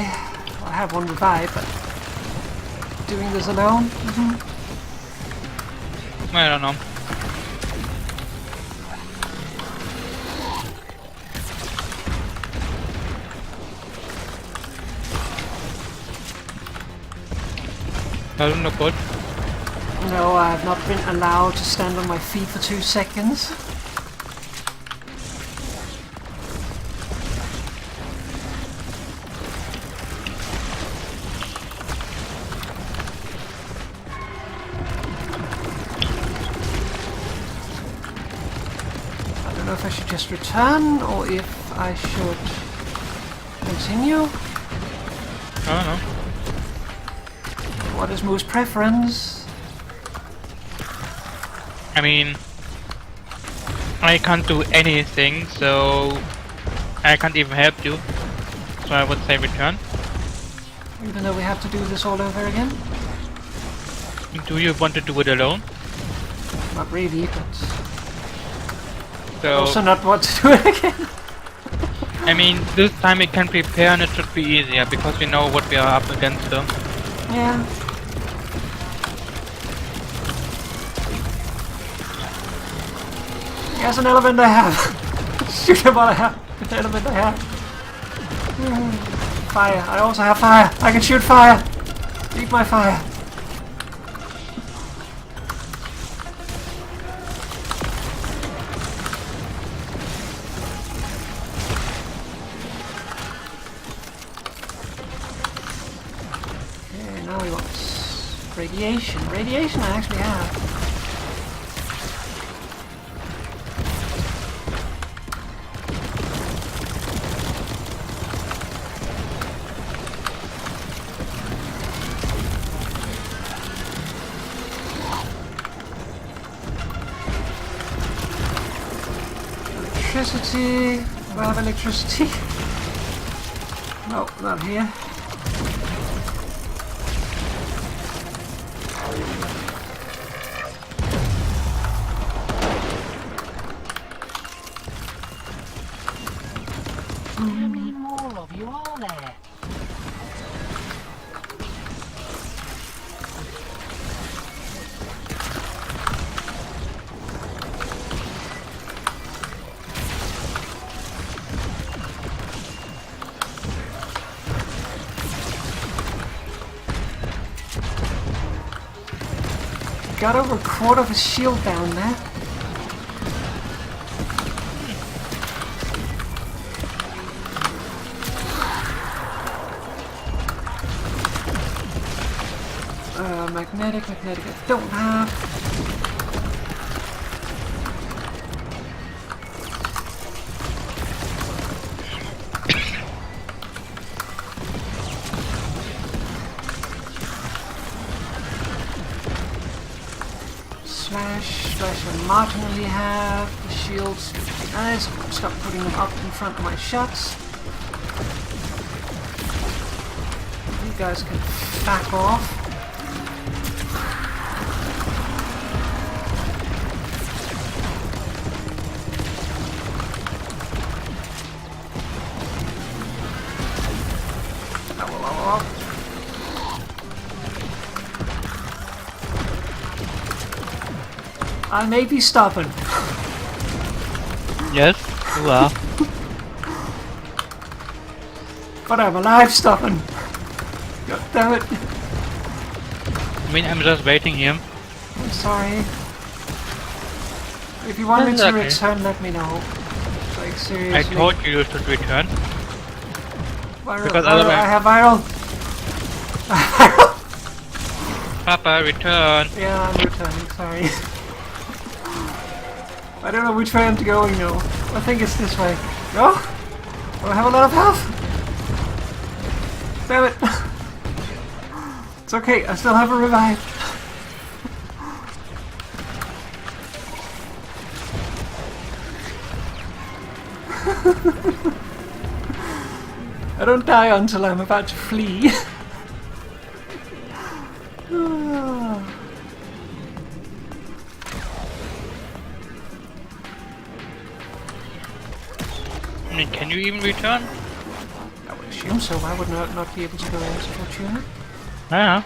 I have one revive, but doing this alone? I don't know. Doesn't look good. No, I have not been allowed to stand on my feet for 2 seconds. I don't know if I should just return or if I should continue. I don't know. What is Moo's preference? I mean, I can't do anything, so I can't even help you. So I would say return. Even though we have to do this all over again? Do you want to do it alone? Not really, but So also not want to do it again. I mean, this time we can prepare and it should be easier because we know what we are up against. So. Yeah. Here's an element I have. Shoot him while I have an element I have. Fire. I also have fire. I can shoot fire. Eat my fire. Okay, now we want radiation. Radiation I actually have. Electricity. Do I have electricity? No, not here. How many more of you are there? Got over a quarter of a shield down there. Magnetic, I don't have. Slash I marginally have. The shields would be nice. Stop putting them up in front of my shots. You guys can back off. I may be stubborn. Yes, you are. But I'm alive stubborn. God damn it. I mean, I'm just waiting here. I'm sorry. If you want me That's to okay. return, let me know. Like, seriously. I told you should return. Viral, because viral, otherwise- I have viral. Papa, return. Yeah, I'm returning, sorry. I don't know which way I'm going now. I think it's this way. No? Do I have a lot of health? Damn it. It's okay, I still have a revive. I don't die until I'm about to flee. I mean, can you even return? I would assume so. Why would not be able to go into Fortuna? Yeah.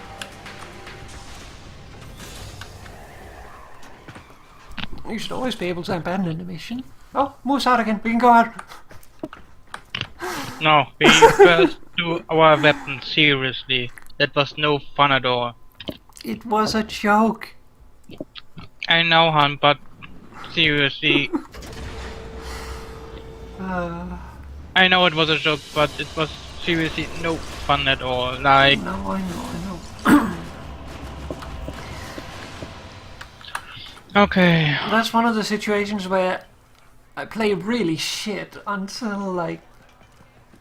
You should always be able to abandon the mission. Oh, Moose out again. We can go out. No, we first do our weapons seriously. That was no fun at all. It was a joke. I know, hon, but seriously, I know it was a joke, but it was seriously no fun at all. Like, No, I know. okay, That's one of the situations where I play really shit until like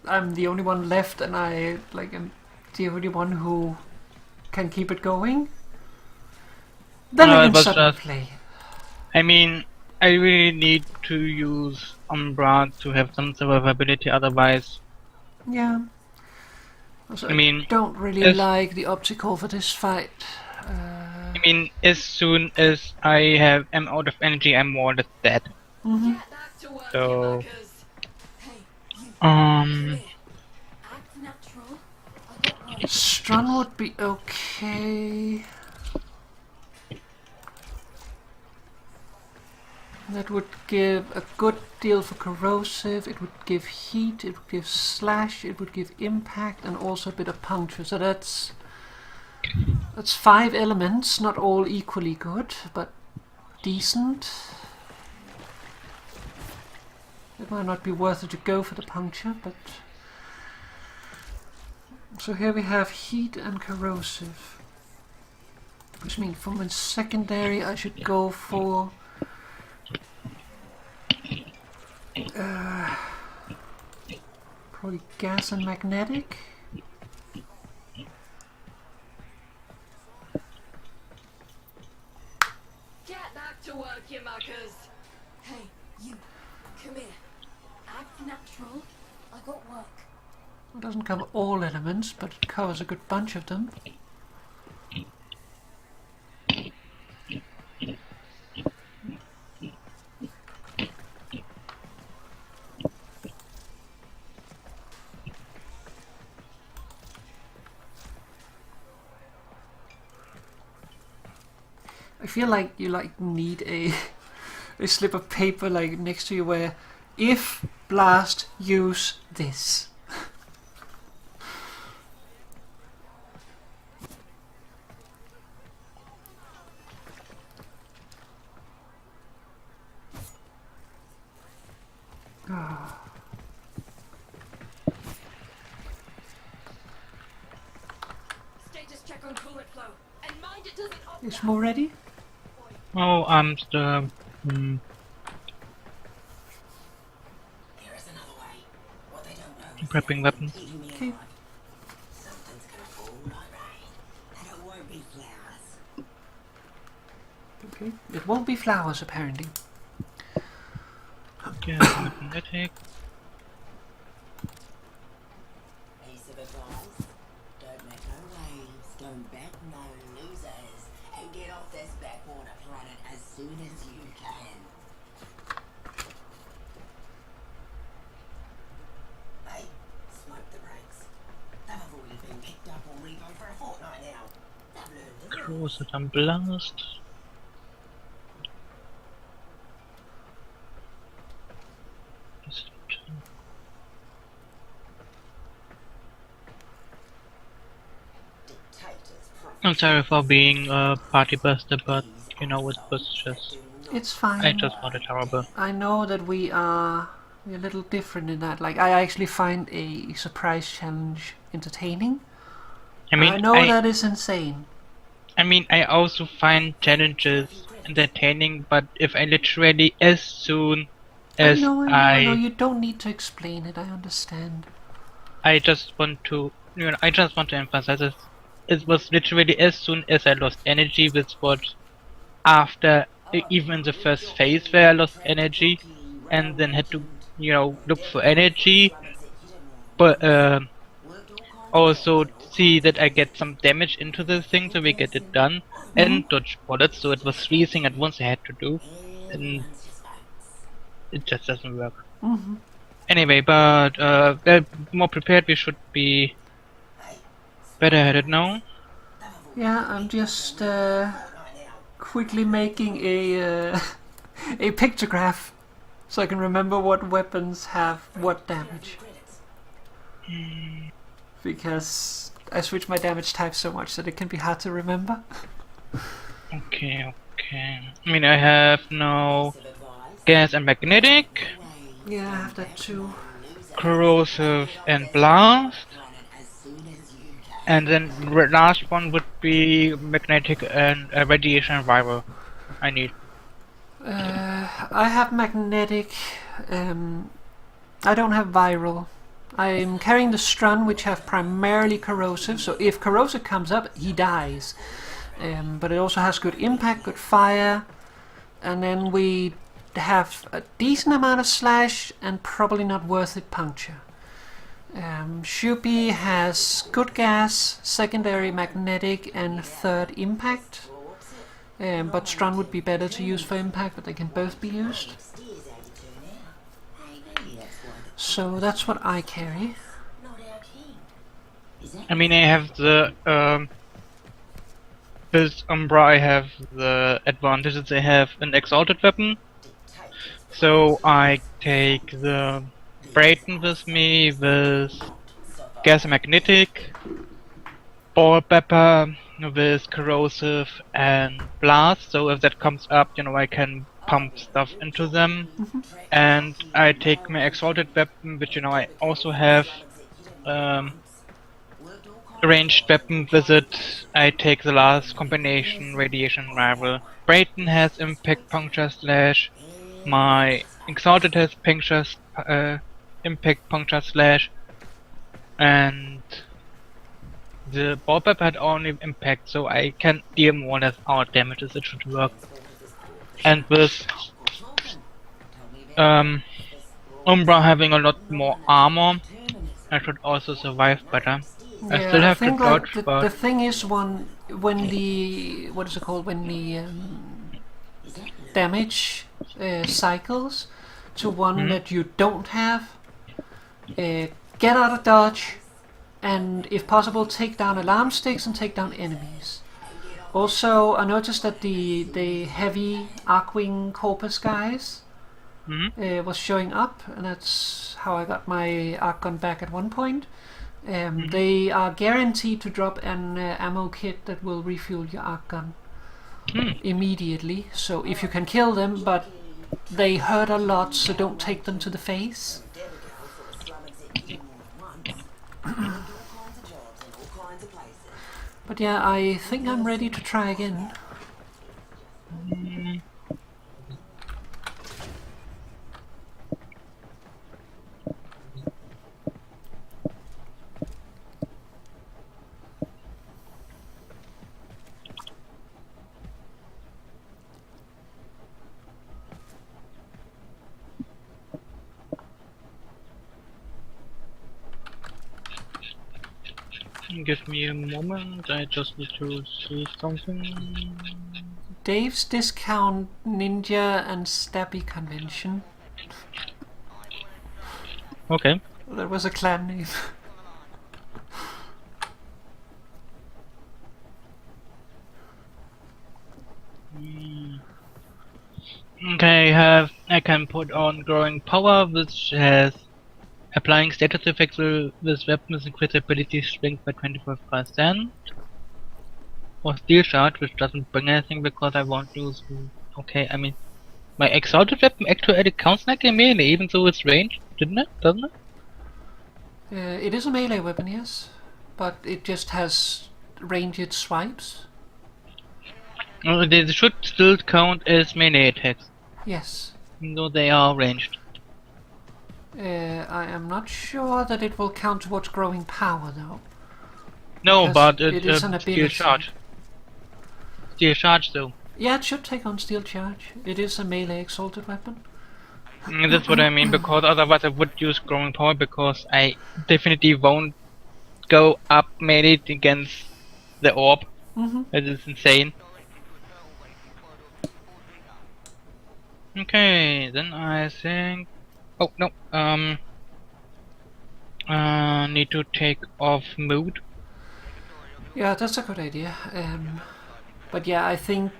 I'm the only one left and I like am the only one who can keep it going. Then I it can was suddenly just, play. I mean, I really need to use Umbra to have some survivability, otherwise, Yeah. Also, I mean, don't really as- like the optical for this fight. as soon as am out of energy, I'm more or less dead. Mhm. Get back to work, So, you muckers. Hey, you. Come here. Act natural. I got work. Stun would be okay. That would give a good deal for corrosive, it would give heat, it would give slash, it would give impact, and also a bit of puncture. So that's 5 elements, not all equally good, but decent. It might not be worth it to go for the puncture, but... So here we have heat and corrosive. Which means for my secondary I should go for... probably gas and magnetic. Get back to work, you muckers. Hey, you. Come here. Act natural. I got work. It doesn't cover all elements, but it covers a good bunch of them. I feel like you need a slip of paper next to you where if blast use this. Status check on coolant flow. And mind it doesn't Is more ready? oh, I'm still. There is another way. What they don't know is Prepping weapons. keeping me Okay. alive. Something's gonna fall, alright. And it won't be flowers. Okay. It won't be flowers apparently. Yeah, magnetic. Piece of advice. Don't make no waves, don't bet no losers, and get off this backwater planet as soon as you can. Hey, smoke the brakes. They've already been picked up on repo for a fortnight now. They've learned the rules. Close it and blast. Dictators I'm sorry for being a party buster, but you know, it was just. It's fine. I just wanted horrible. I know that we're a little different in that. Like, I actually find a surprise challenge entertaining. I mean, I know that is insane. I mean, I also find challenges entertaining, but if I literally, as soon as I know, you don't need to explain it, I understand. I just want to, I just want to emphasize this. It was literally as soon as I lost energy, which was after, even in the first phase where I lost energy, and then had to, look for energy, but also see that I get some damage into the thing so we get it done, and dodge bullets, so it was 3 things at once I had to do, and it just doesn't work. Anyway, but more prepared we should be better at it now. Yeah, I'm just quickly making a a pictograph so I can remember what weapons have what damage. Because I switch my damage type so much that it can be hard to remember. Okay. I mean, I have now gas and magnetic, Yeah, I have that too. corrosive and blast, and then last one would be magnetic and radiation and viral. I need. I have magnetic. I don't have viral. I'm carrying the Strun, which have primarily corrosive, so if corrosive comes up, he dies. But it also has good impact, good fire, and then we have a decent amount of slash and probably not worth it puncture. Shupi has good gas, secondary magnetic, and third impact. But Strun would be better to use for impact, but they can both be used. So that's what I carry. I mean, I have the with Umbra. I have the advantages. I have an exalted weapon, so I take the Brayton with me with gas and magnetic, ball pepper with corrosive and blast. So if that comes up, you know, I can pump stuff into them. And I take my exalted weapon, which, you know, I also have ranged weapon with it. I take the last combination, radiation rival. Brayton has impact, puncture, slash. My exalted has puncture, impact, puncture, slash. And the ball pepper had only impact, so I can deal more or less out damages. It should work. And with Umbra having a lot more armor, I should also survive better. Yeah, I still have to think dodge, like but the thing is when the what is it called, when the damage cycles to one that you don't have, get out of dodge, and if possible take down alarm sticks and take down enemies. Also, I noticed that the heavy Arcwing Corpus guys was showing up, and that's how I got my arc gun back at one point. They are guaranteed to drop an ammo kit that will refuel your arc gun immediately. So if you can kill them, but they hurt a lot, so don't take them to the face. But yeah, I think I'm ready to try again. give me a moment, I just need to see something. Dave's Discount Ninja and Stabby Convention. Okay. That was a clan name. Okay, I can put on Growing Power, which has applying status effects with weapons increase ability strength by 25%. Or Steel Charge, which doesn't bring anything because I won't use. Okay, I mean, my exalted weapon actually counts like a melee, even though it's ranged, didn't it? Doesn't it? It is a melee weapon, yes, but it just has ranged swipes. They should still count as melee attacks. Yes. Even though they are ranged. I am not sure that it will count towards Growing Power, though. No, but it is an ability. Steel Charge. Steel Charge, though. Yeah, it should take on Steel Charge. It is a melee exalted weapon. That's what I mean, because otherwise I would use Growing Power, because I definitely won't go up melee against the orb. That is insane. Okay, then I think... Oh, no, need to take off mood. Yeah, that's a good idea. But yeah, I think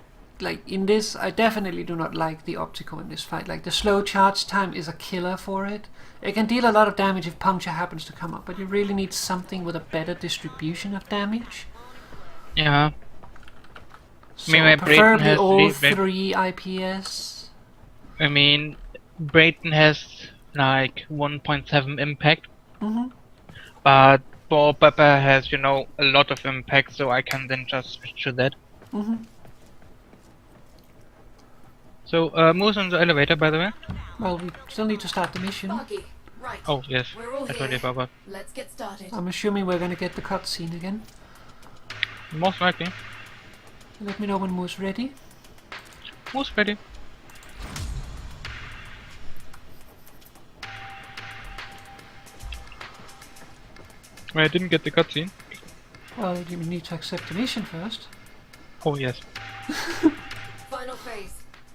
like in this, I definitely do not like the optical in this fight. Like the slow charge time is a killer for it. It can deal a lot of damage if puncture happens to come up, but you really need something with a better distribution of damage. Yeah. So my Brayton preferably has all three- 3 IPS. I mean, Brayton has like 1.7 impact, but Ball Pepper has, you know, a lot of impact, so I can then just switch to that. So, moves on the elevator, by the way. Well, we still need to start the mission. Sparky, right. Oh, yes. We're all I totally here. forgot. Let's get started. I'm assuming we're gonna get the cutscene again. Most likely. Let me know when Moose ready. Most ready. I didn't get the cutscene. Well, you need to accept the mission first. Oh, yes. Final phase.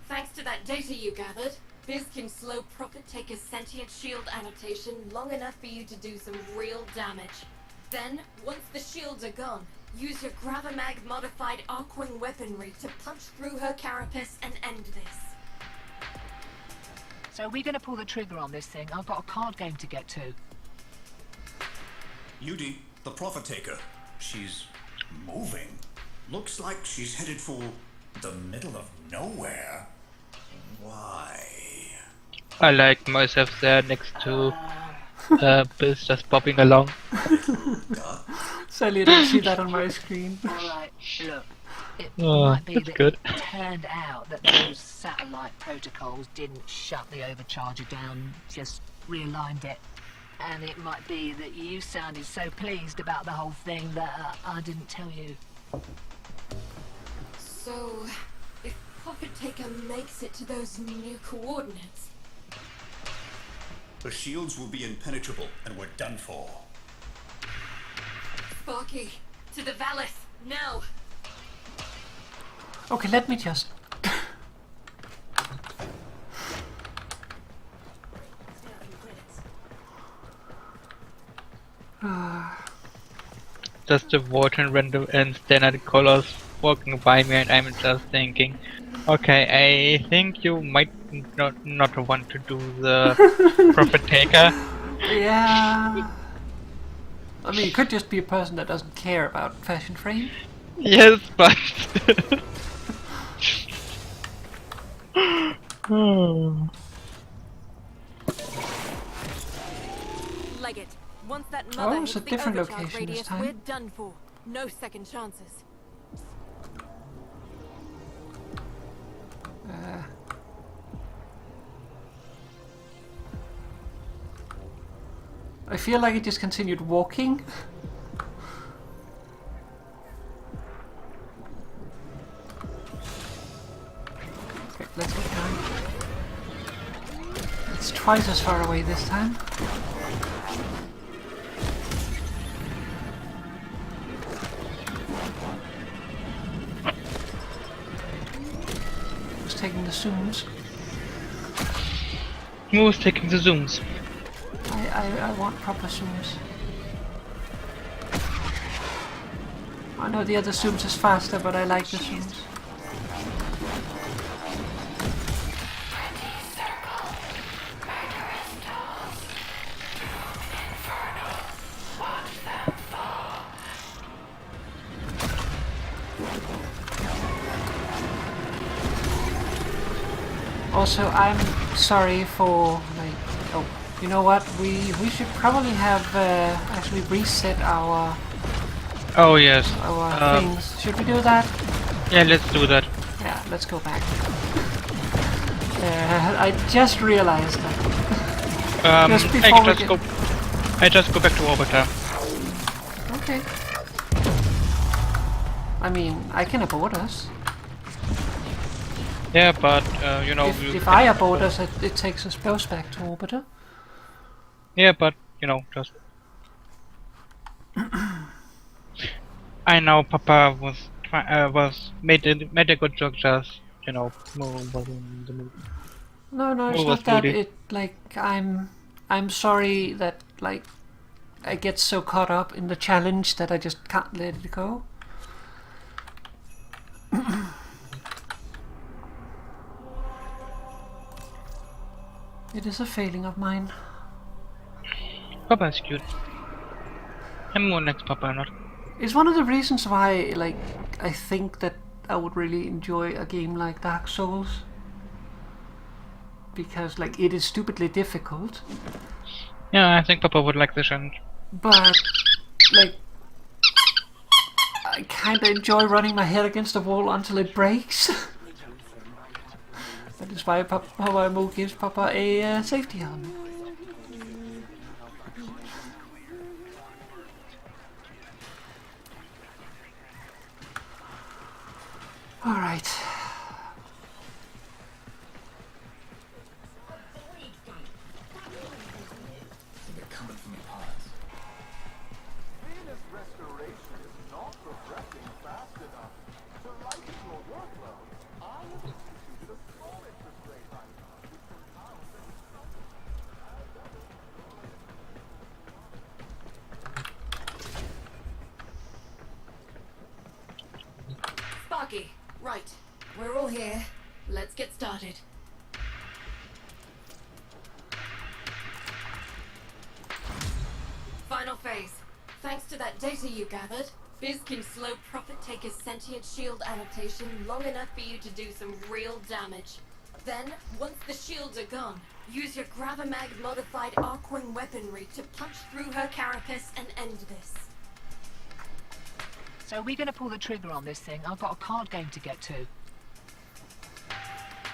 Thanks to that data you gathered, Biz can slow Profit-Taker's sentient shield annotation long enough for you to do some real damage. Then, once the shields are gone, use your Gravamag modified Arcwing weaponry to punch through her carapace and end this. So we're gonna pull the trigger on this thing. I've got a card game to get to. Yudi, the Profit-Taker. She's moving. Looks like she's headed for the middle of nowhere. Why? I like myself there next to Biz just popping along. Sadly, I don't see that on my screen. Alright, look. It Oh, might be that's that good. it turned out that those satellite protocols didn't shut the overcharger down, just realigned it. And it might be that you sounded so pleased about the whole thing that I didn't tell you. So, if Profit-Taker makes it to those new coordinates, The shields will be impenetrable, and we're done for. Sparky, to the Valis, now! Okay, let me just... Just the water and random and standard colors walking by me, and I'm just thinking, okay, I think you might not want to do the Profit-Taker. Yeah... I mean, it could just be a person that doesn't care about fashion frame. Yes, but Leg it. Once that Oh, mother it's hits a the different overcharge location this radius, time. we're done for. No second chances. I feel like it just continued walking. Okay, let's get going. It's twice as far away this time. Just taking the zooms. who's taking the zooms? I want proper zooms. I know the other zooms is faster, but I like the zooms. Also, I'm sorry for like. Oh, you know what? We should probably have actually reset our Oh yes. things. Should we do that? Yeah, let's do that. Yeah, let's go back. I just realized that. Just before we get- I just go back to Orbiter. Okay. I mean, I can abort us. Yeah, but you know. If I abort us, it takes us both back to Orbiter. Yeah, but you know, just. I know Papa was made a good job, just you know, move the move. No, it's What not was that. Moody? It like I'm sorry that like I get so caught up in the challenge that I just can't let it go. It is a failing of mine. Papa is cute. I'm more next Papa or not. It's one of the reasons why, like, I think that I would really enjoy a game like Dark Souls. Because, like, it is stupidly difficult. Yeah, I think Papa would like the challenge. But, like, I kinda enjoy running my head against the wall until it breaks. That is why Papa Mo gives Papa a safety helmet. Alright. They're coming from your parts. Venus restoration is not progressing fast enough to lighten your workload. I have instituted a small interest rate on Sparky, right. We're all here. Let's get started. Final phase. Thanks to that data you gathered, Biz can slow Profit-Taker's sentient shield adaptation long enough for you to do some real damage. Then, once the shields are gone, use your Gravimag modified Arcwing weaponry to punch through her carapace and end this. So we're going to pull the trigger on this thing. I've got a card game to get to.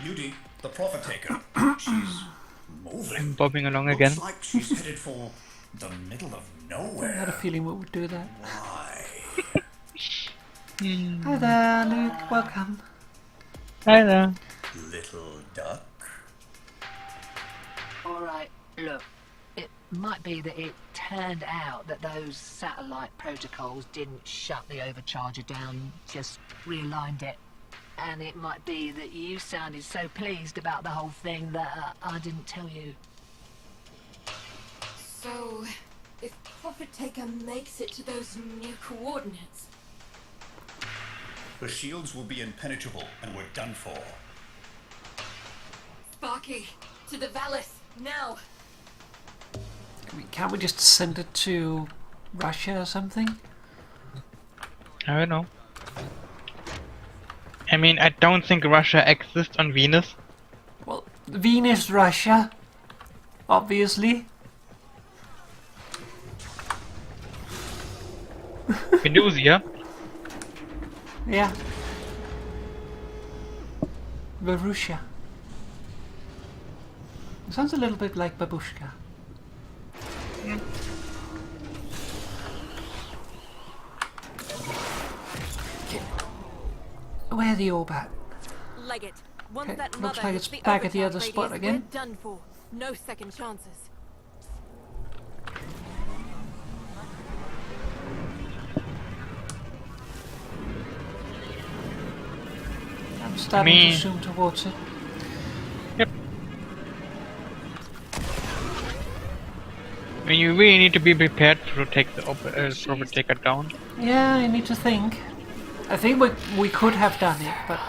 Ludi, the Profit-Taker. She's moving. I'm bobbing along Looks again. like she's headed for the middle of I had a nowhere. feeling we would do that. Why? Hi there, Luke. Welcome. Hi there. Little duck. Alright, look. It might be that it turned out that those satellite protocols didn't shut the overcharger down, just realigned it. And it might be that you sounded so pleased about the whole thing that I didn't tell you. So, if Profit-Taker makes it to those new coordinates, The shields will be impenetrable and we're done for. Sparky, to the Valis, now! Can't we just send it to Russia or something? I don't know. I mean, I don't think Russia exists on Venus. Well, Venus, Russia, obviously. Venusia. Yeah. Varusha. Sounds a little bit like babushka. Okay. Where the orb at? Leg it. Once Okay, that looks mother like hits it's the back at the overcharge other spot radius, again. We're done for. No second chances. I'm starting to zoom towards it. Yep. I mean, you really need to be prepared to take the Profit-Taker down. Yeah, I need to think. I think we could have done it, but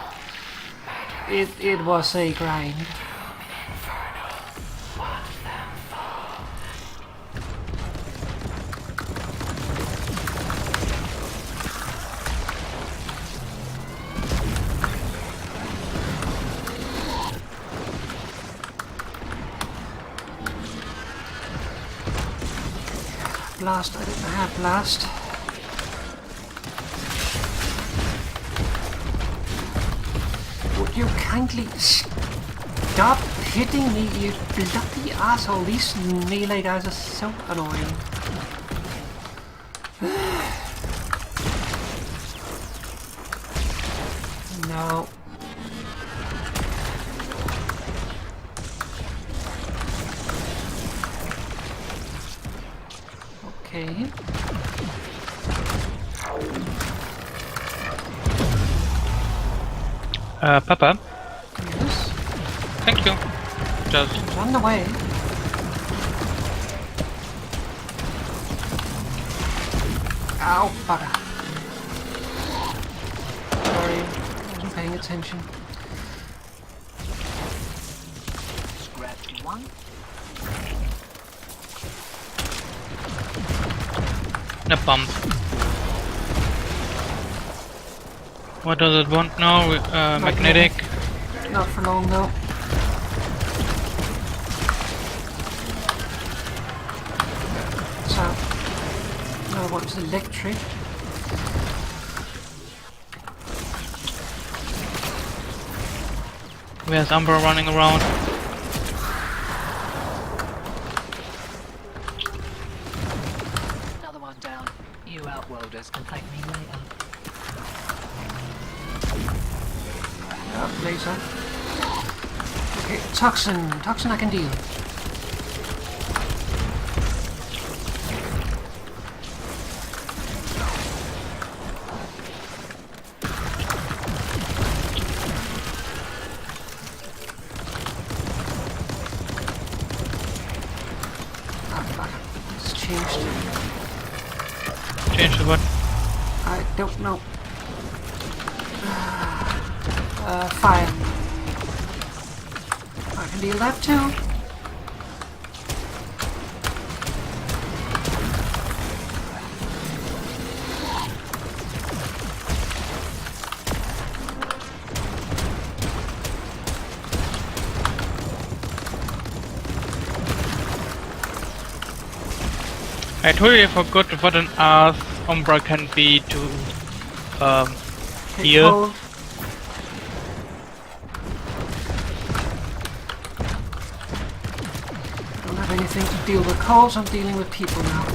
it was a grind. Blast, I didn't have blast. Would you kindly stop hitting me, you bloody asshole? These melee guys are so annoying. No. Okay. Papa, Yes. thank you. Just It's on the way. Ow, bugger. Sorry, I wasn't paying attention. Scrapped one. The pump. What does it want now? Magnetic. Not for long though. So, another one's electric. Where's Umbra running around? Another one down. You outworlders can thank me later. Laser. Okay, toxin. Toxin I can deal. It's changed. Change to what? I don't know. Fire. I can deal that too. I totally forgot what an ass Umbra can be to Take heal. hold. I don't have anything to deal with calls, I'm dealing with people now.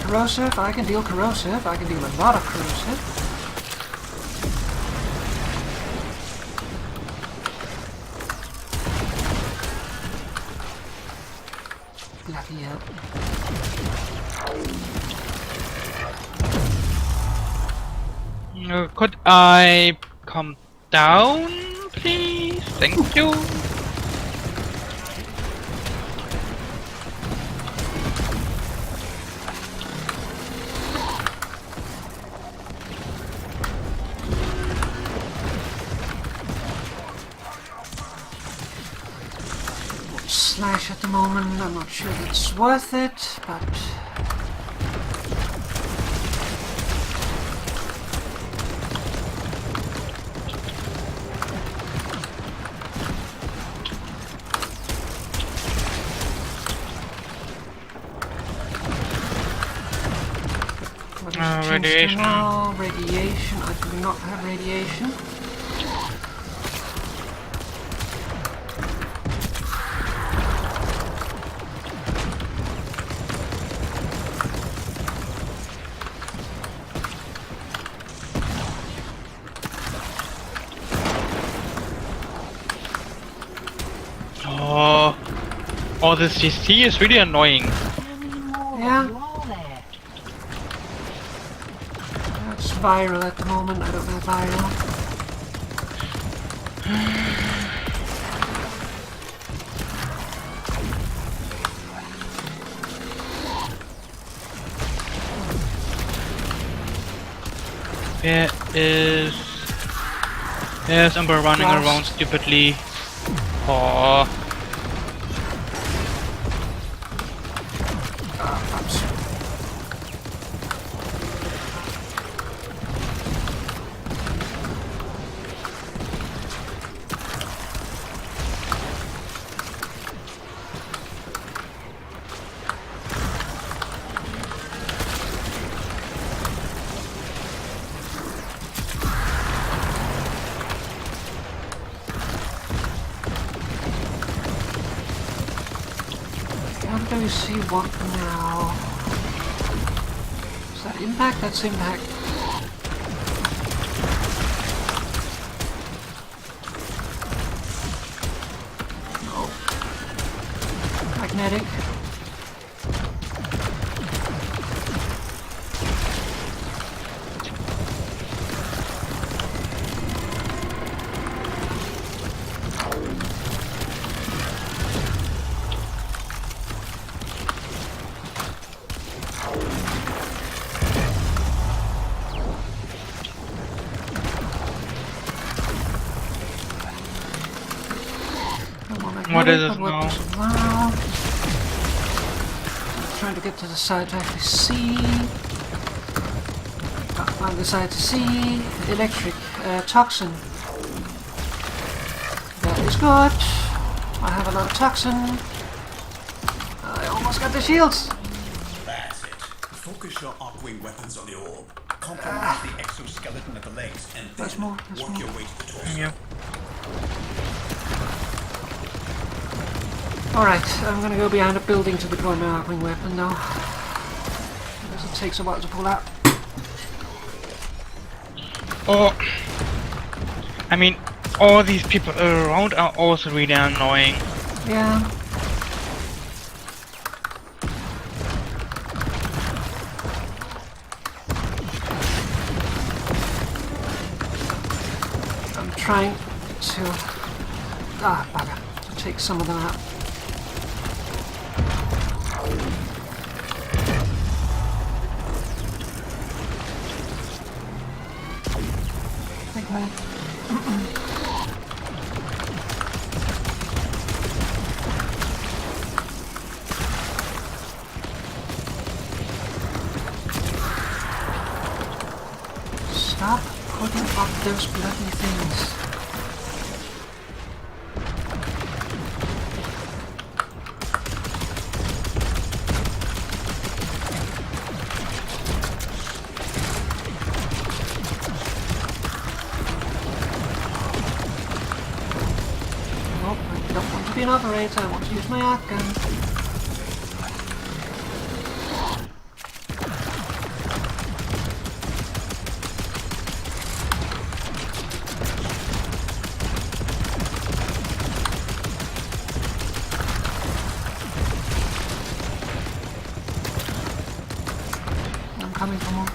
Corrosive, I can deal corrosive. I can deal a lot of corrosive. Bloody hell. Could I come down, please? Thank you. Slash at the moment, I'm not sure it's worth it, but... What is it changed to radiation. now? Radiation, I do not have radiation. Oh, this CC is really annoying. Yeah. It's viral at the moment, I don't have viral. There's Umbra running Lost. around stupidly. Oh. What do we see what now? Is that impact? That's impact. No. Magnetic. What it, is but it what now? does it now? Trying to get to the side to actually see. On the side to see. Electric toxin. That is good. I have a lot of toxin. I almost got the shields. That's it. Focus your arc-wing weapons on the orb. Compromise the exoskeleton at the legs, and then There's more, there's work more. your way to the torso. Yeah. Alright, I'm gonna go behind a building to deploy my arc-wing weapon now. Because it takes a while to pull out. Or, I mean, all these people around are also really annoying. Yeah. I'm trying to... bugger. To take some of them out. Big man. Stop putting up those bloody things. Nope, I don't want to be an operator, I want to use my arc gun. I'm coming for more.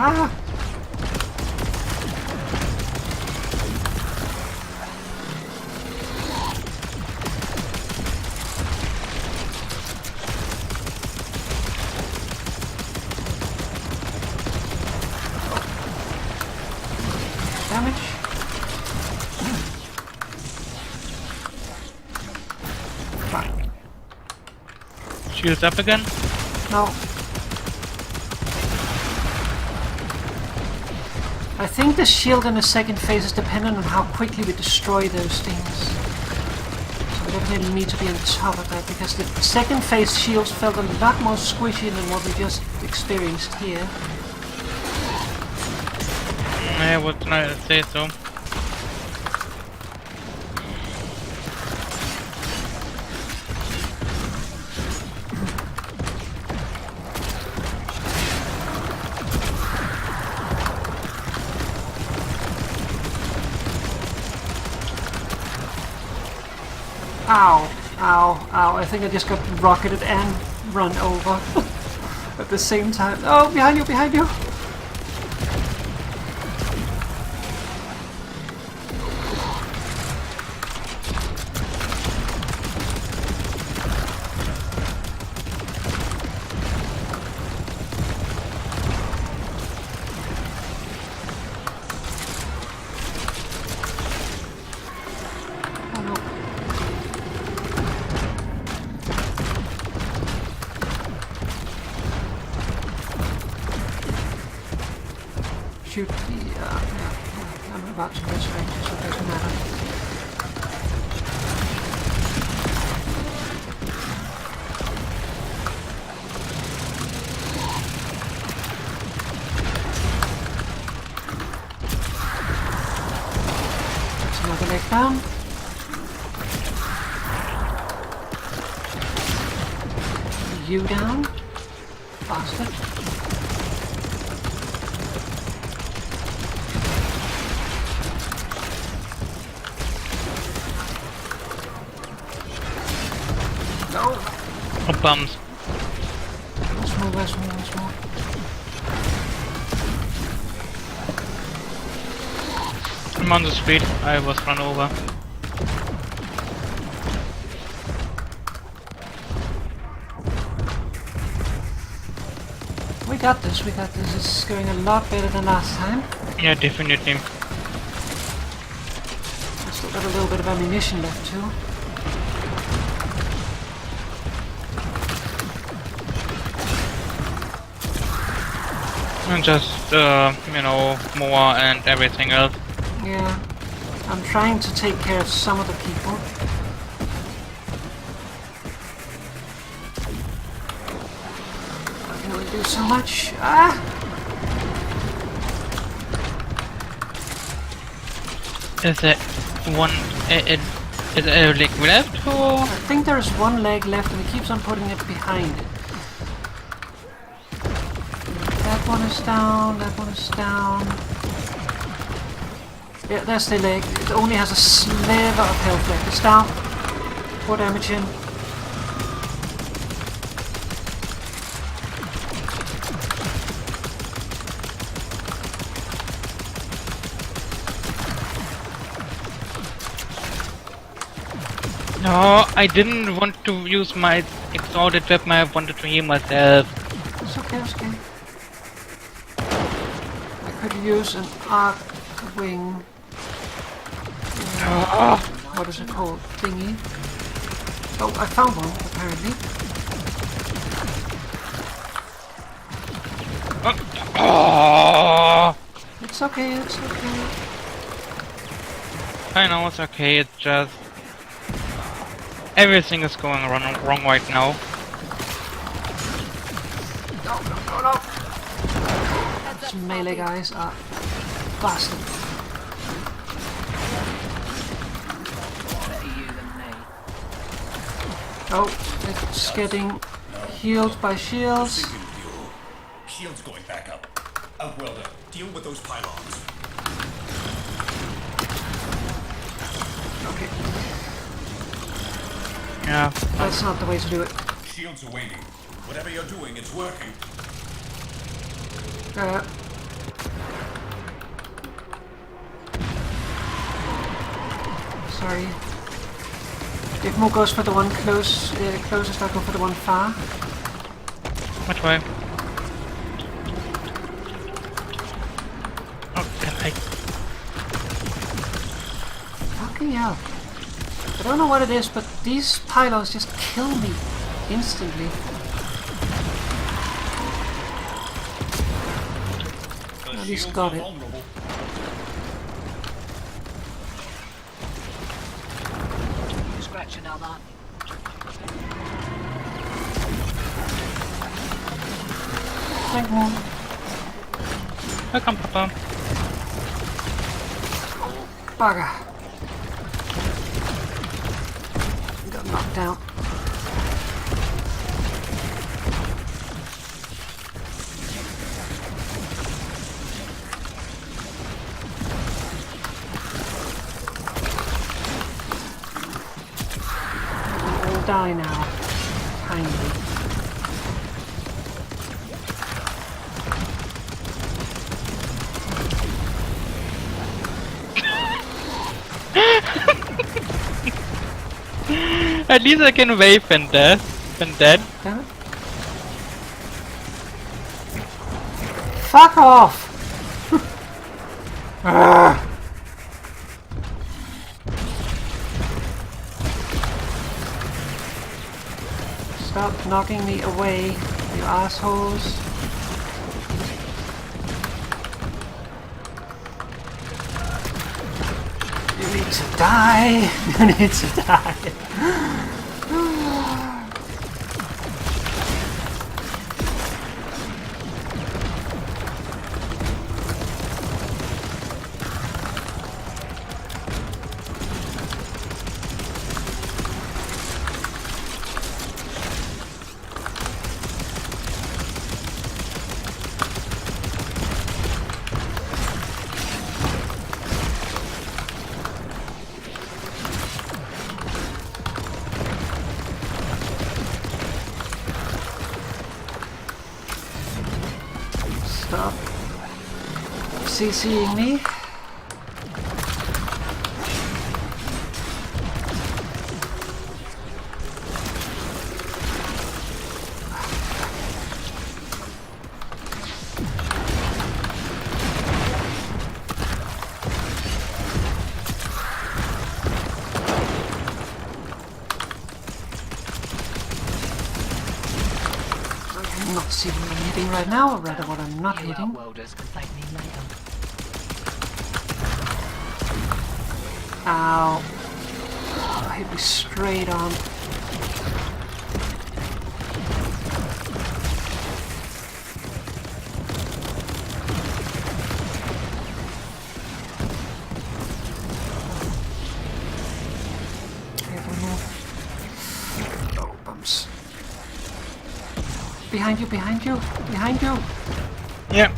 Ah! Damage. Fine. Shields up again? No. I think the shield in the second phase is dependent on how quickly we destroy those things. So we definitely need to be on top of that, because the second phase shields felt a lot more squishy than what we just experienced here. I would not say so. Ow, ow, ow. I think I just got rocketed and run over at the same time. Oh, behind you, behind you. Oh no. Shoot the, yeah, I'm about to miss range, so it doesn't matter. That's another leg down. You down, bastard. No! Oh, bums. Once more, once more, once more. I'm on the street. I was run over. got this, we got this. It's going a lot better than last time. Yeah, definitely. I still got a little bit of ammunition left too. And just, you know, more and everything else. Yeah. I'm trying to take care of some of the people. I can only do so much. Ah! Is there one... is there a leg left or...? I think there's one leg left and he keeps on putting it behind it. That one is down, that one is down. Yeah, that's the leg. It only has a sliver of health left. It's down. 4 damage in. No, I didn't want to use my exalted weapon. I wanted to heal myself. It's okay, it's okay. I could use an arc wing. What is it called? Thingy. Oh, I found one, apparently. It's okay, it's okay. I know it's okay, it's just... everything is going wrong right now. No. These melee guys are bastard. Oh, it's getting healed by shields. Shields going back up. Outwelder, deal with those pylons. Okay. Yeah. That's not the way to do it. Shields are waning. Whatever you're doing, it's working. Sorry. If Mo goes for the one closest, I'll go for the one far. Which way? Oh, can I? Fucking hell. I don't know what it is, but these pylons just kill me instantly. At least got it. Scratch another. Thank you. Welcome, Papa. Bugger. Got knocked out. They'll all die now. Kindly. At least I can wave and dead. Damn it. Fuck off! Ah. Stop knocking me away, you assholes. You need to die! You need to die! Stop CCing me. See what I'm hitting right now, or rather what I'm not You hitting. outworlders can thank me later. Ow. Oh, hit me straight on. Careful, move. Oh, bumps. Behind you, behind you, behind you! Yeah.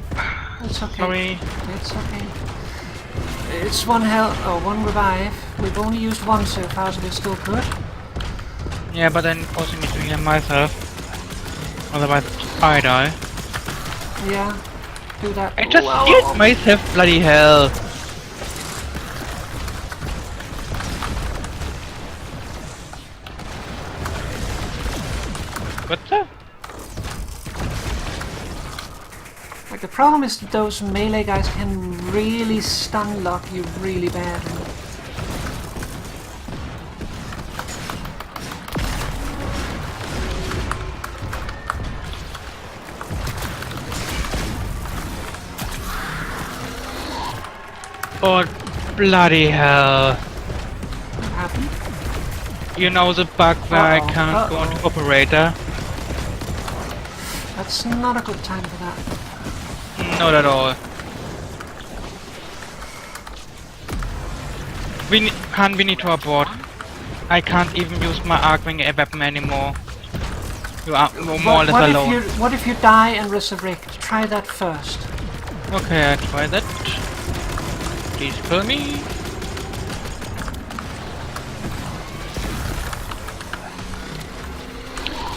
It's okay. Sorry. It's okay. It's one health, or one revive. We've only used one so far, so we're still good. Yeah, but then forcing me to heal myself. Otherwise, I die. Yeah, do that. I just Ow, healed ow, ow. myself, bloody hell! What the? Like, the problem is that those melee guys can really stun lock you really badly. Oh, bloody hell. What happened? You know the bug where I Uh-oh, can't go uh-oh. into operator? That's not a good time for that. Not at all. We need to abort. I can't even use my Arcwing weapon anymore. You are more or less alone. What if you die and resurrect? Try that first. Okay, I try that. Please kill me.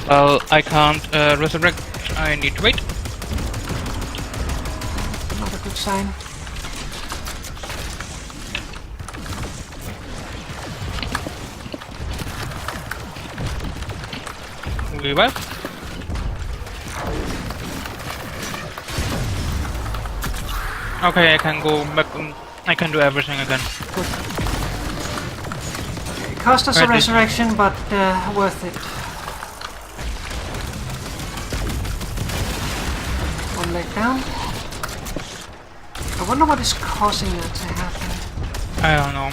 Well, I can't resurrect. I need to wait. Not a good sign. Revive. Okay, I can go back. I can do everything again. It cost us a Right, resurrection, but worth it. One leg down. I wonder what is causing that to happen. I don't know.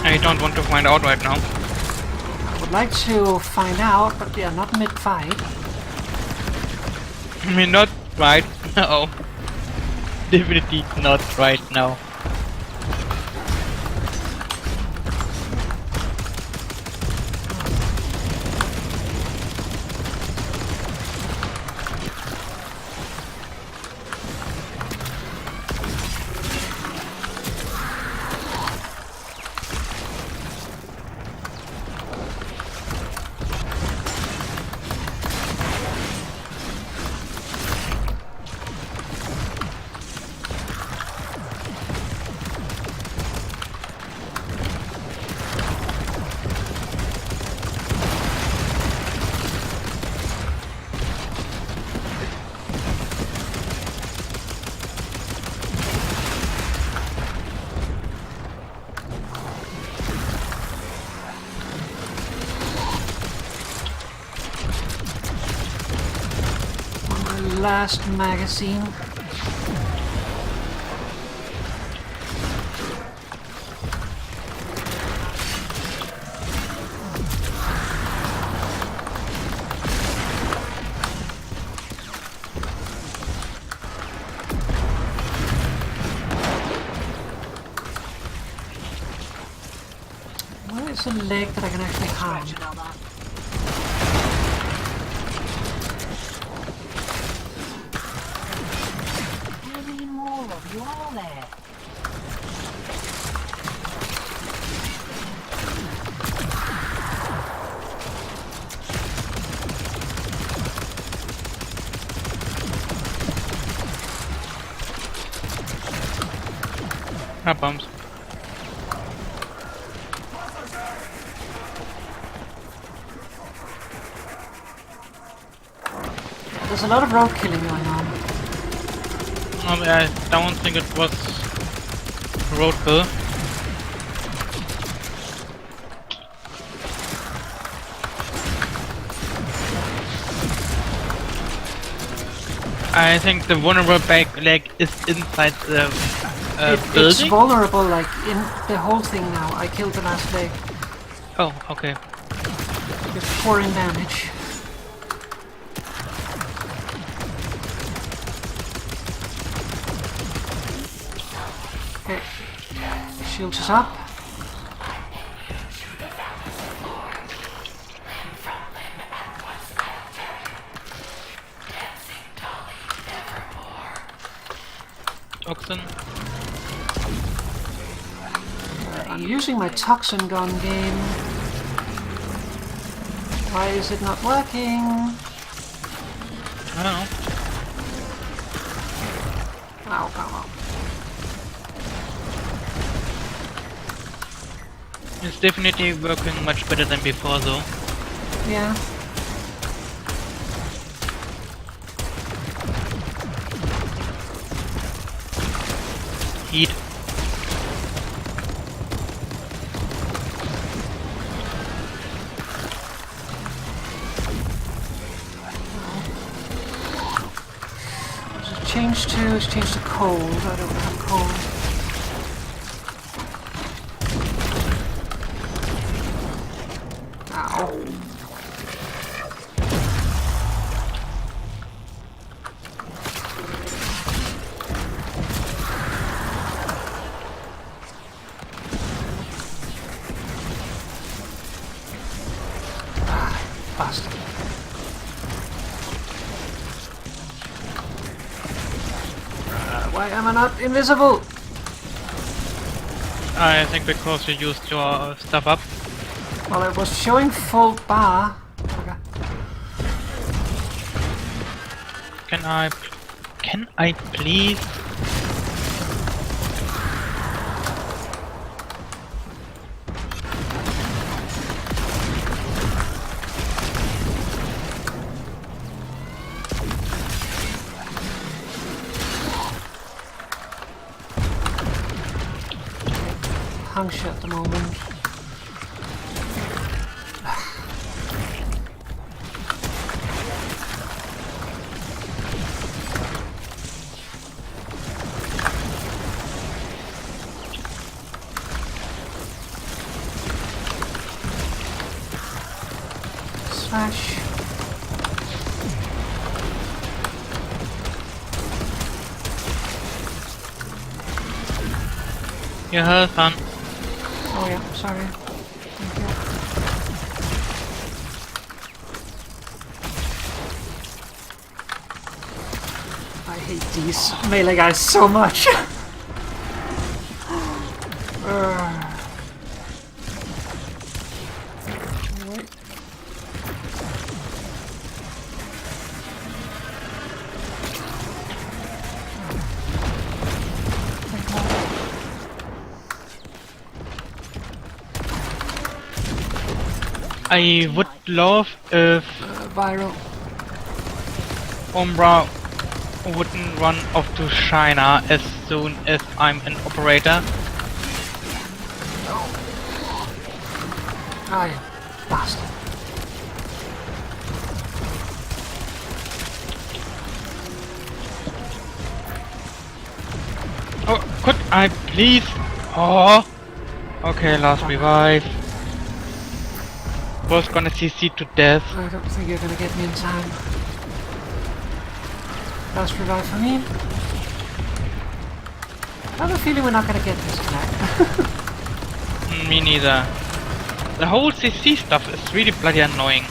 I don't want to find out right now. I would like to find out, but we are not mid-fight. I mean, not right now. Definitely not right now. Last magazine. Where is a leg that I can actually harm? How many more of you are there? Ah, bums. There's a lot of road killing going on. I don't think it was roadkill. I think the vulnerable back leg is inside the It's building. vulnerable, like in the whole thing now. I killed the last leg. Oh, okay. It's pouring damage. Okay. Shields is up. Toxin. I'm using my toxin gun game. Why is it not working? I don't know. Oh, come on. It's definitely working much better than before though. Yeah. Heat. It's changed to cold. I don't have cold. Ow. Bastard. Why am I not invisible? I think because you used your stuff up. Well, it was showing full bar. Okay. Can I please? Puncture at the moment. Slash. Your health, son. Oh yeah, sorry. Thank you. I hate these melee guys so much. Wait. I would love if Viral. Umbra wouldn't run off to China as soon as I'm an operator. Ah, yeah. Bastard. Oh, could I please? Oh, okay, last revive. Was gonna CC to death. I don't think you're gonna get me in time. Last revive for me. I have a feeling we're not gonna get this tonight. Me neither. The whole CC stuff is really bloody annoying.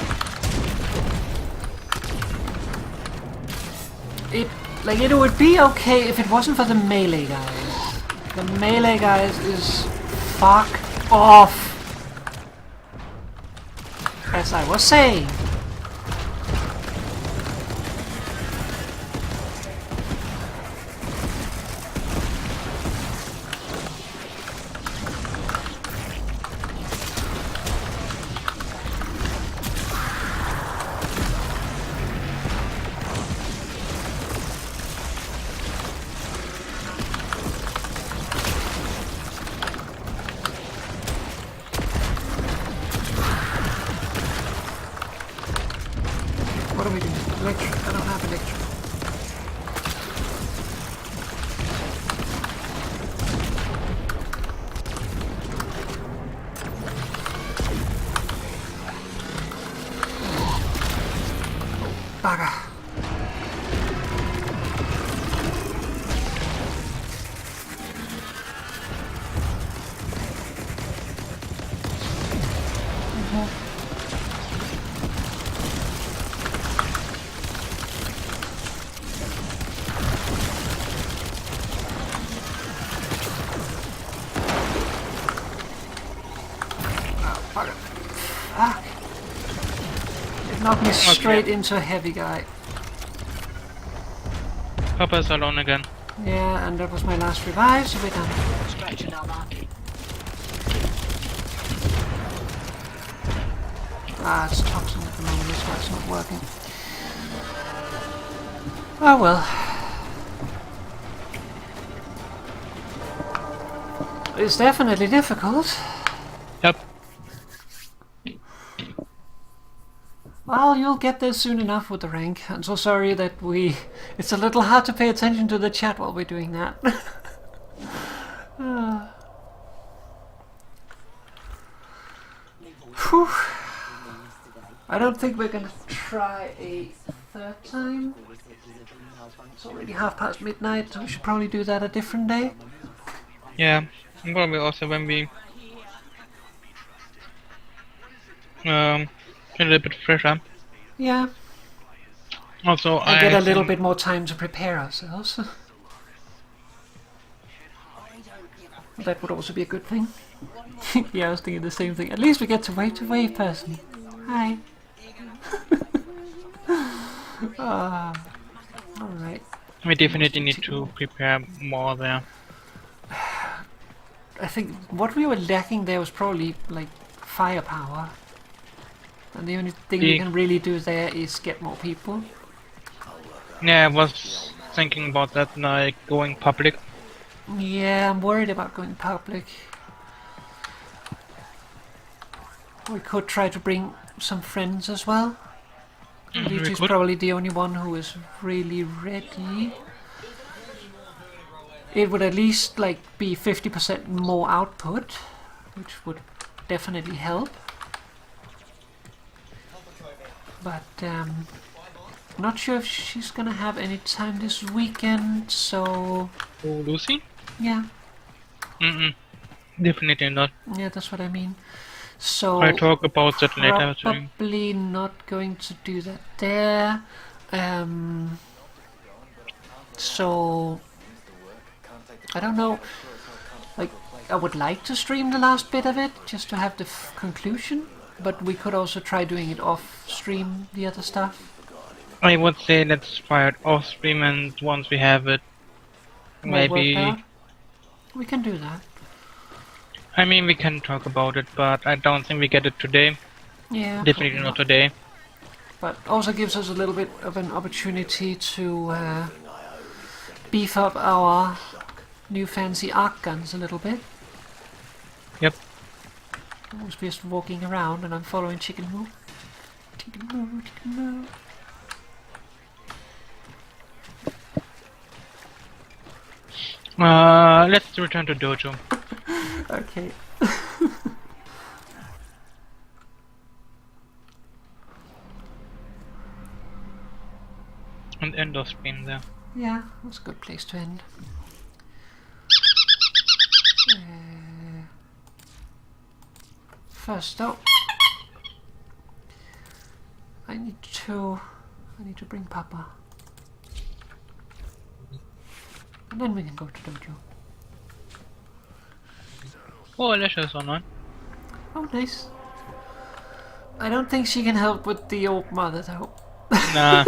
It would be okay if it wasn't for the melee guys. The melee guys is fuck off. As I was saying. What are we doing? Electric. I don't have electric. bugger. Fuck. It knocked me straight into a heavy guy. Papa's alone again. Yeah, and that was my last revive, so we're done. Stretch another. Ah, it's toxin at the moment, that's why it's not working. Oh well. It's definitely difficult. Yep. Well, you'll get there soon enough with the rank. I'm so sorry that it's a little hard to pay attention to the chat while we're doing that. Whew. I don't think we're gonna try a third time. It's already midnight, so we should probably do that a different day. Yeah. Probably also when we a little bit fresher. Yeah. Also, And get a little bit more time to prepare ourselves. That would also be a good thing. Yeah, I was thinking the same thing. At least we get to wave to wave person. Hi. Alright. We definitely need to prepare more there. I think what we were lacking there was probably like firepower. And the only thing we can really do there is get more people. Yeah, I was thinking about that, like going public. Yeah, I'm worried about going public. We could try to bring some friends as well. Luigi's probably the only one who is really ready. It would at least like be 50% more output, which would definitely help. But not sure if she's gonna have any time this weekend, so... Oh, Lucy? Yeah. Definitely not. Yeah, that's what I mean. So I talk about that later. Probably not going to do that there. So I don't know. Like, I would like to stream the last bit of it just to have the conclusion, but we could also try doing it off stream, the other stuff. I would say let's try it off stream, and once we have it, maybe we can do that. I mean, we can talk about it, but I don't think we get it today. Yeah, definitely not today. But also gives us a little bit of an opportunity to beef up our new fancy arc guns a little bit. Yep. I was just walking around and I'm following Chicken Moo. Chicken Moo, Chicken Moo. Let's return to Dojo. Okay. And end of stream there. Yeah, that's a good place to end. First up, I need to bring Papa. And then we can go to Dojo. Oh, Alicia's online. Oh, nice. I don't think she can help with the old mother, though. Nah.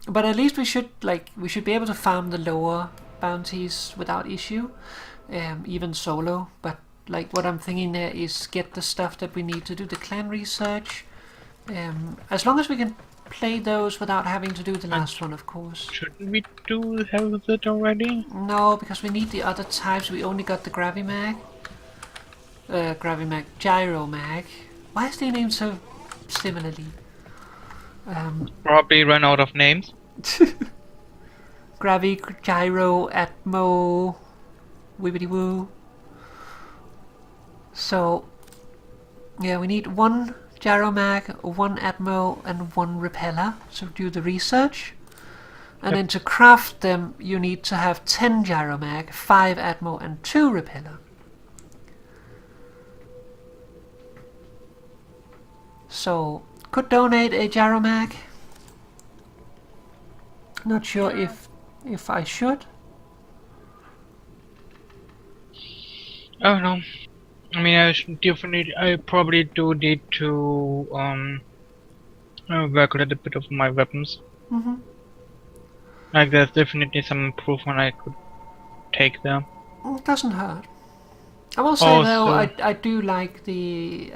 But at least we should be able to farm the lower bounties without issue, even solo. But like what I'm thinking there is get the stuff that we need to do the clan research. As long as we can play those without having to do the last one, of course. Shouldn't we have it already? No, because we need the other types. We only got the Gravimag. Gravimag, Gyromag. Why is they named so similarly? Probably run out of names. Gravi, Gyro, Atmo, Wibbity Woo. So, yeah, we need one Gyromag, 1 Atmo, and 1 Repeller. So do the research. And then to craft them, you need to have 10 Gyromag, 5 Atmo, and 2 Repeller. So, could donate a Gyromag. Not sure if I should. Oh no. I mean, I probably do need to work a little bit of my weapons. Mm-hmm. Like, there's definitely some improvement I could take there. It doesn't hurt. I will say though, I do like the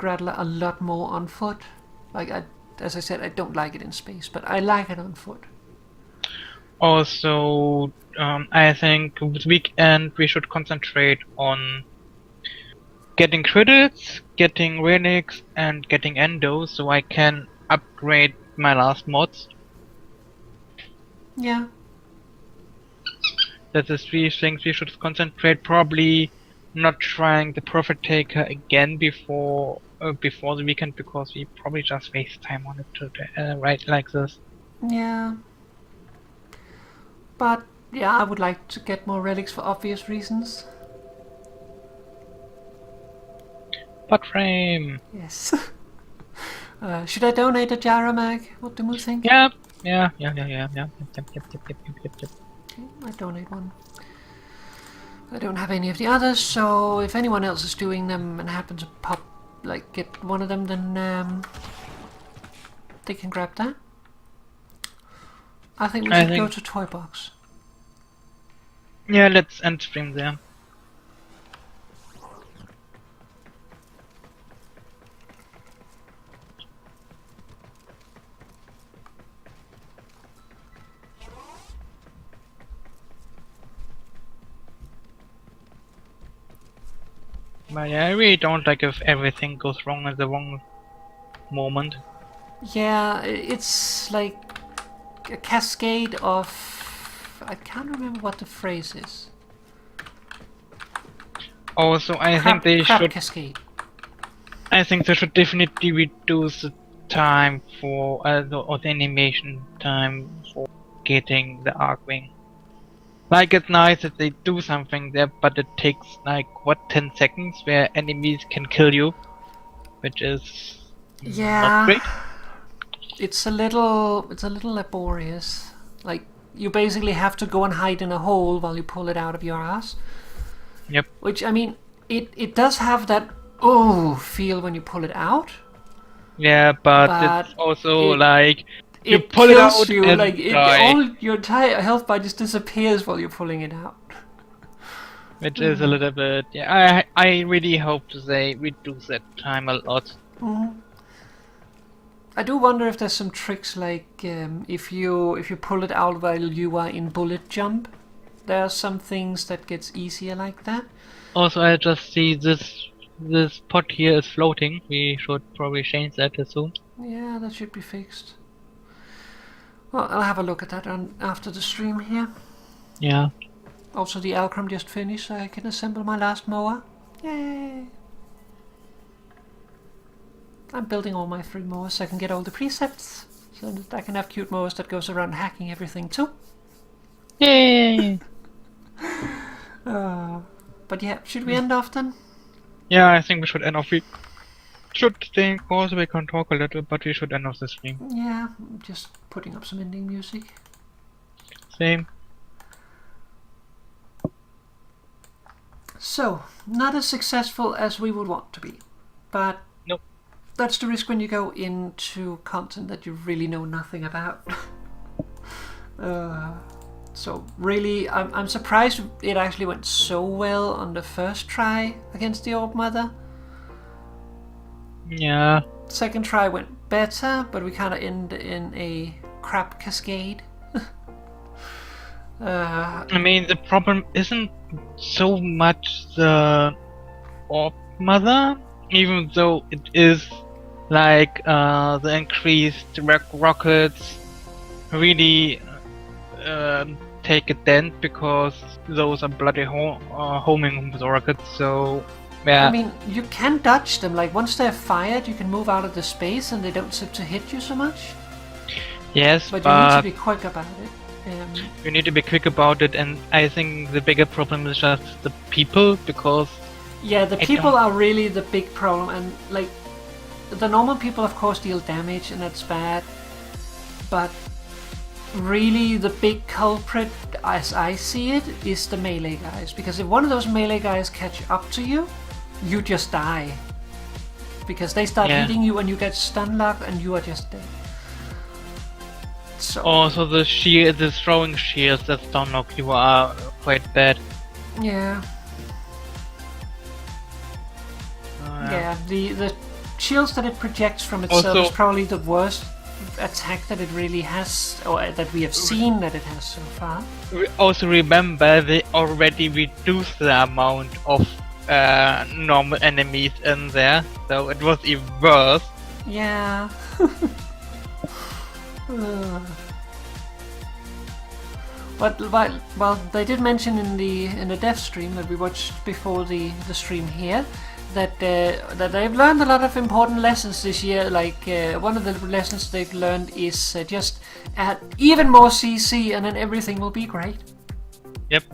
Grattler a lot more on foot. Like, as I said, I don't like it in space, but I like it on foot. Also, I think this weekend we should concentrate on getting credits, getting relics, and getting endos, so I can upgrade my last mods. Yeah. That's the 3 things we should concentrate. Probably not trying the Profit Taker again before the weekend, because we probably just waste time on it to write like this. Yeah. But yeah, I would like to get more relics for obvious reasons. Warframe. Yes. Should I donate a Gyromag? What do you think? Yeah. Yep. Okay, I donate one. I don't have any of the others, so if anyone else is doing them and happen to get one of them, then they can grab that. I think we should go to Toy Box. Yeah, let's end stream there. But yeah, I really don't like if everything goes wrong at the wrong moment. Yeah, it's like a cascade of... I can't remember what the phrase is. Also, I think they should... Cascade. I think they should definitely reduce the time for the animation time for getting the Arcwing. Like, it's nice that they do something there, but it takes like 10 seconds where enemies can kill you, which is not great. It's a little laborious. Like, you basically have to go and hide in a hole while you pull it out of your ass. Yep. Which, I mean, it does have that feel when you pull it out. Yeah, but it's also like you pull it out you, and like die. all your entire health bar just disappears while you're pulling it out. Which is a little bit... Yeah, I really hope they reduce that time a lot. Mm-hmm. I do wonder if there's some tricks, like if you pull it out while you are in bullet jump, there are some things that gets easier like that. Also, I just see this pot here is floating. We should probably change that soon. Yeah, that should be fixed. Well, I'll have a look at that after the stream here. Yeah. Also, the Alcrum just finished, so I can assemble my last mower. Yay! I'm building all my 3 mowers so I can get all the presets, so that I can have cute mowers that goes around hacking everything too. Yay! But yeah, should we end off then? Yeah, I think we should end off. We should stay in course, we can talk a little, but we should end off the stream. Yeah, I'm just putting up some ending music. Same. So, not as successful as we would want to be, but nope. That's the risk when you go into content that you really know nothing about. So really, I'm surprised it actually went so well on the first try against the Orb Mother. Yeah. Second try went better, but we kind of end in a crap cascade. I mean, the problem isn't so much the Orb Mother, even though it is like the increased rockets really take a dent, because those are bloody homing rockets, so Yeah. I mean, you can dodge them. Like once they're fired, you can move out of the space, and they don't seem to hit you so much. Yes, But you need to be quick about it. you need to be quick about it, and I think the bigger problem is just the people, because Yeah, the people are really the big problem, and like the normal people, of course, deal damage, and that's bad. But really, the big culprit, as I see it, is the melee guys. Because if one of those melee guys catch up to you, you just die. Because they start hitting you, and you get stun locked, and you are just dead. So. Also, the throwing shields that stun lock you are quite bad. Yeah. Yeah, the shields that it projects from itself Also, is probably the worst attack that it really has, or that we have seen that it has so far. Also remember, they already reduced the amount of normal enemies in there, so it was even worse. Yeah. But well, they did mention in the dev stream that we watched before the stream here that they've learned a lot of important lessons this year. Like one of the lessons they've learned is just add even more CC, and then everything will be great. Yep.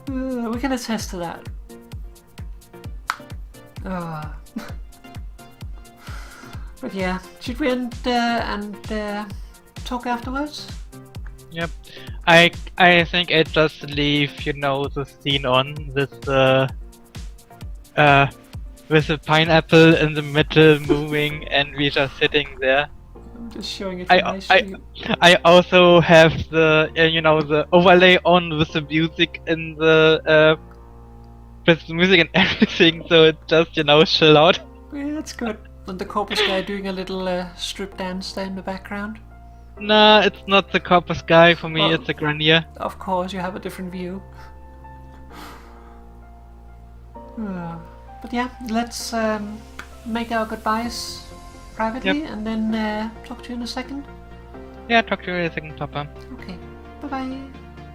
We can attest to that. But yeah, should we end and talk afterwards? Yep. I think I just leave, the scene on with the pineapple in the middle moving, and we just sitting there. I'm just showing it to my stream. I also have the the overlay on with the music in the with the music and everything, so it just chill out. Yeah, that's good. And the corpus guy doing a little strip dance there in the background. Nah, it's not the corpus guy for me. It's the Grenier. Of course, you have a different view. But yeah, let's make our goodbyes privately, and then talk to you in a second. Yeah, talk to you in a second, Papa. Okay, bye-bye.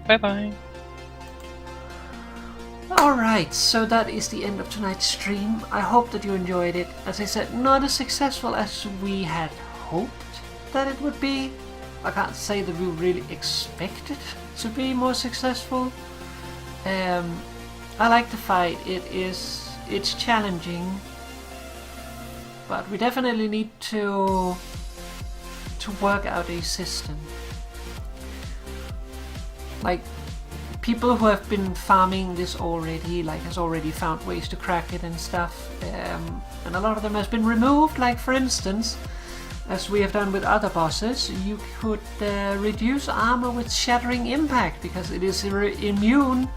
Bye-bye. Alright, so that is the end of tonight's stream. I hope that you enjoyed it. As I said, not as successful as we had hoped that it would be. I can't say that we really expected to be more successful. I like the fight. It's challenging, but we definitely need to work out a system. Like people who have been farming this already, has already found ways to crack it and stuff, and a lot of them has been removed. Like for instance, as we have done with other bosses, you could reduce armor with shattering impact because it is immune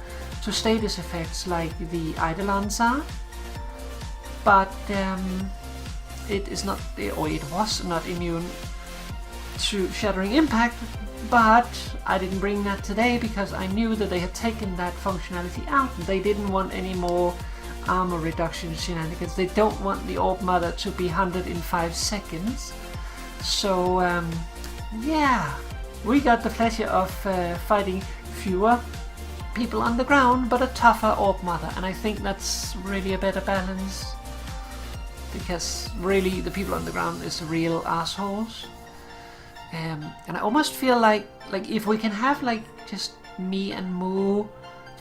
to status effects like the Eidolons are, but it is not, or it was not immune to shattering impact. But I didn't bring that today because I knew that they had taken that functionality out. They didn't want any more armor reduction shenanigans. They don't want the Orb Mother to be 100 in 5 seconds. So yeah, we got the pleasure of fighting fewer people on the ground, but a tougher Orb Mother, and I think that's really a better balance, because really the people on the ground is real assholes. And I almost feel like if we can have just me and Moo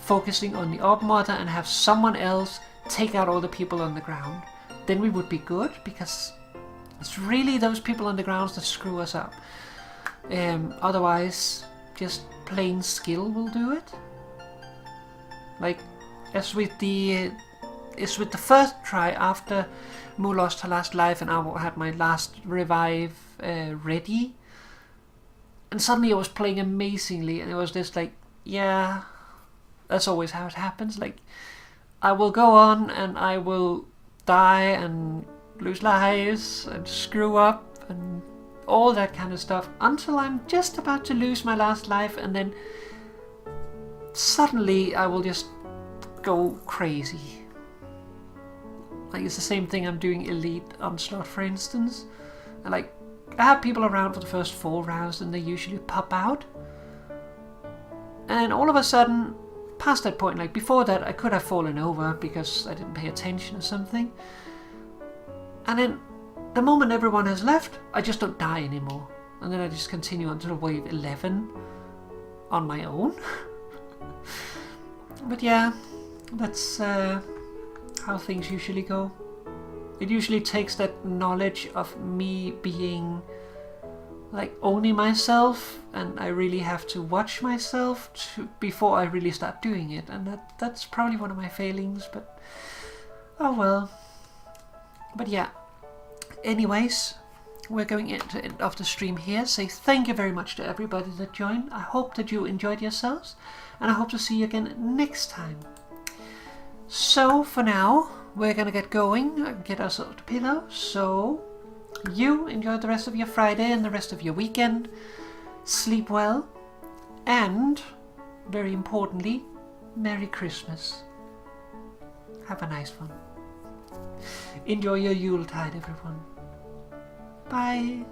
focusing on the Orb Mother and have someone else take out all the people on the ground, then we would be good, because it's really those people on the ground that screw us up. Otherwise, just plain skill will do it. Like as with the first try after Moo lost her last life and I had my last revive ready, and suddenly I was playing amazingly, and it was just yeah, that's always how it happens. I will go on and I will die and lose lives and screw up and all that kind of stuff until I'm just about to lose my last life, and then suddenly I will just go crazy. It's the same thing I'm doing Elite Onslaught, for instance. And I have people around for the first 4 rounds and they usually pop out. And all of a sudden past that point, like before that, I could have fallen over because I didn't pay attention or something. And then the moment everyone has left, I just don't die anymore. And then I just continue until wave 11 on my own. But yeah, that's how things usually go. It usually takes that knowledge of me being like owning myself, and I really have to watch myself before I really start doing it, and that's probably one of my failings, but oh well. But yeah, anyways, we're going into the end of the stream here. Say thank you very much to everybody that joined. I hope that you enjoyed yourselves, and I hope to see you again next time. So for now, we're gonna get going and get ourselves to pillow. So you enjoy the rest of your Friday and the rest of your weekend. Sleep well, and very importantly, Merry Christmas. Have a nice one. Enjoy your Yuletide, everyone. Bye.